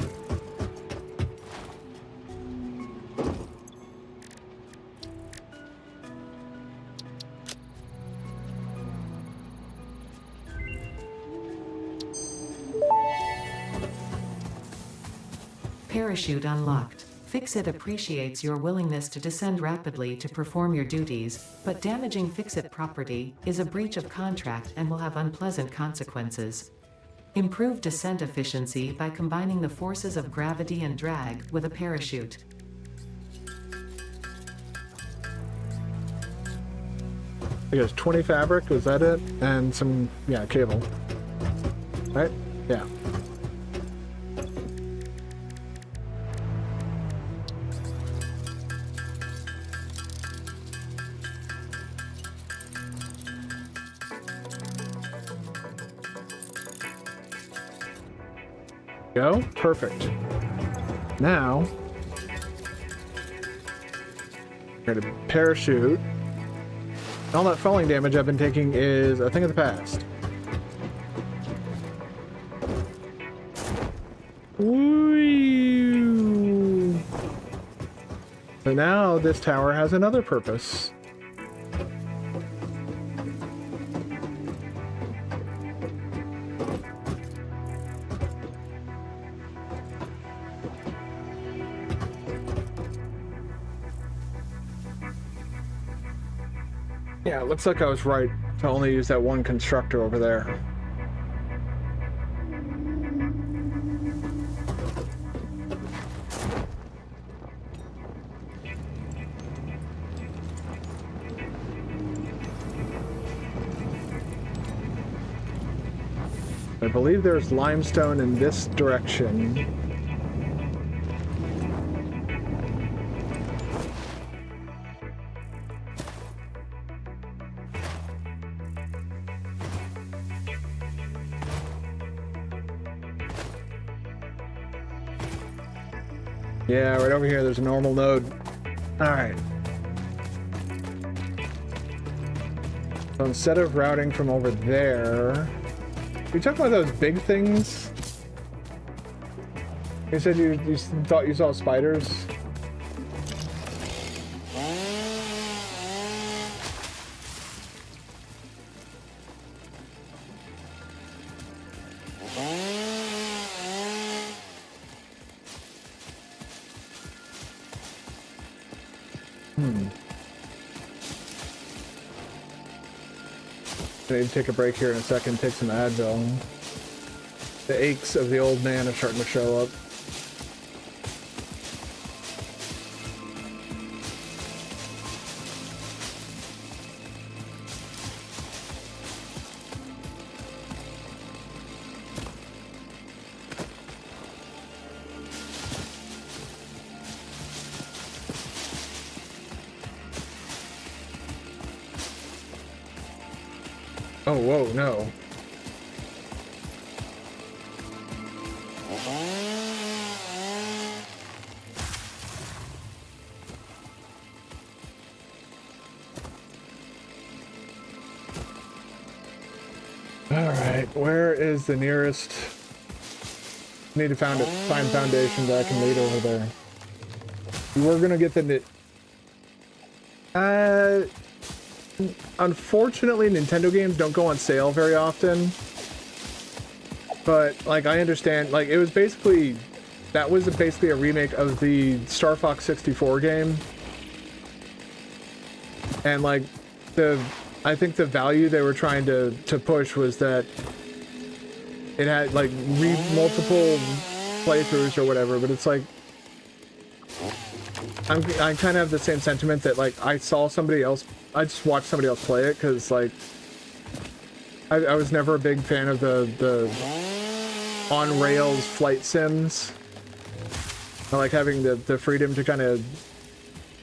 Parachute unlocked. Fix-It appreciates your willingness to descend rapidly to perform your duties, but damaging Fix-It property is a breach of contract and will have unpleasant consequences. Improve descent efficiency by combining the forces of gravity and drag with a parachute. I guess 20 fabric, was that it? And some, yeah, cable. Right? Yeah. Go. Perfect. Now, we're gonna parachute. All that falling damage I've been taking is a thing of the past. Whee! So now this tower has another purpose. Yeah, it looks like I was right to only use that one constructor over there. I believe there's limestone in this direction. Yeah, right over here, there's a normal node. Alright. So instead of routing from over there... You talking about those big things? You said you thought you saw spiders? I need to take a break here in a second, take some Advil. The aches of the old man are starting to show up. Oh, whoa, no. Alright, where is the nearest... Need to find foundation that I can lead over there. We're gonna get the... Unfortunately, Nintendo games don't go on sale very often. But, like, I understand, like, it was basically... That was basically a remake of the Star Fox 64 game. And, like, I think the value they were trying to push was that it had, like, multiple playthroughs or whatever, but it's like... I kind of have the same sentiment that, like, I just watched somebody else play it, because, like, I was never a big fan of the on-rails flight sims. I like having the freedom to kind of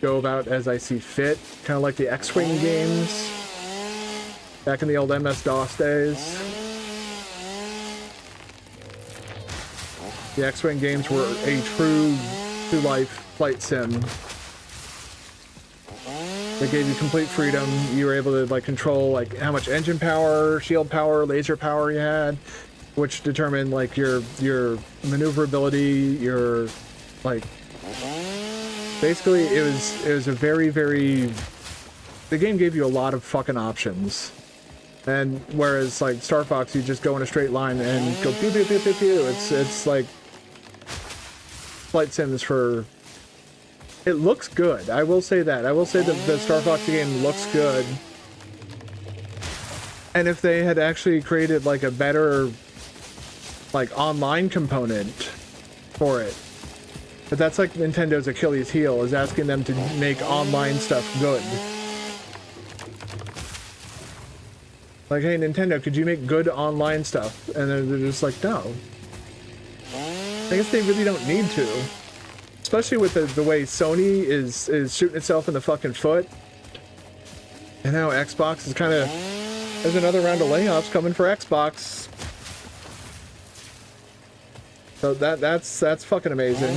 go about as I see fit, kind of like the X-Wing games back in the old MS-DOS days. The X-Wing games were a true to-life flight sim. They gave you complete freedom. You were able to, like, control, like, how much engine power, shield power, laser power you had, which determined, like, your maneuverability, your, like, basically it was a very, very, the game gave you a lot of fucking options. And whereas, like, Star Fox, you just go in a straight line and go pew pew pew pew pew. It's like flight sims for... It looks good. I will say that. I will say that the Star Fox game looks good. And if they had actually created, like, a better, like, online component for it. But that's, like, Nintendo's Achilles heel, is asking them to make online stuff good. Like, hey, Nintendo, could you make good online stuff? And they're just like, no. I guess they really don't need to. Especially with the way Sony is shooting itself in the fucking foot. And now Xbox is kind of... There's another round of layoffs coming for Xbox. So that's fucking amazing.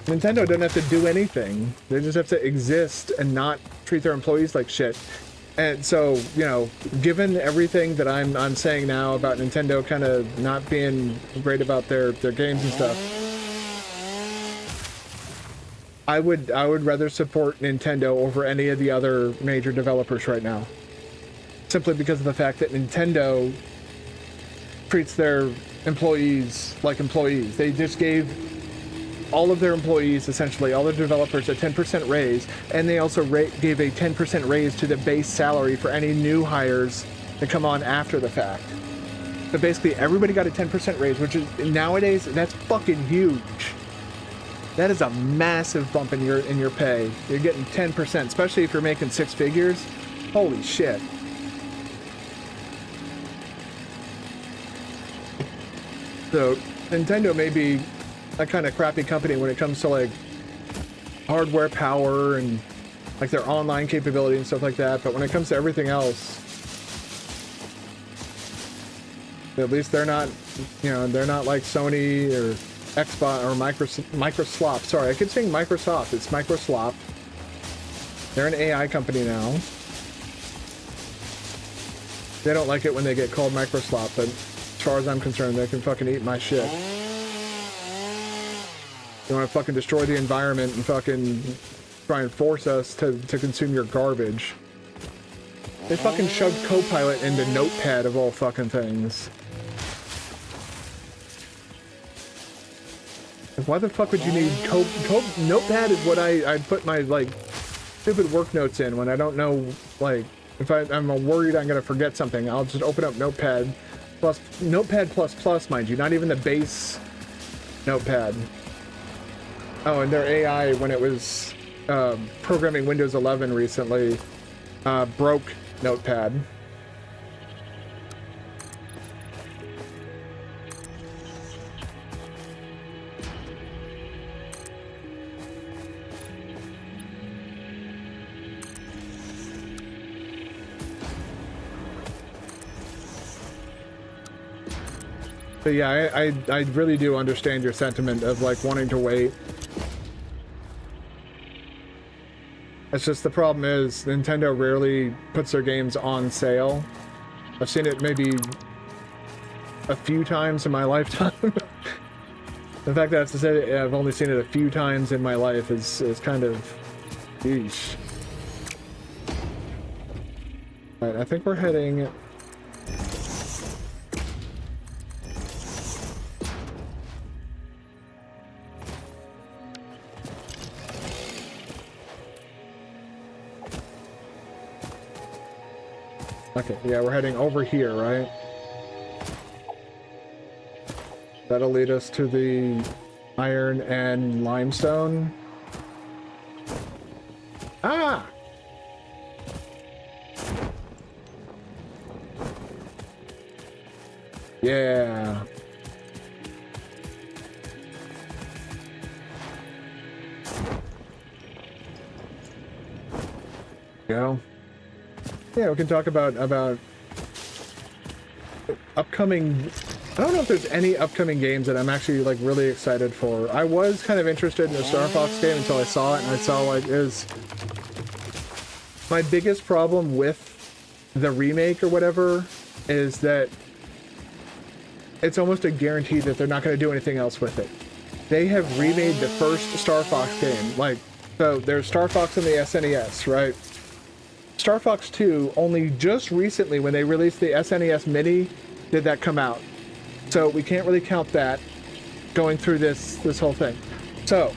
Nintendo doesn't have to do anything. They just have to exist and not treat their employees like shit. And so, you know, given everything that I'm saying now about Nintendo kind of not being great about their games and stuff, I would rather support Nintendo over any of the other major developers right now. Simply because of the fact that Nintendo treats their employees like employees. They just gave all of their employees, essentially, all the developers, a 10% raise, and they also gave a 10% raise to the base salary for any new hires that come on after the fact. So basically, everybody got a 10% raise, which is, nowadays, that's fucking huge. That is a massive bump in your pay. You're getting 10%, especially if you're making six figures. Holy shit. So, Nintendo may be a kind of crappy company when it comes to, like, hardware power and, like, their online capability and stuff like that, but when it comes to everything else, at least they're not, you know, they're not like Sony or Xbox or Microsoft. Sorry, I keep saying Microsoft. It's Microsoft. They're an AI company now. They don't like it when they get called Microsoft, but as far as I'm concerned, they can fucking eat my shit. You want to fucking destroy the environment and fucking try and force us to consume your garbage. They fucking shoved Copilot into Notepad of all fucking things. Why the fuck would you need Notepad is what I put my, like, stupid work notes in when I don't know, like, if I'm worried I'm gonna forget something, I'll just open up Notepad plus, mind you, not even the base Notepad. Oh, and their AI, when it was programming Windows 11 recently, broke Notepad. But yeah, I really do understand your sentiment of like wanting to wait. It's just the problem is Nintendo rarely puts their games on sale. I've seen it maybe a few times in my lifetime. The fact that I have to say I've only seen it a few times in my life is kind of yeesh. Alright, I think we're heading... Okay, yeah, we're heading over here, right? That'll lead us to the iron and limestone. Ah! Yeah. Go. Yeah, we can talk about upcoming... I don't know if there's any upcoming games that I'm actually like really excited for. I was kind of interested in the Star Fox game until I saw it, and I saw like is my biggest problem with the remake or whatever is that it's almost a guarantee that they're not going to do anything else with it. They have remade the first Star Fox game. Like, so there's Star Fox in the SNES, right? Star Fox 2, only just recently when they released the SNES Mini, did that come out. So we can't really count that going through this whole thing. So,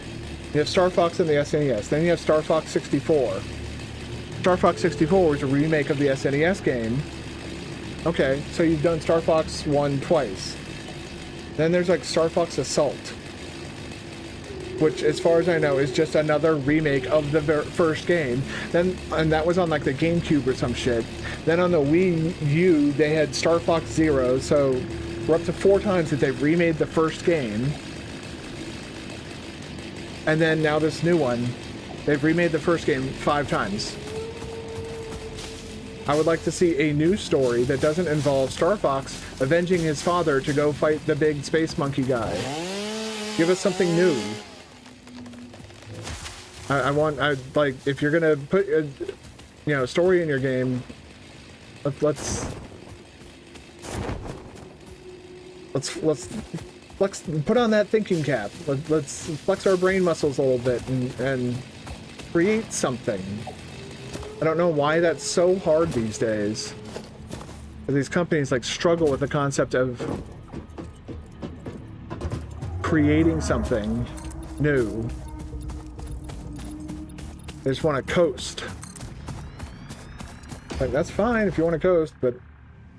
you have Star Fox in the SNES, then you have Star Fox 64. Star Fox 64 was a remake of the SNES game. Okay, so you've done Star Fox 1 twice. Then there's like Star Fox Assault, which, as far as I know, is just another remake of the first game. Then, and that was on like the GameCube or some shit. Then on the Wii U, they had Star Fox Zero. So we're up to 4 times that they've remade the first game. And then now this new one, they've remade the first game 5 times. I would like to see a new story that doesn't involve Star Fox avenging his father to go fight the big space monkey guy. Give us something new. I like, if you're gonna put a, you know, story in your game, let's put on that thinking cap. Let's flex our brain muscles a little bit and create something. I don't know why that's so hard these days. These companies like struggle with the concept of creating something new. They just want to coast. Like, that's fine if you want to coast, but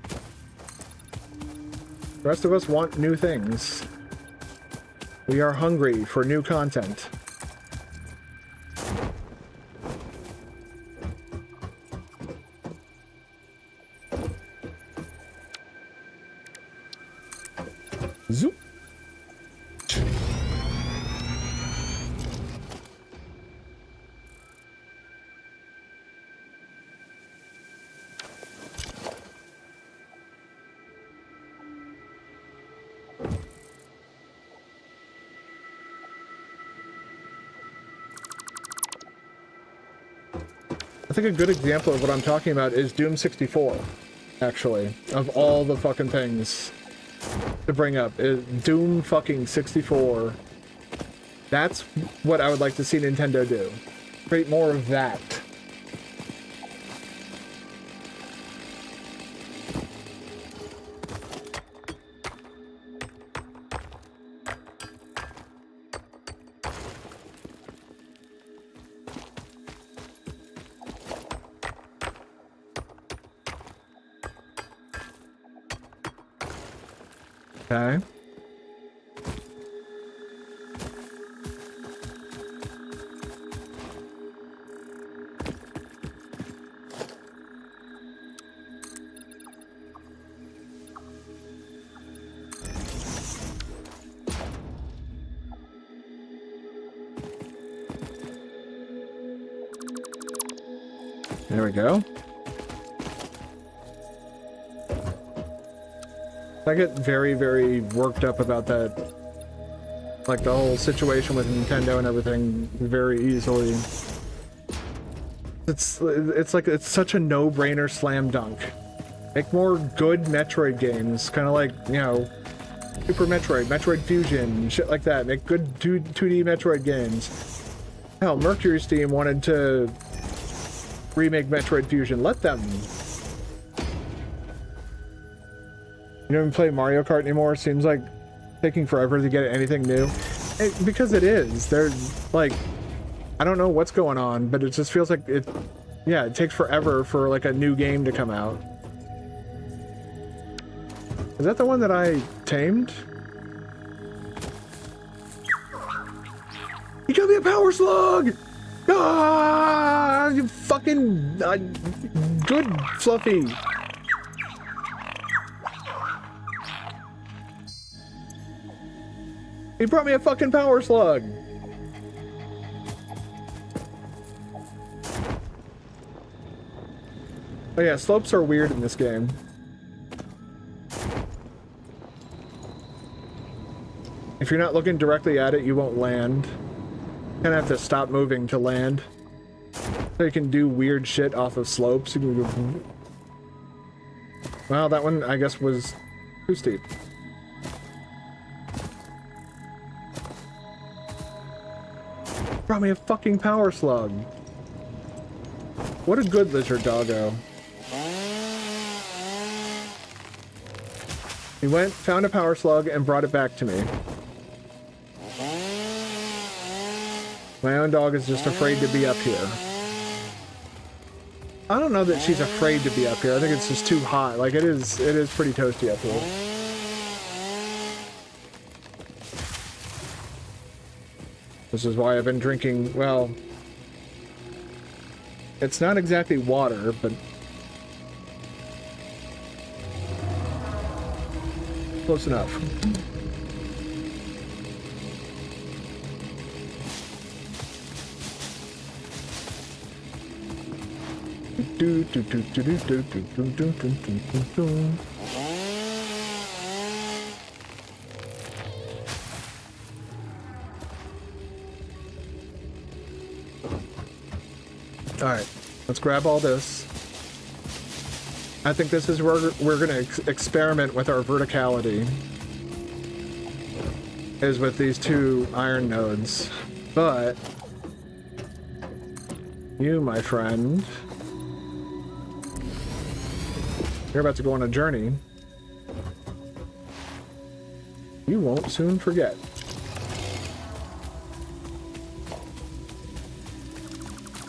the rest of us want new things. We are hungry for new content. Zoop. I think a good example of what I'm talking about is Doom 64, actually, of all the fucking things to bring up. Doom fucking 64. That's what I would like to see Nintendo do. Create more of that. Okay. There we go. I get very, very worked up about that. Like the whole situation with Nintendo and everything very easily. It's like it's such a no-brainer slam dunk. Make more good Metroid games, kind of like, you know, Super Metroid, Metroid Fusion, shit like that. Make good 2D Metroid games. Hell, Mercury Steam wanted to remake Metroid Fusion. Let them. You don't even play Mario Kart anymore. Seems like taking forever to get anything new. Because it is. They're like, I don't know what's going on, but it just feels like it. Yeah, it takes forever for like a new game to come out. Is that the one that I tamed? You got me a power slug! Ah, you fucking good Fluffy. He brought me a fucking power slug. Oh yeah, slopes are weird in this game. If you're not looking directly at it, you won't land. You kind of have to stop moving to land. So you can do weird shit off of slopes. You can go... Well, that one, I guess, was too steep. Brought me a fucking power slug. What a good lizard doggo. He went, found a power slug, and brought it back to me. My own dog is just afraid to be up here. I don't know that she's afraid to be up here. I think it's just too hot. Like, it is pretty toasty up here. This is why I've been drinking, well, it's not exactly water, but close enough. Alright, let's grab all this. I think this is where we're going to experiment with our verticality. Is with these two iron nodes. But you, my friend, you're about to go on a journey you won't soon forget.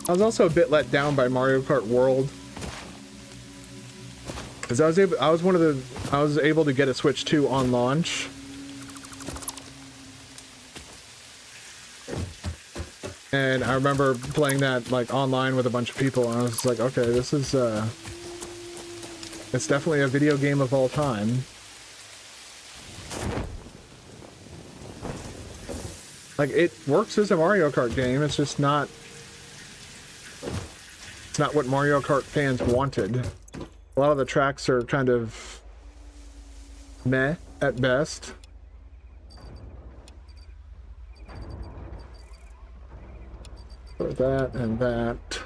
I was also a bit let down by Mario Kart World, because I was able to get a Switch 2 on launch. And I remember playing that like online with a bunch of people, and I was like, okay, this is it's definitely a video game of all time. Like, it works as a Mario Kart game, it's just not... It's not what Mario Kart fans wanted. A lot of the tracks are kind of... meh, at best. For that and that.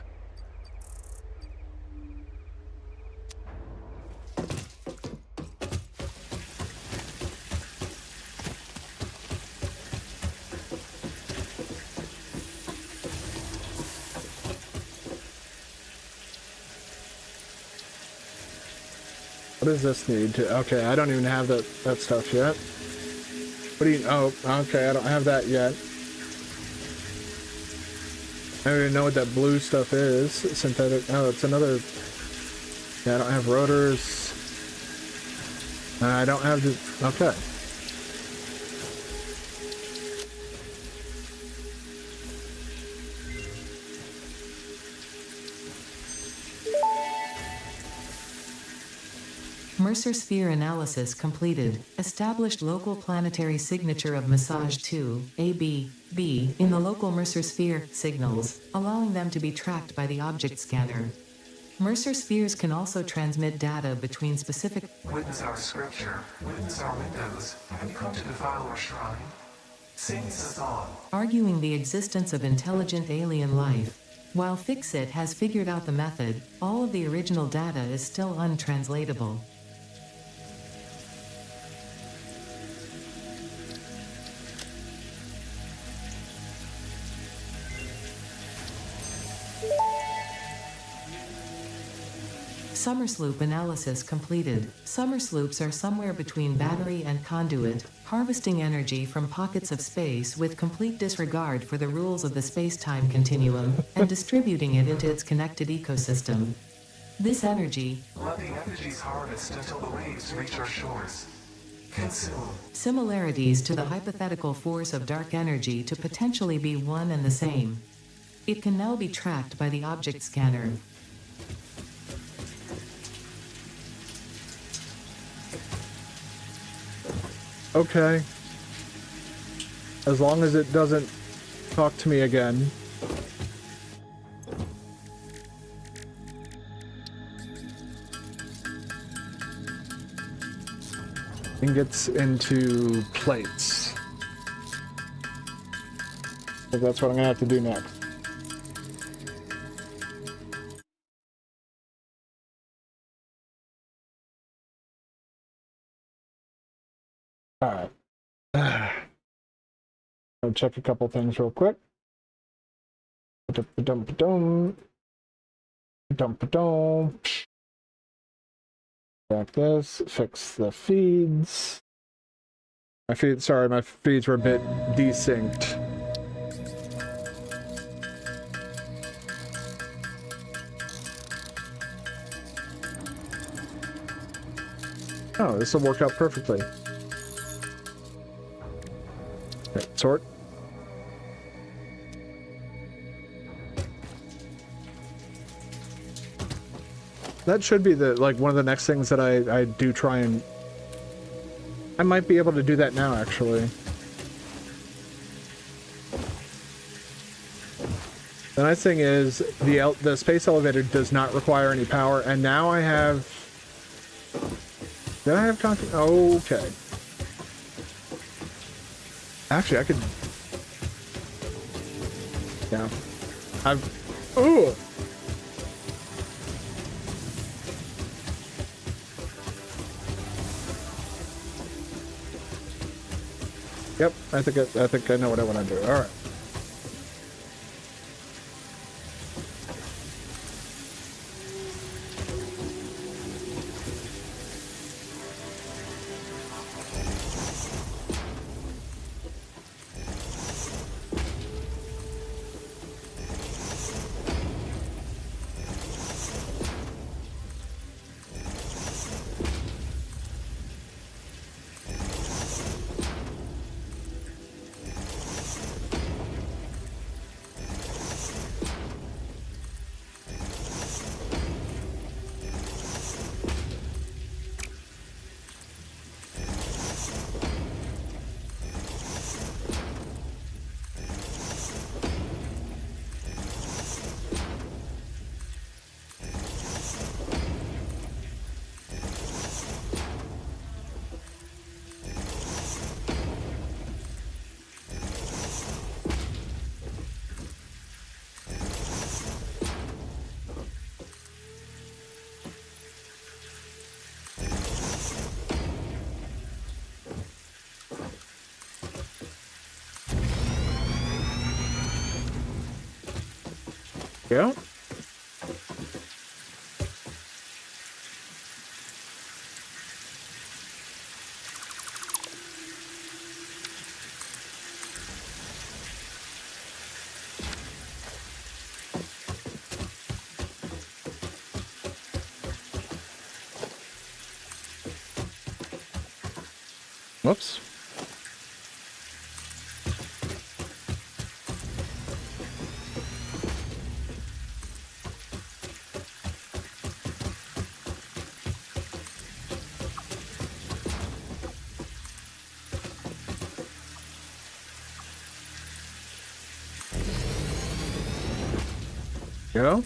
What does this need to... Okay, I don't even have that stuff yet. What do you... Oh, okay, I don't have that yet. I don't even know what that blue stuff is. Synthetic... Oh, it's another... Yeah, I don't have rotors. I don't have the... Okay. Mercer sphere analysis completed. Established local planetary signature of massage 2, AB, B, in the local Mercer sphere signals, allowing them to be tracked by the object scanner. Mercer spheres can also transmit data between specific. Witness our scripture, witness our windows. Have you come to defile our shrine? Sing us on. Arguing the existence of intelligent alien life. While Fixit has figured out the method, all of the original data is still untranslatable. Summersloop analysis completed. Summersloops are somewhere between battery and conduit, harvesting energy from pockets of space with complete disregard for the rules of the space-time continuum, and distributing it into its connected ecosystem. This energy, Let the energies harvest until the waves reach our shores. Consume. similarities to the hypothetical force of dark energy to potentially be one and the same. It can now be tracked by the object scanner. Okay. As long as it doesn't talk to me again. And gets into plates. So that's what I'm gonna have to do next. Alright. I'll check a couple things real quick. Ba-dum-ba-dum. Ba-dum-ba-dum. Back this, fix the feeds. My feeds were a bit desynced. Oh, this will work out perfectly. Okay, sort. That should be the one of the next things that I do try and I might be able to do that now actually. The nice thing is the space elevator does not require any power, and now I have. Did I have content? Okay. Actually, I could. Yeah. Ooh. Yep, I think I know what I want to do. All right. Yeah. Whoops. go.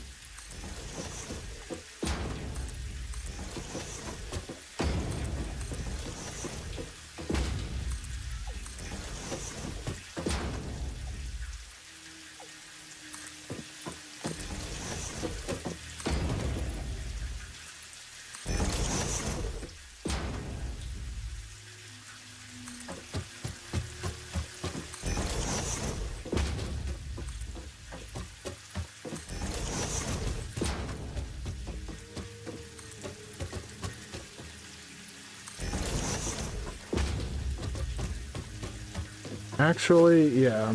Actually, yeah.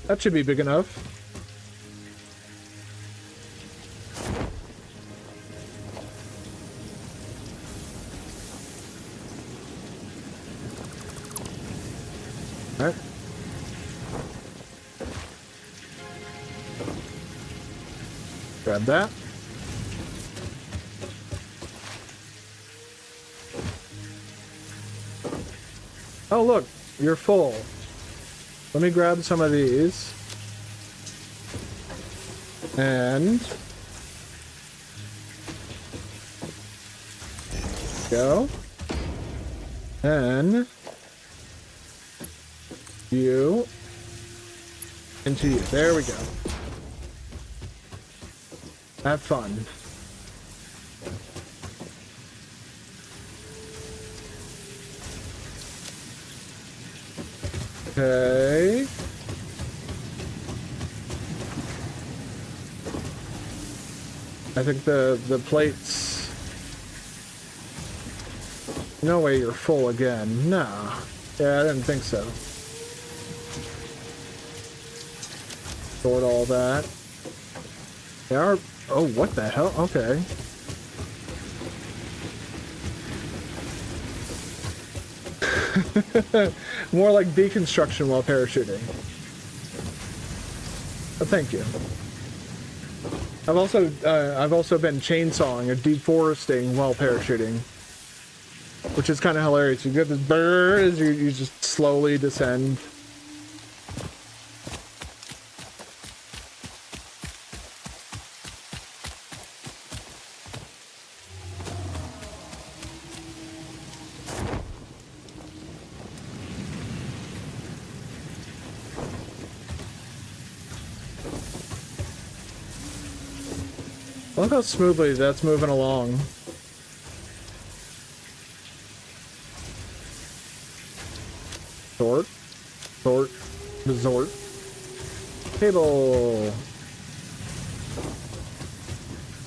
That should be big enough. Alright. Grab that. Oh, look, you're full. Let me grab some of these. And go. And you into you. There we go. Have fun. Okay. I think the plates. No way you're full again. No. Yeah, I didn't think so. Sort all that. They are. Oh, what the hell? Okay. More like deconstruction while parachuting. But thank you. I've also been chainsawing or deforesting while parachuting, which is kind of hilarious. You get this burr as you just slowly descend. Look how smoothly that's moving along. Sort. Sort. Resort. Table.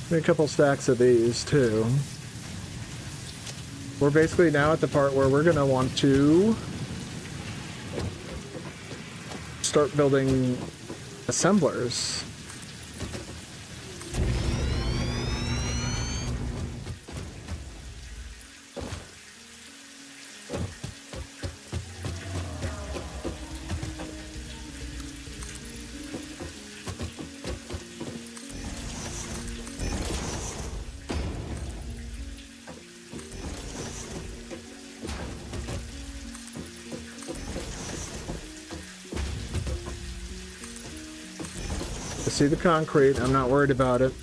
Maybe a couple stacks of these, too. We're basically now at the part where we're going to want to start building assemblers. See the concrete, I'm not worried about it.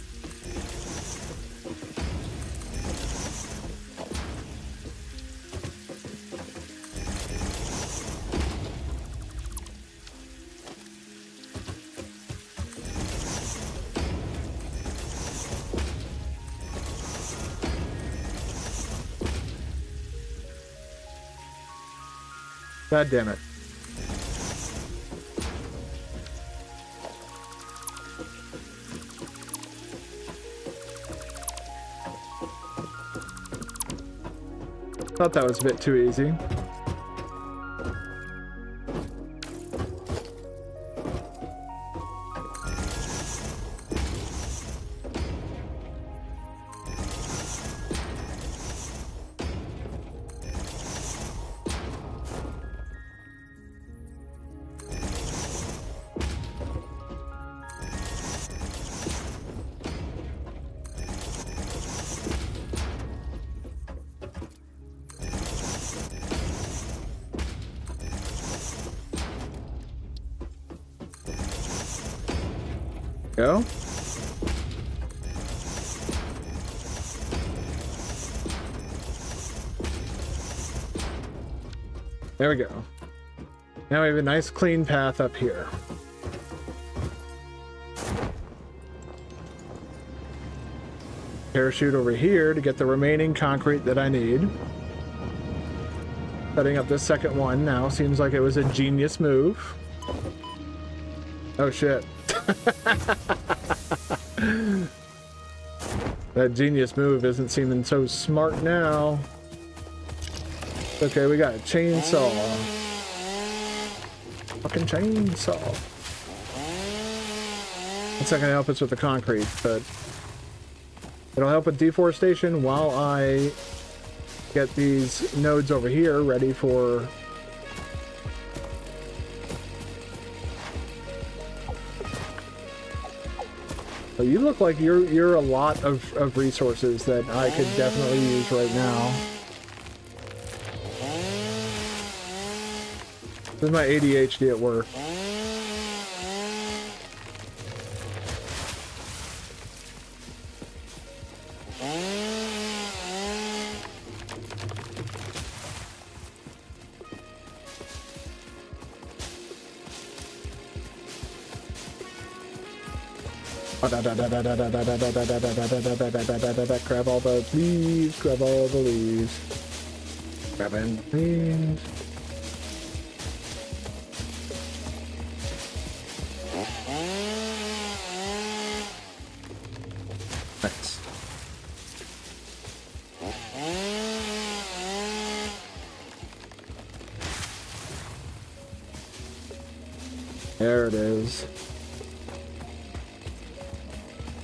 God damn it. Thought that was a bit too easy. Go. There we go. Now we have a nice clean path up here. Parachute over here to get the remaining concrete that I need. Setting up this second one now seems like it was a genius move. Oh shit. That genius move isn't seeming so smart now. Okay, we got a chainsaw. Fucking chainsaw. It's not gonna help us with the concrete, but it'll help with deforestation while I get these nodes over here ready for... So you look like you're a lot of resources that I could definitely use right now. This is my ADHD at work. Grab all the leaves, grab all the leaves. Grabbing leaves. Thanks. There it is.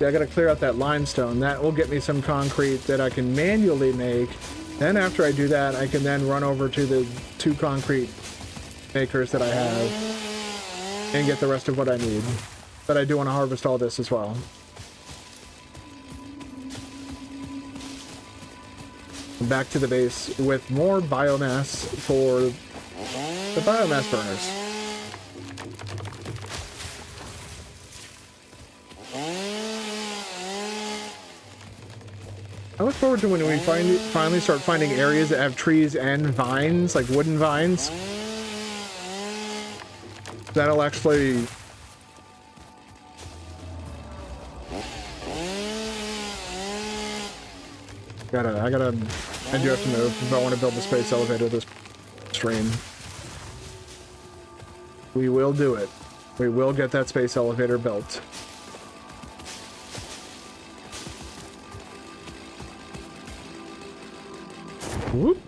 I gotta clear out that limestone. That will get me some concrete that I can manually make. Then after I do that, I can then run over to the 2 concrete makers that I have and get the rest of what I need. But I do want to harvest all this as well. Back to the base with more biomass for the biomass burners. I look forward to when we finally start finding areas that have trees and vines, like wooden vines. That'll actually... I do have to move if I want to build the space elevator this stream. We will do it. We will get that space elevator built. Whoop.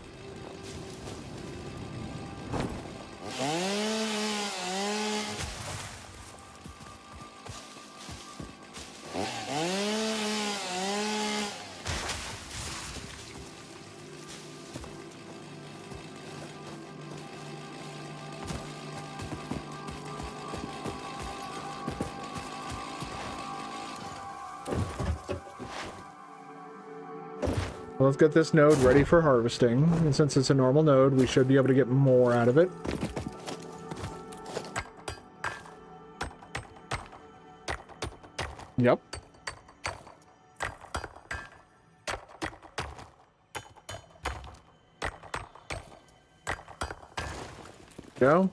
Let's get this node ready for harvesting. And since it's a normal node, we should be able to get more out of it. Yep. Go.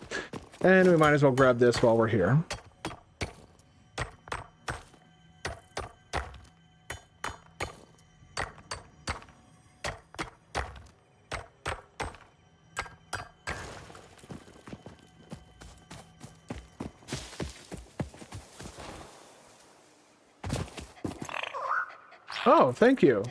And we might as well grab this while we're here. Oh, thank you.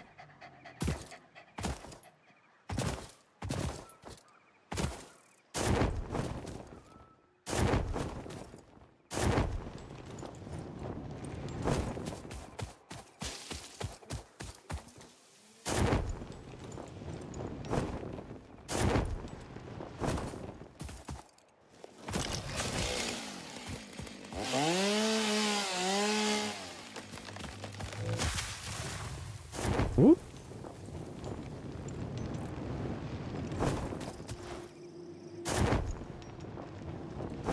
Whoop.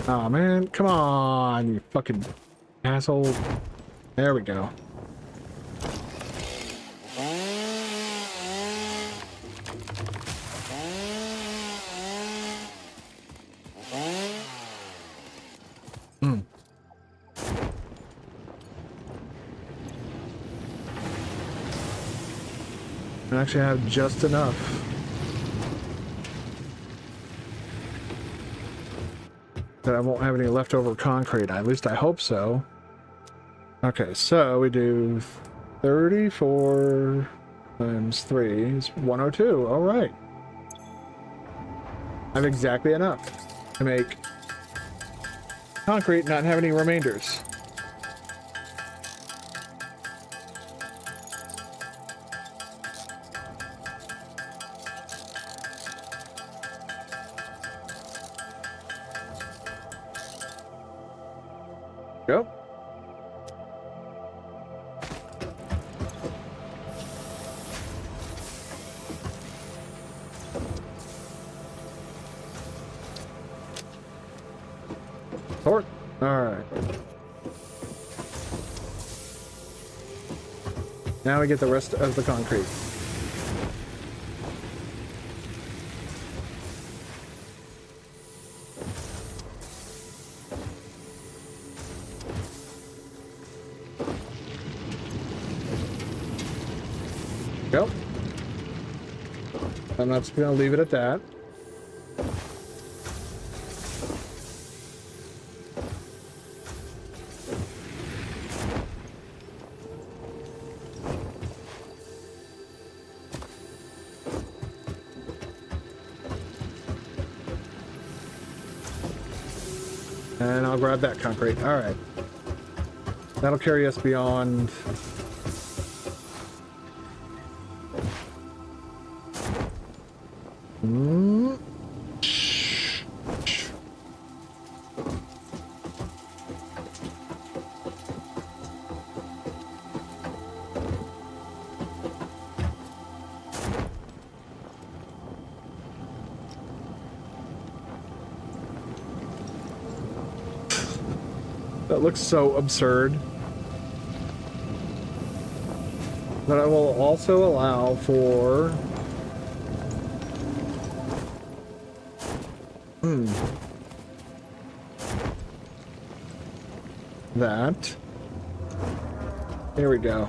Oh man, come on, you fucking asshole. There we go. I actually have just enough. That I won't have any leftover concrete. At least I hope so. Okay, so we do 34 times 3 is 102. All right. I have exactly enough to make concrete, not have any remainders. Go. Port. All right. Now we get the rest of the concrete. Go. I'm not just gonna leave it at that. And I'll grab that concrete. All right. That'll carry us beyond. That looks so absurd. But I will also allow for that. Here we go.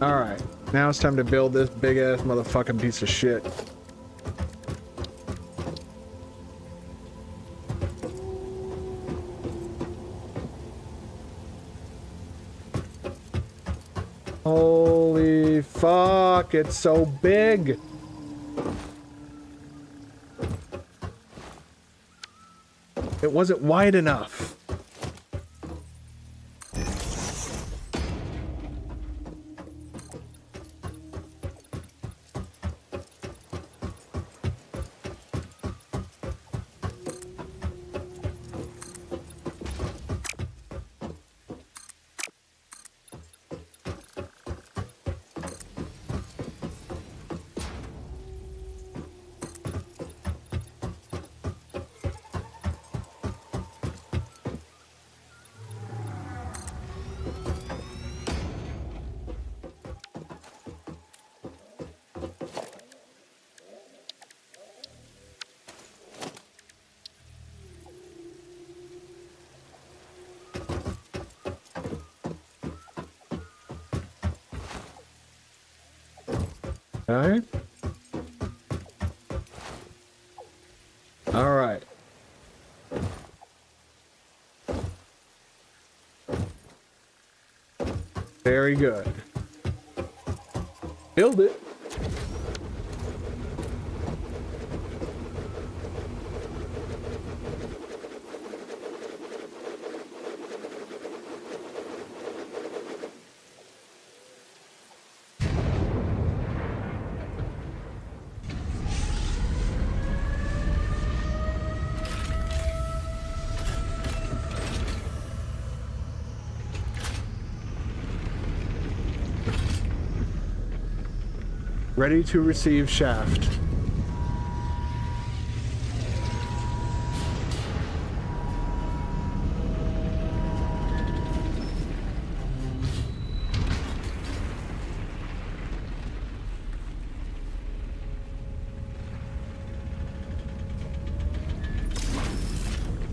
All right, now it's time to build this big ass motherfucking piece of shit. Holy fuck, it's so big. It wasn't wide enough. Okay. All right. Very good. Build it. Ready to receive shaft.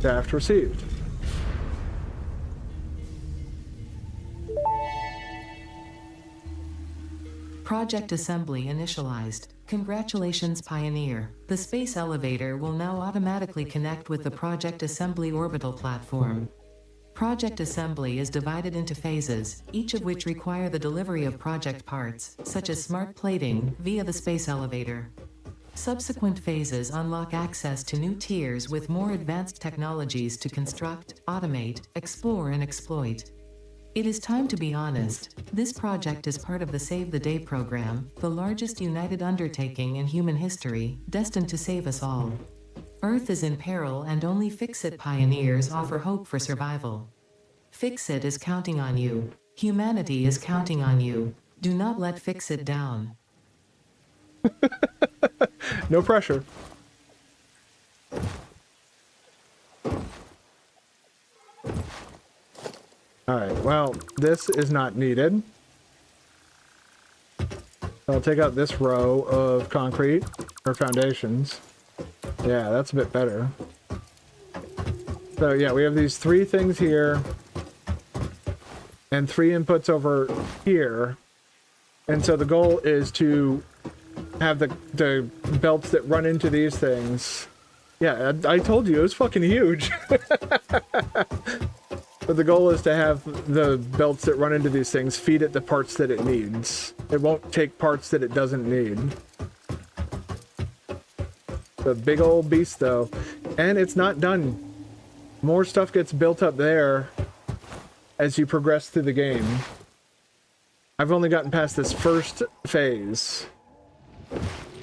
Draft received. Project assembly initialized. Congratulations, Pioneer. The space elevator will now automatically connect with the Project Assembly orbital platform. Project assembly is divided into phases, each of which require the delivery of project parts, such as smart plating, via the space elevator. Subsequent phases unlock access to new tiers with more advanced technologies to construct, automate, explore, and exploit. It is time to be honest. This project is part of the Save the Day program, the largest united undertaking in human history, destined to save us all. Earth is in peril and only Fix-It pioneers offer hope for survival. Fix-It is counting on you. Humanity is counting on you. Do not let Fix-It down. No pressure. Alright, well, this is not needed. I'll take out this row of concrete, or foundations. Yeah, that's a bit better. So yeah, we have these 3 things here, and 3 inputs over here. And so the goal is to have the belts that run into these things. Yeah, I told you, it was fucking huge. But the goal is to have the belts that run into these things feed it the parts that it needs. It won't take parts that it doesn't need. The big old beast, though. And it's not done. More stuff gets built up there as you progress through the game. I've only gotten past this first phase.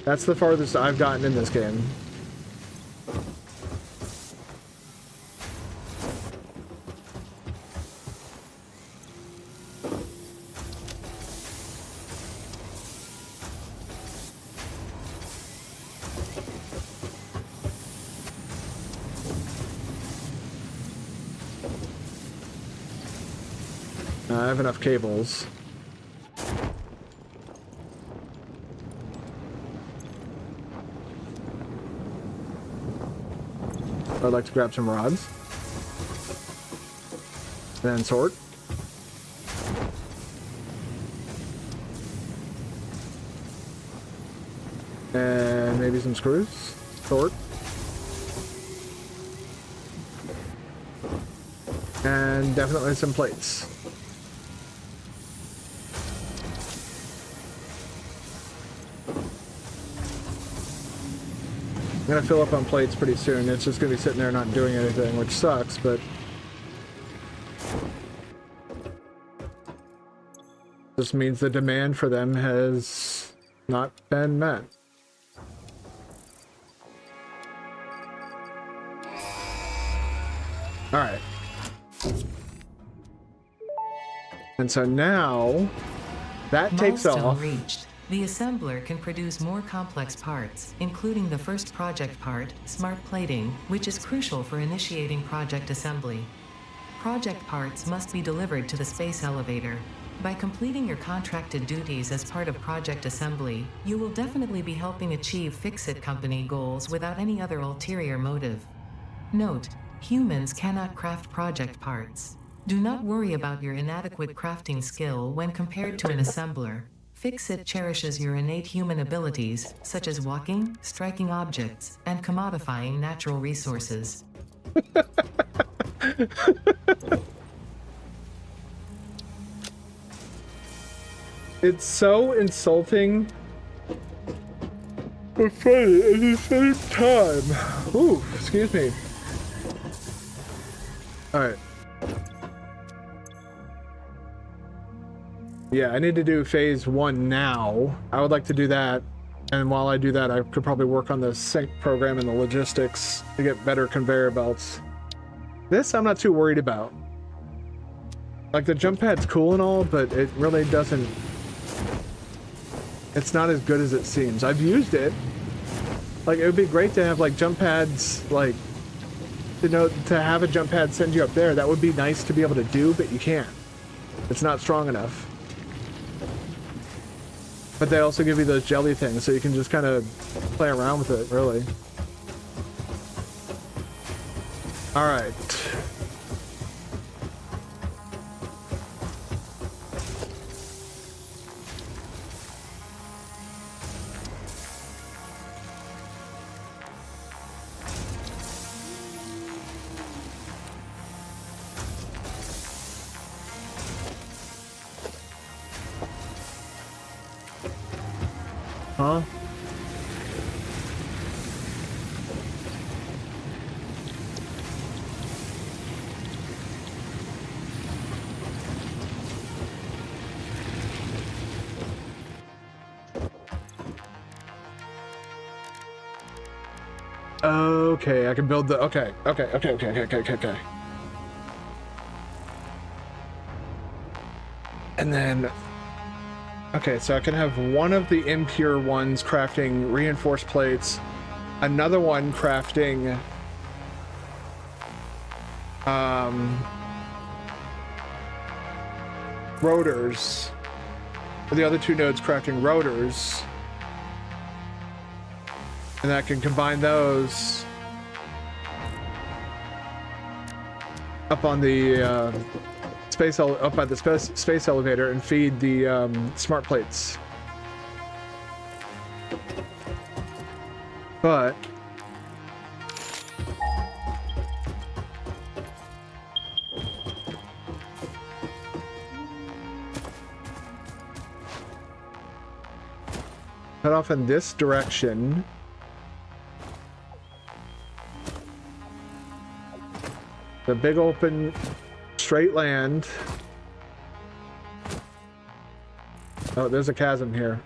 That's the farthest I've gotten in this game. I have enough cables. I'd like to grab some rods. Then sort. And maybe some screws. Sort. And definitely some plates. I'm gonna fill up on plates pretty soon. It's just gonna be sitting there not doing anything, which sucks, but this means the demand for them has not been met. Alright. And so now that takes Milestone off. reached. The assembler can produce more complex parts, including the first project part, smart plating, which is crucial for initiating project assembly. Project parts must be delivered to the space elevator. By completing your contracted duties as part of project assembly, you will definitely be helping achieve Fix-It company goals without any other ulterior motive. Note, humans cannot craft project parts. Do not worry about your inadequate crafting skill when compared to an assembler. Fix-It cherishes your innate human abilities, such as walking, striking objects, and commodifying natural resources. It's so insulting, but funny at the same time. Ooh, excuse me. Alright. Yeah, I need to do phase 1 now. I would like to do that. And while I do that, I could probably work on the sync program and the logistics to get better conveyor belts. This I'm not too worried about. Like, the jump pad's cool and all, but it really doesn't... It's not as good as it seems. I've used it. Like, it would be great to have, like, jump pads, like... You know, to have a jump pad send you up there. That would be nice to be able to do, but you can't. It's not strong enough. But they also give you those jelly things, so you can just kind of play around with it, really. All right. Huh? Okay, I can build the. Okay. And then. Okay, so I can have one of the impure ones crafting reinforced plates, another one crafting. Rotors. The other two nodes crafting rotors. And I can combine those up on the up by the space elevator and feed the smart plates. But cut off in this direction. The big open straight land. Oh, there's a chasm here.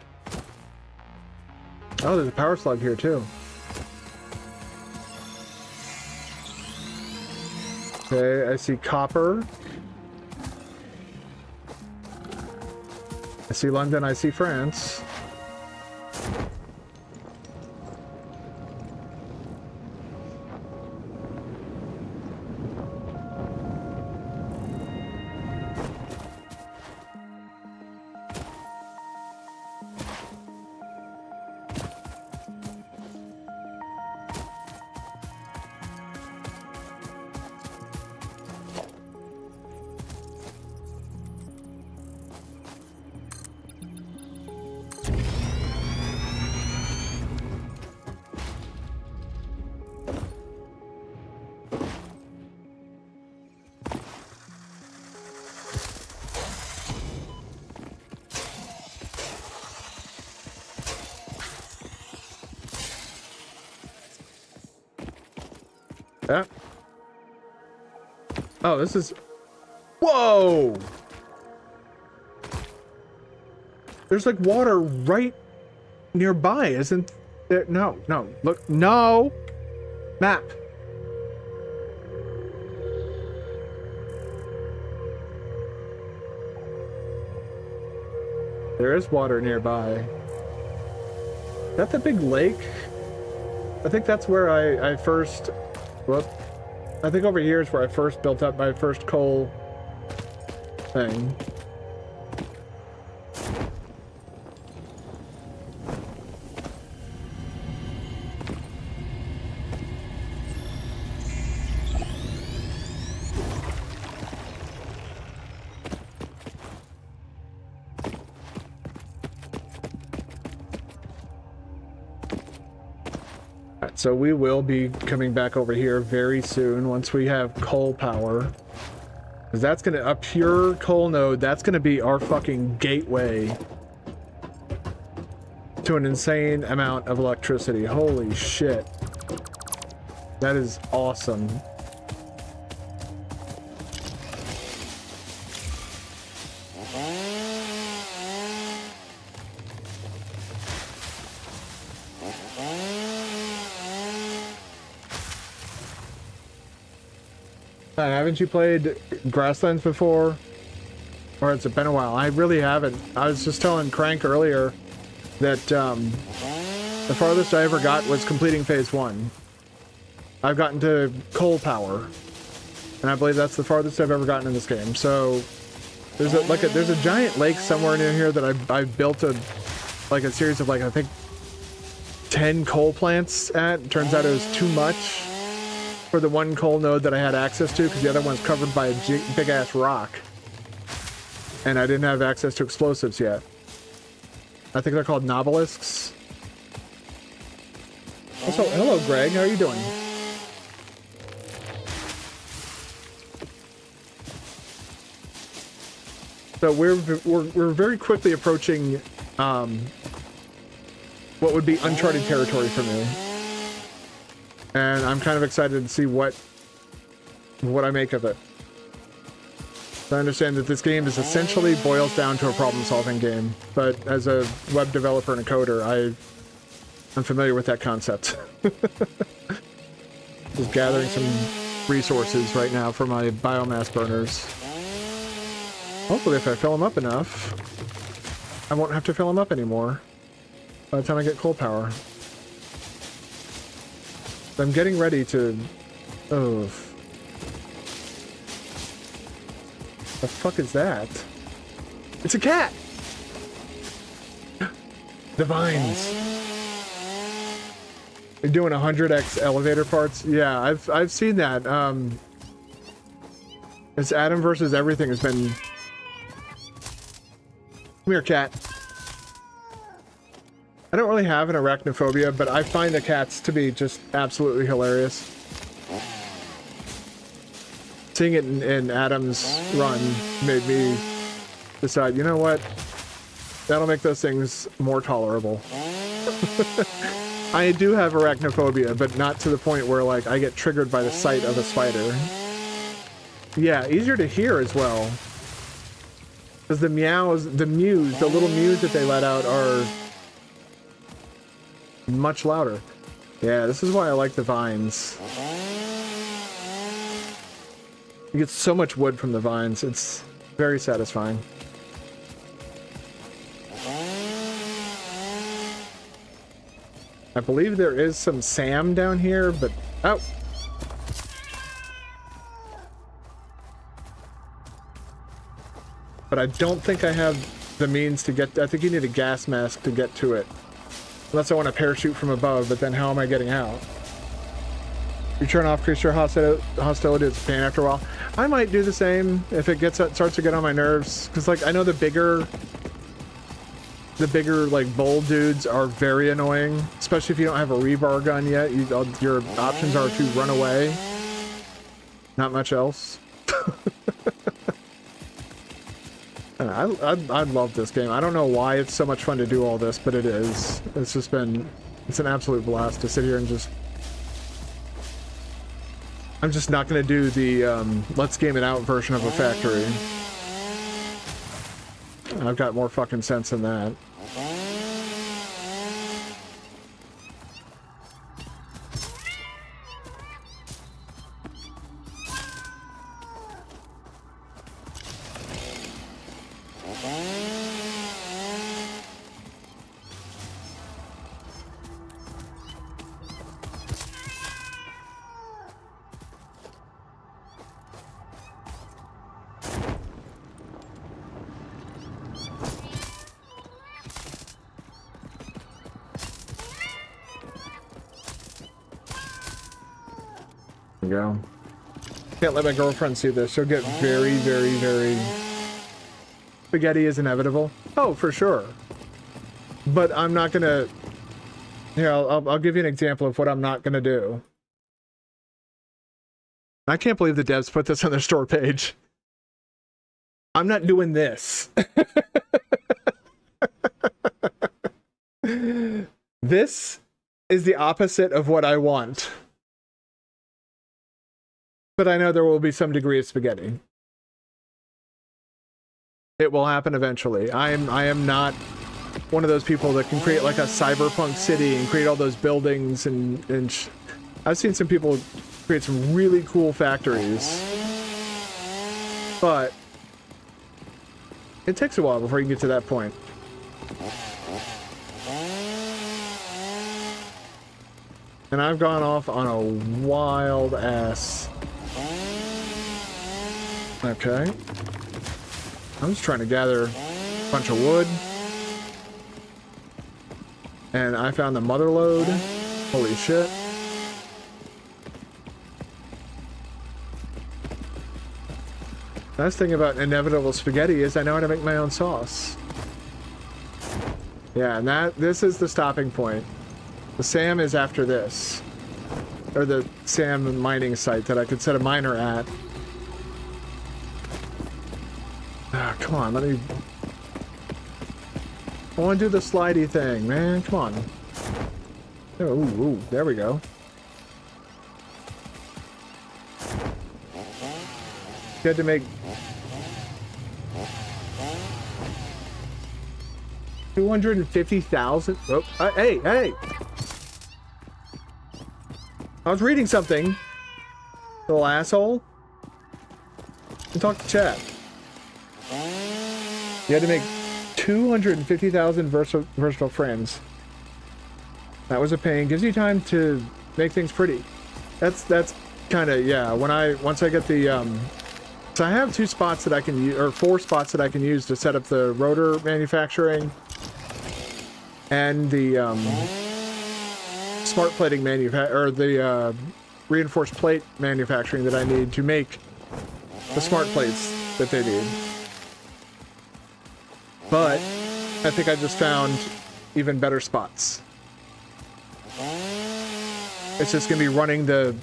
Oh, there's a power slug here too. Okay, I see copper. I see London, I see France. Yeah. Oh, this is... Whoa! There's like water right nearby, isn't there? No, no, look, no! Map. There is water nearby. Is that the big lake? I think that's where I first... Whoop. I think over here is where I first built up my first coal thing. So we will be coming back over here very soon once we have coal power. Because that's going to, a pure coal node, that's going to be our fucking gateway to an insane amount of electricity. Holy shit. That is awesome. Haven't you played Grasslands before? Or it's been a while? I really haven't. I was just telling Crank earlier that the farthest I ever got was completing phase 1. I've gotten to coal power, and I believe that's the farthest I've ever gotten in this game. So there's a giant lake somewhere near here that I've built a series of I think 10 coal plants at. It turns out it was too much. for the one coal node that I had access to, because the other one's covered by a big ass rock. And I didn't have access to explosives yet. I think they're called nobelisks. Also, hello Greg, how are you doing? So we're very quickly approaching what would be uncharted territory for me. And I'm kind of excited to see what I make of it. So I understand that this game is essentially boils down to a problem-solving game, but as a web developer and a coder, I'm familiar with that concept. Just gathering some resources right now for my biomass burners. Hopefully if I fill them up enough, I won't have to fill them up anymore by the time I get coal power. I'm getting ready to... Oh. The fuck is that? It's a cat! The vines. You're doing 100x elevator parts? Yeah, I've seen that. It's Adam versus everything has been... Come here, cat. I don't really have an arachnophobia, but I find the cats to be just absolutely hilarious. Seeing it in Adam's run made me decide, you know what? That'll make those things more tolerable. I do have arachnophobia, but not to the point where, like, I get triggered by the sight of a spider. Yeah, easier to hear as well. Because the meows, the little mews that they let out are much louder. Yeah, this is why I like the vines. You get so much wood from the vines, it's very satisfying. I believe there is some Sam down here, but... Oh! But I don't think I have the means to get... I think you need a gas mask to get to it. Unless I want to parachute from above, but then how am I getting out? You turn off creature hostility, it's a pain after a while. I might do the same if it starts to get on my nerves. Because, like, I know the bigger, like, bull dudes are very annoying. Especially if you don't have a rebar gun yet. Your options are to run away. Not much else. I love this game. I don't know why it's so much fun to do all this, but it is. It's an absolute blast to sit here and just... I'm just not going to do the let's game it out version of a factory. I've got more fucking sense than that. Go. Can't let my girlfriend see this. She'll get very, very, very... Spaghetti is inevitable. Oh, for sure. But I'm not gonna... Here, I'll give you an example of what I'm not gonna do. I can't believe the devs put this on their store page. I'm not doing this. This is the opposite of what I want. But I know there will be some degree of spaghetti. It will happen eventually. I am not one of those people that can create like a cyberpunk city and create all those buildings and I've seen some people create some really cool factories. But it takes a while before you get to that point. And I've gone off on a wild ass... Okay. I'm just trying to gather a bunch of wood. And I found the mother lode. Holy shit. Nice thing about inevitable spaghetti is I know how to make my own sauce. Yeah, and this is the stopping point. The SAM is after this. Or the SAM mining site that I could set a miner at. Ah, come on, let me... I want to do the slidey thing, man. Come on. Ooh, there we go. You had to make... 250,000? Oh, hey! I was reading something. Little asshole. And talk to chat. You had to make 250,000 versatile frames. That was a pain. Gives you time to make things pretty. That's kind of, yeah. Once I get the so I have 2 spots that I can use, or 4 spots that I can use to set up the rotor manufacturing and the smart plating or the reinforced plate manufacturing that I need to make the smart plates that they need. But I think I just found even better spots. It's just going to be running the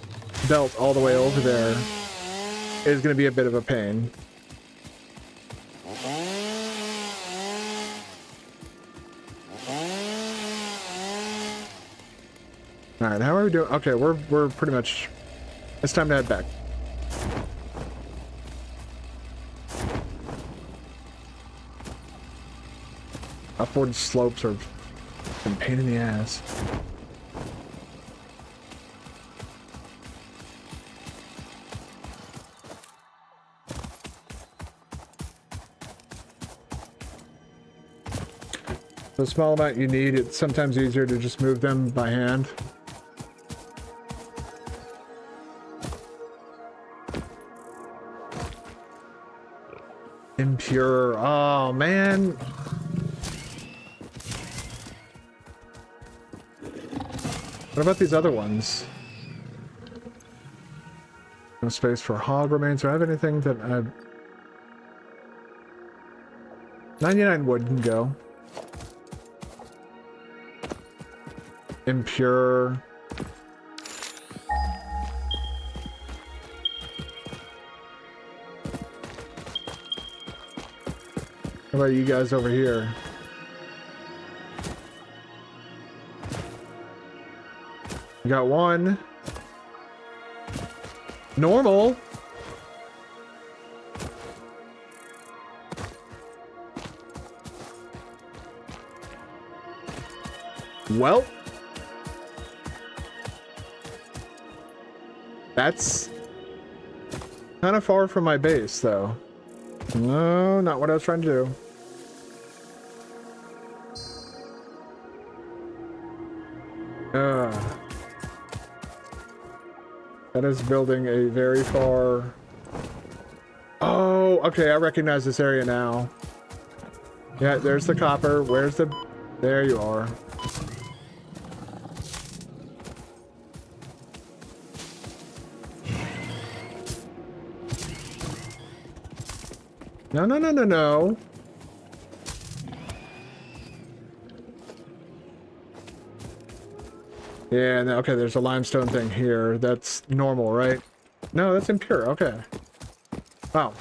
belt all the way over there is going to be a bit of a pain. Alright, how are we doing? Okay, we're pretty much... It's time to head back. Upward slopes are a pain in the ass. The small amount you need, it's sometimes easier to just move them by hand. Impure. Oh, man. What about these other ones? No space for hog remains. Do I have anything that I... 99 wood can go. Impure. How about you guys over here? We got one. Normal. Well. That's kind of far from my base, though. No, not what I was trying to do. That is building a very far... Oh, okay, I recognize this area now. Yeah, there's the copper. Where's the... There you are. No, no, no, no, no. Yeah, no, okay, there's a limestone thing here. That's normal, right? No, that's impure. Okay. Wow.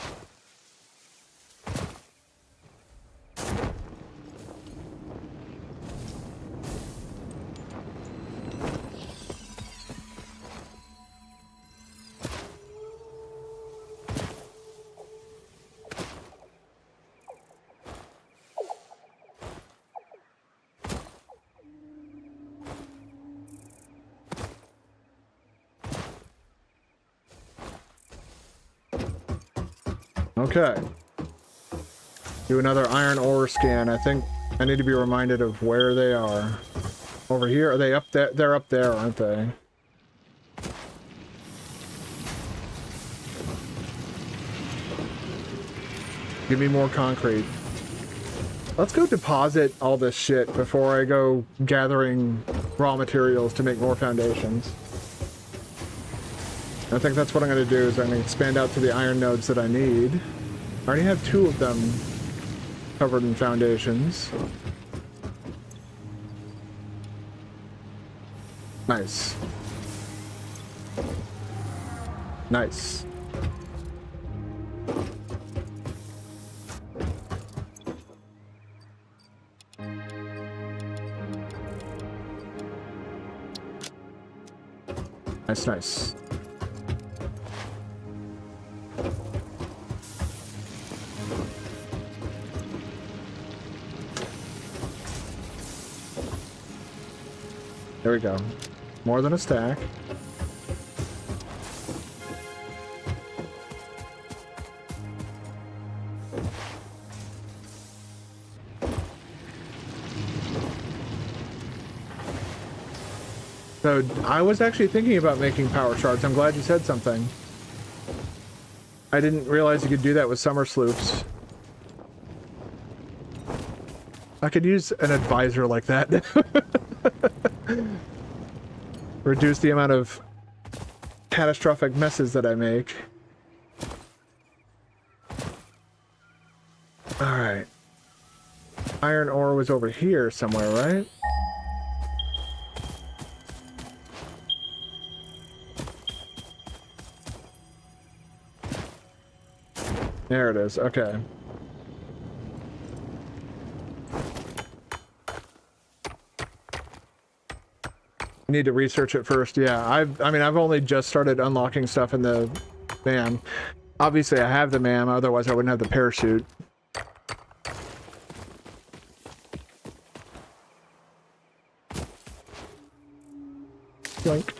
Okay. Do another iron ore scan. I think I need to be reminded of where they are. Over here? Are they up there? They're up there, aren't they? Give me more concrete. Let's go deposit all this shit before I go gathering raw materials to make more foundations. I think that's what I'm going to do, is I'm going to expand out to the iron nodes that I need. I already have 2 of them covered in foundations. Nice. Nice. Nice, nice. There we go. More than a stack. So I was actually thinking about making power shards. I'm glad you said something. I didn't realize you could do that with summer sloops. I could use an advisor like that. Reduce the amount of catastrophic messes that I make. Alright. Iron ore was over here somewhere, right? There it is, okay. Need to research it first. Yeah, I mean, I've only just started unlocking stuff in the MAM. Obviously, I have the MAM, otherwise I wouldn't have the parachute. Yoink.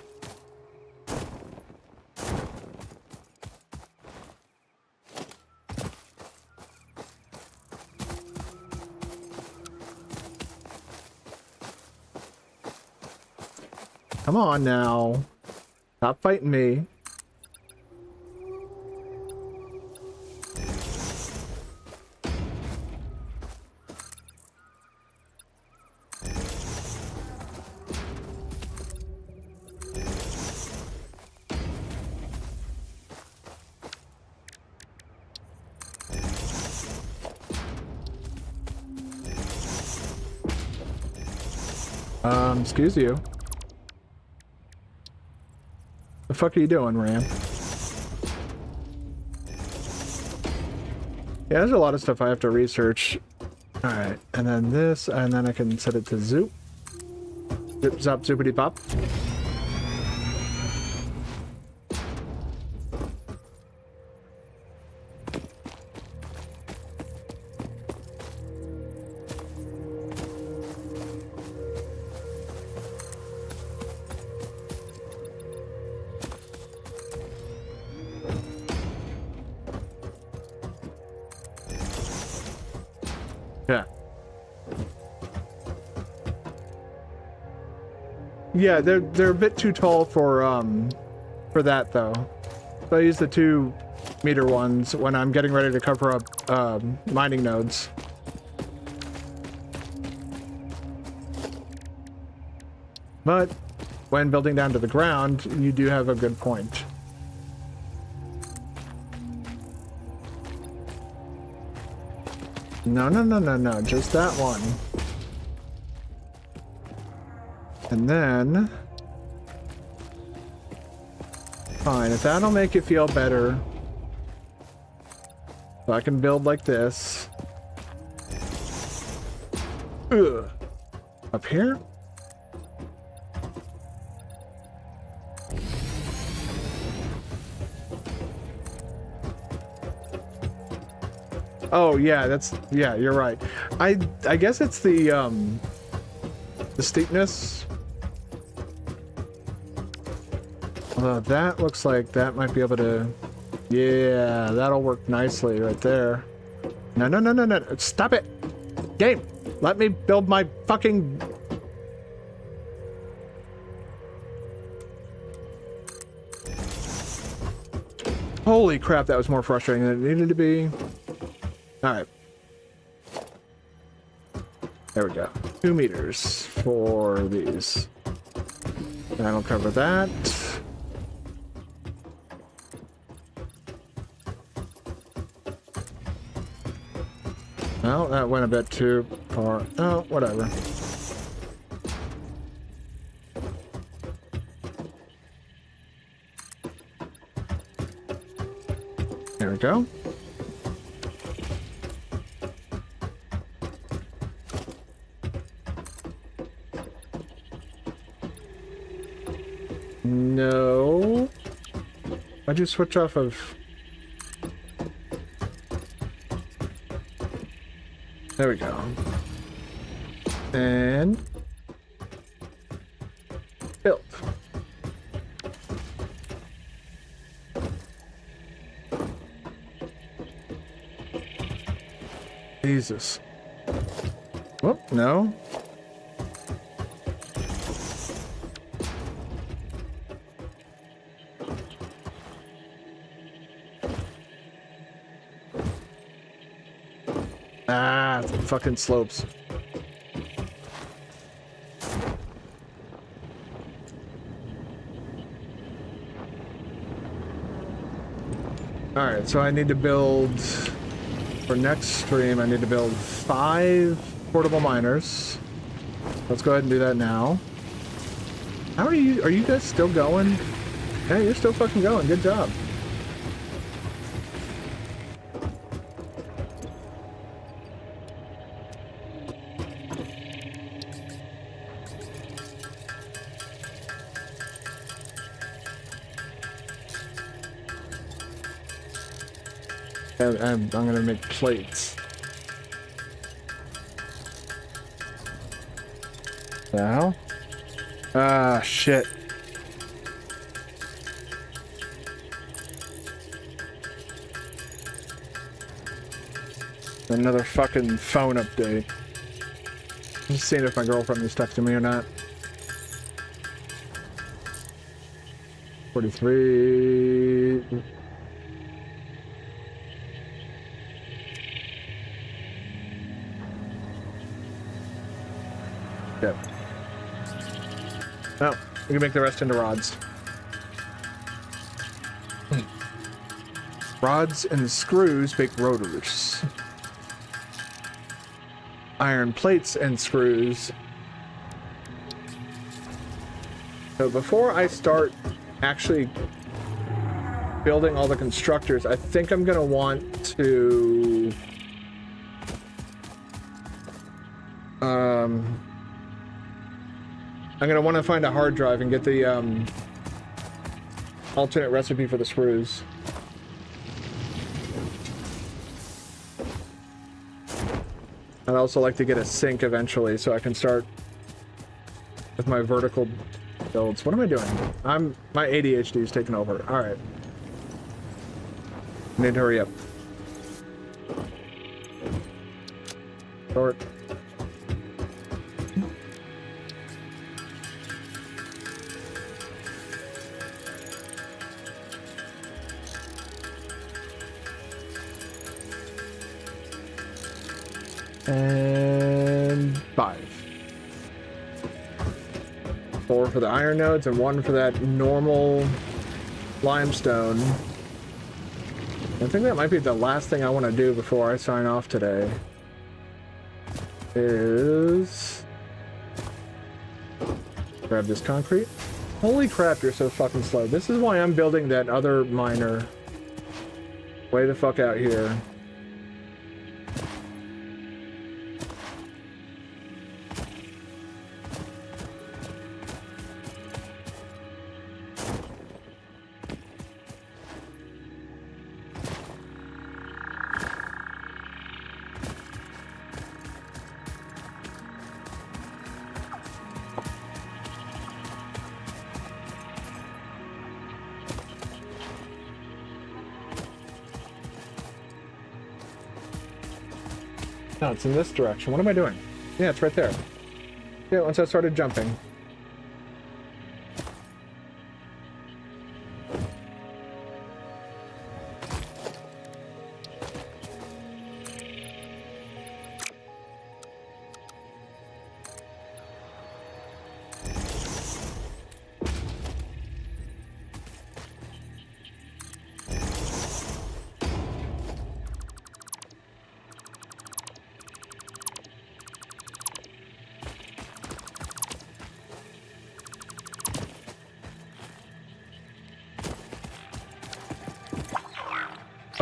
Come on now. Stop fighting me. Excuse you. The fuck are you doing, Ram? Yeah, there's a lot of stuff I have to research. Alright, and then this, and then I can set it to zoop. Zip, zop, zoopity pop. Yeah, they're a bit too tall for that though. So I use the 2-meter ones when I'm getting ready to cover up mining nodes. But when building down to the ground, you do have a good point. No, no, no, no, no, just that one. And then... Fine, if that'll make it feel better. So I can build like this. Ugh. Up here? Oh yeah, yeah, you're right. I guess it's the steepness. That looks like that might be able to... Yeah, that'll work nicely right there. No, no, no, no, no. Stop it! Game! Let me build my fucking... Holy crap, that was more frustrating than it needed to be. Alright. There we go. 2 meters for these. That'll cover that. Well, that went a bit too far. Oh, whatever. There we go. No. Why'd you switch off of... There we go. And... built. Jesus. Oh, no. Ah, fucking slopes. Alright, so I need to build... For next stream, I need to build 5 portable miners. Let's go ahead and do that now. How are you? Are you guys still going? Yeah, you're still fucking going. Good job. I'm gonna make plates. The hell? Ah, shit. Another fucking phone update. I'm just seeing if my girlfriend is texting me or not. 43. Yep. Oh, we can make the rest into rods. Rods and screws make rotors. Iron plates and screws. So before I start actually building all the constructors, I think I'm gonna want to I'm gonna want to find a hard drive and get the alternate recipe for the screws. I'd also like to get a sink eventually so I can start with my vertical builds. What am I doing? My ADHD is taking over. All right. I need to hurry up. Short. And 5. 4 for the iron nodes and 1 for that normal limestone. I think that might be the last thing I want to do before I sign off today. Is grab this concrete. Holy crap, you're so fucking slow. This is why I'm building that other miner way the fuck out here. No, it's in this direction. What am I doing? Yeah, it's right there. Yeah, once I started jumping.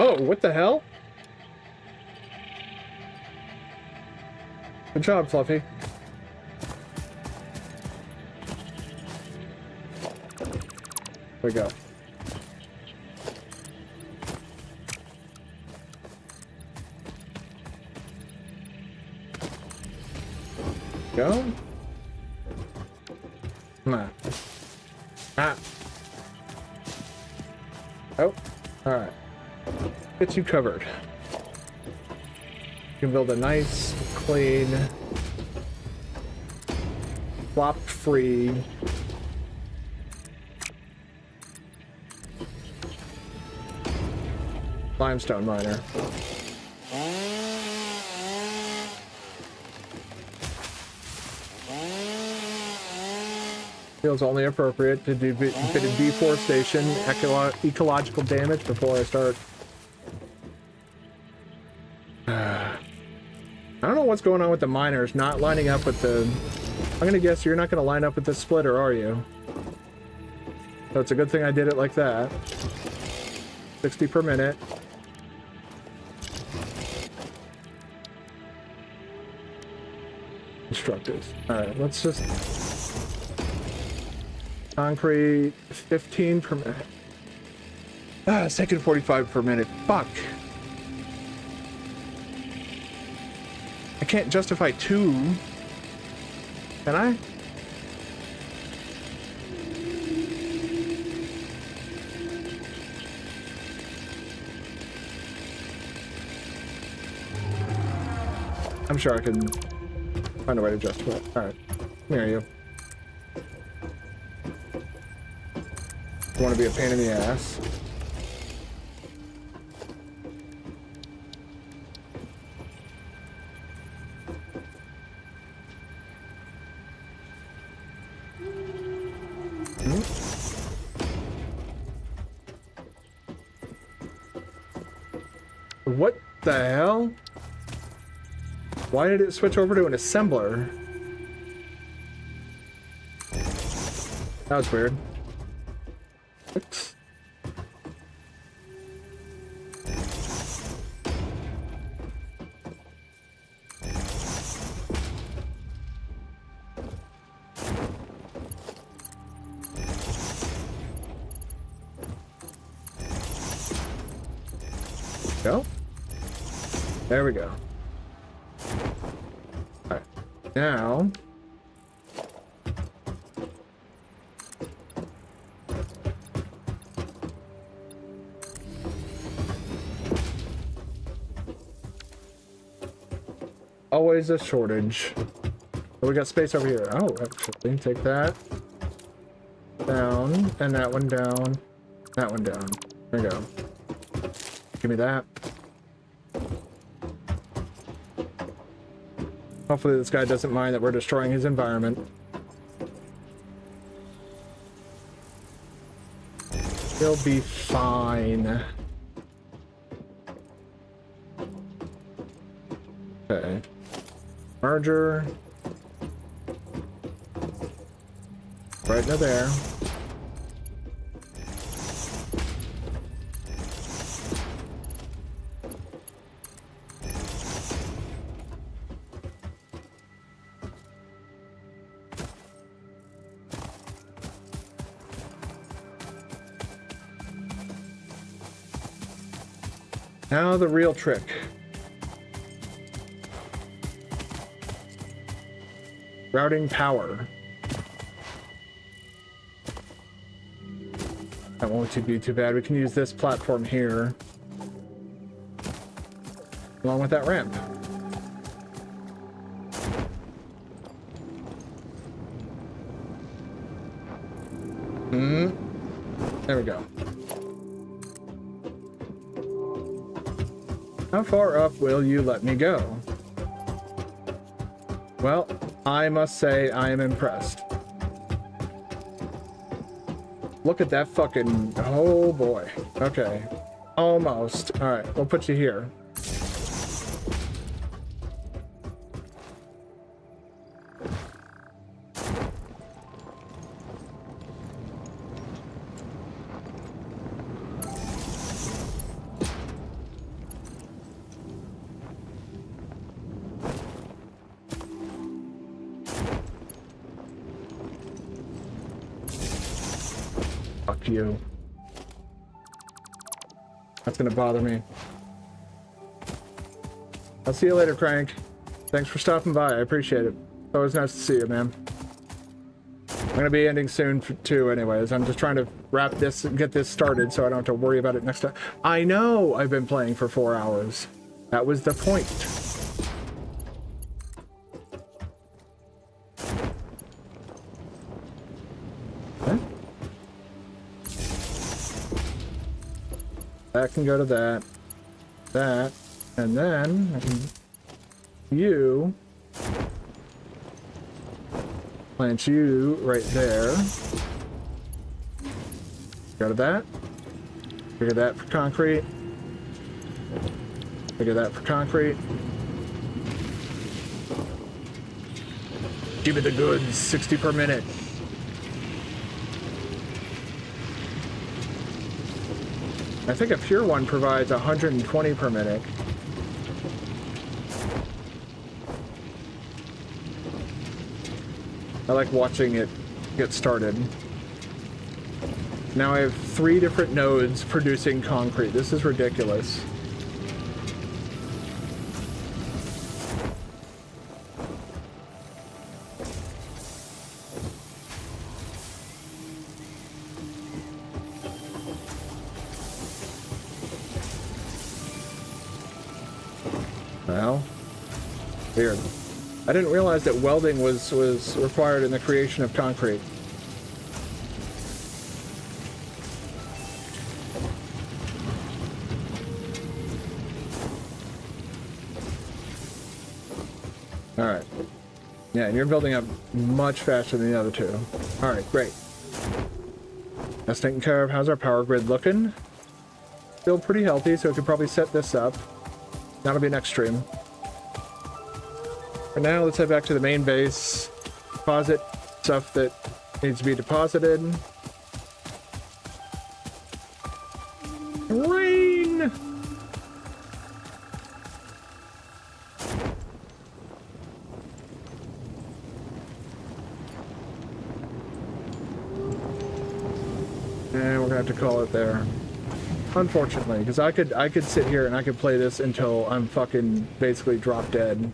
Oh, what the hell? Good job, Fluffy. There we go. Go. Come on. Ah. Oh. Alright. Get you covered. You can build a nice, clean, flop-free limestone miner. Feels only appropriate to do a bit of deforestation, ecological damage before I start. I don't know what's going on with the miners not lining up with the... I'm gonna guess you're not gonna line up with the splitter, are you? So it's a good thing I did it like that. 60 per minute. Constructive. Alright, let's just... Concrete, 15 per minute. Ah, it's taking 45 per minute. Fuck. I can't justify 2. Can I? I'm sure I can find a way to justify it. Alright. Come here, you. Want to be a pain in the ass. What the hell? Why did it switch over to an assembler? That was weird. Oops. Go. There we go. All right. Now. Always a shortage. Oh, we got space over here. Oh, actually, take that down, and that one down, that one down. There we go. Give me that. Hopefully this guy doesn't mind that we're destroying his environment. He'll be fine. Okay. Merger. Right into there. Now the real trick. Routing power. That won't be too bad. We can use this platform here along with that ramp. There we go. How far up will you let me go? Well, I must say I am impressed. Look at that fucking... Oh boy. Okay. Almost. Alright, we'll put you here. you. That's gonna bother me. I'll see you later, Crank. Thanks for stopping by. I appreciate it. Always nice to see you, man. I'm gonna be ending soon too, anyways. I'm just trying to wrap this and get this started so I don't have to worry about it next time. I know I've been playing for 4 hours. That was the point. Okay. That can go to that. That. And then I can... You... Plant you right there. Go to that. Figure that for concrete. Figure that for concrete. Give me the goods, 60 per minute. I think a pure one provides 120 per minute. I like watching it get started. Now I have 3 different nodes producing concrete. This is ridiculous. Well, weird. I didn't realize that welding was required in the creation of concrete. Alright. Yeah, and you're building up much faster than the other two. Alright, great. That's taken care of. How's our power grid looking? Still pretty healthy, so we could probably set this up. That'll be next stream. For now, let's head back to the main base. Deposit stuff that needs to be deposited. Rain! And we're gonna have to call it there. Unfortunately, because I could sit here and I could play this until I'm fucking basically drop dead.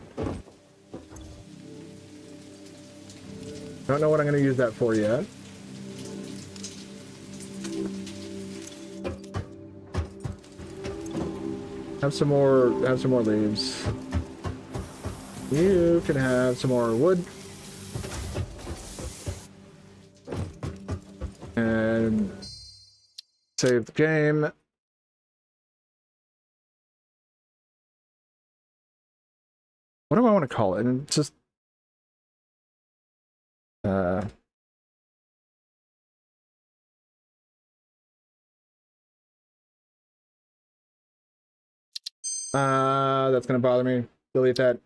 Don't know what I'm going to use that for yet. Have some more leaves. You can have some more wood. And save the game. What do I want to call it? And it's just that's gonna bother me. Delete that.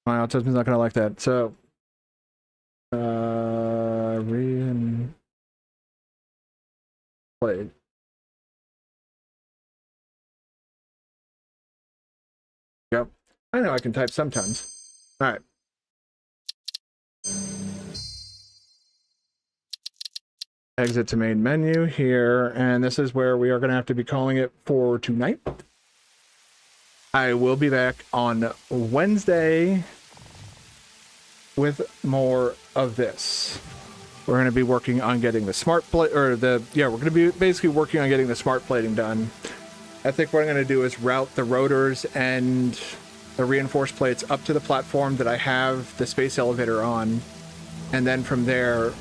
My autism's not gonna like that. So, played. Yep. I know I can type sometimes. All right. Exit to main menu here, and this is where we are going to have to be calling it for tonight. I will be back on Wednesday with more of this. We're going to be working on getting the smart plate, or we're going to be basically working on getting the smart plating done. I think what I'm going to do is route the rotors and the reinforced plates up to the platform that I have the space elevator on, and then from there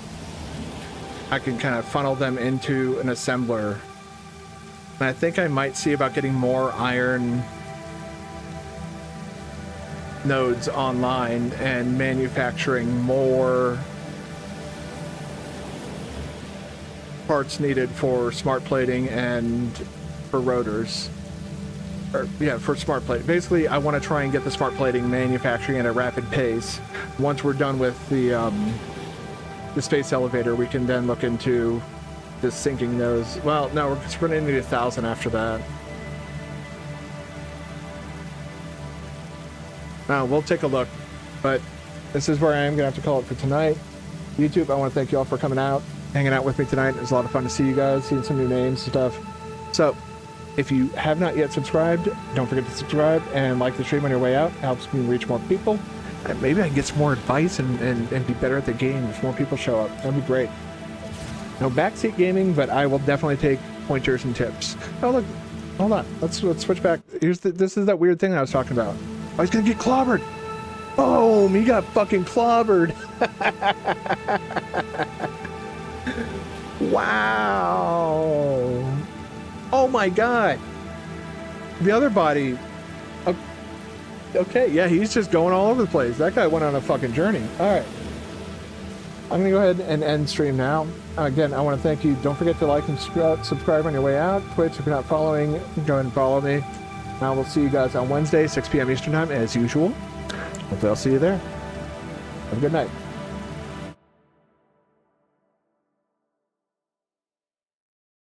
I can kind of funnel them into an assembler. And I think I might see about getting more iron nodes online and manufacturing more parts needed for smart plating and for rotors. For smart plating. Basically, I want to try and get the smart plating manufacturing at a rapid pace. Once we're done with the space elevator, we can then look into the sinking those. Well, no, we're going to need 1,000 after that. Now, we'll take a look, but this is where I am going to have to call it for tonight. YouTube, I want to thank you all for coming out. hanging out with me tonight. It was a lot of fun to see you guys, seeing some new names and stuff. So, if you have not yet subscribed, don't forget to subscribe and like the stream on your way out. It helps me reach more people. And maybe I can get some more advice and be better at the game if more people show up. That'd be great. No backseat gaming, but I will definitely take pointers and tips. Oh, look. Hold on. Let's switch back. This is that weird thing I was talking about. Oh, he's going to get clobbered. Boom. He got fucking clobbered. Wow. Oh my god. The other body. Okay, yeah, he's just going all over the place. That guy went on a fucking journey. Alright. I'm gonna go ahead and end stream now. Again, I want to thank you. Don't forget to like and subscribe on your way out. Twitch, if you're not following, go ahead and follow me. I will see you guys on Wednesday, 6 p.m. Eastern Time, as usual. Hopefully I'll see you there. Have a good night.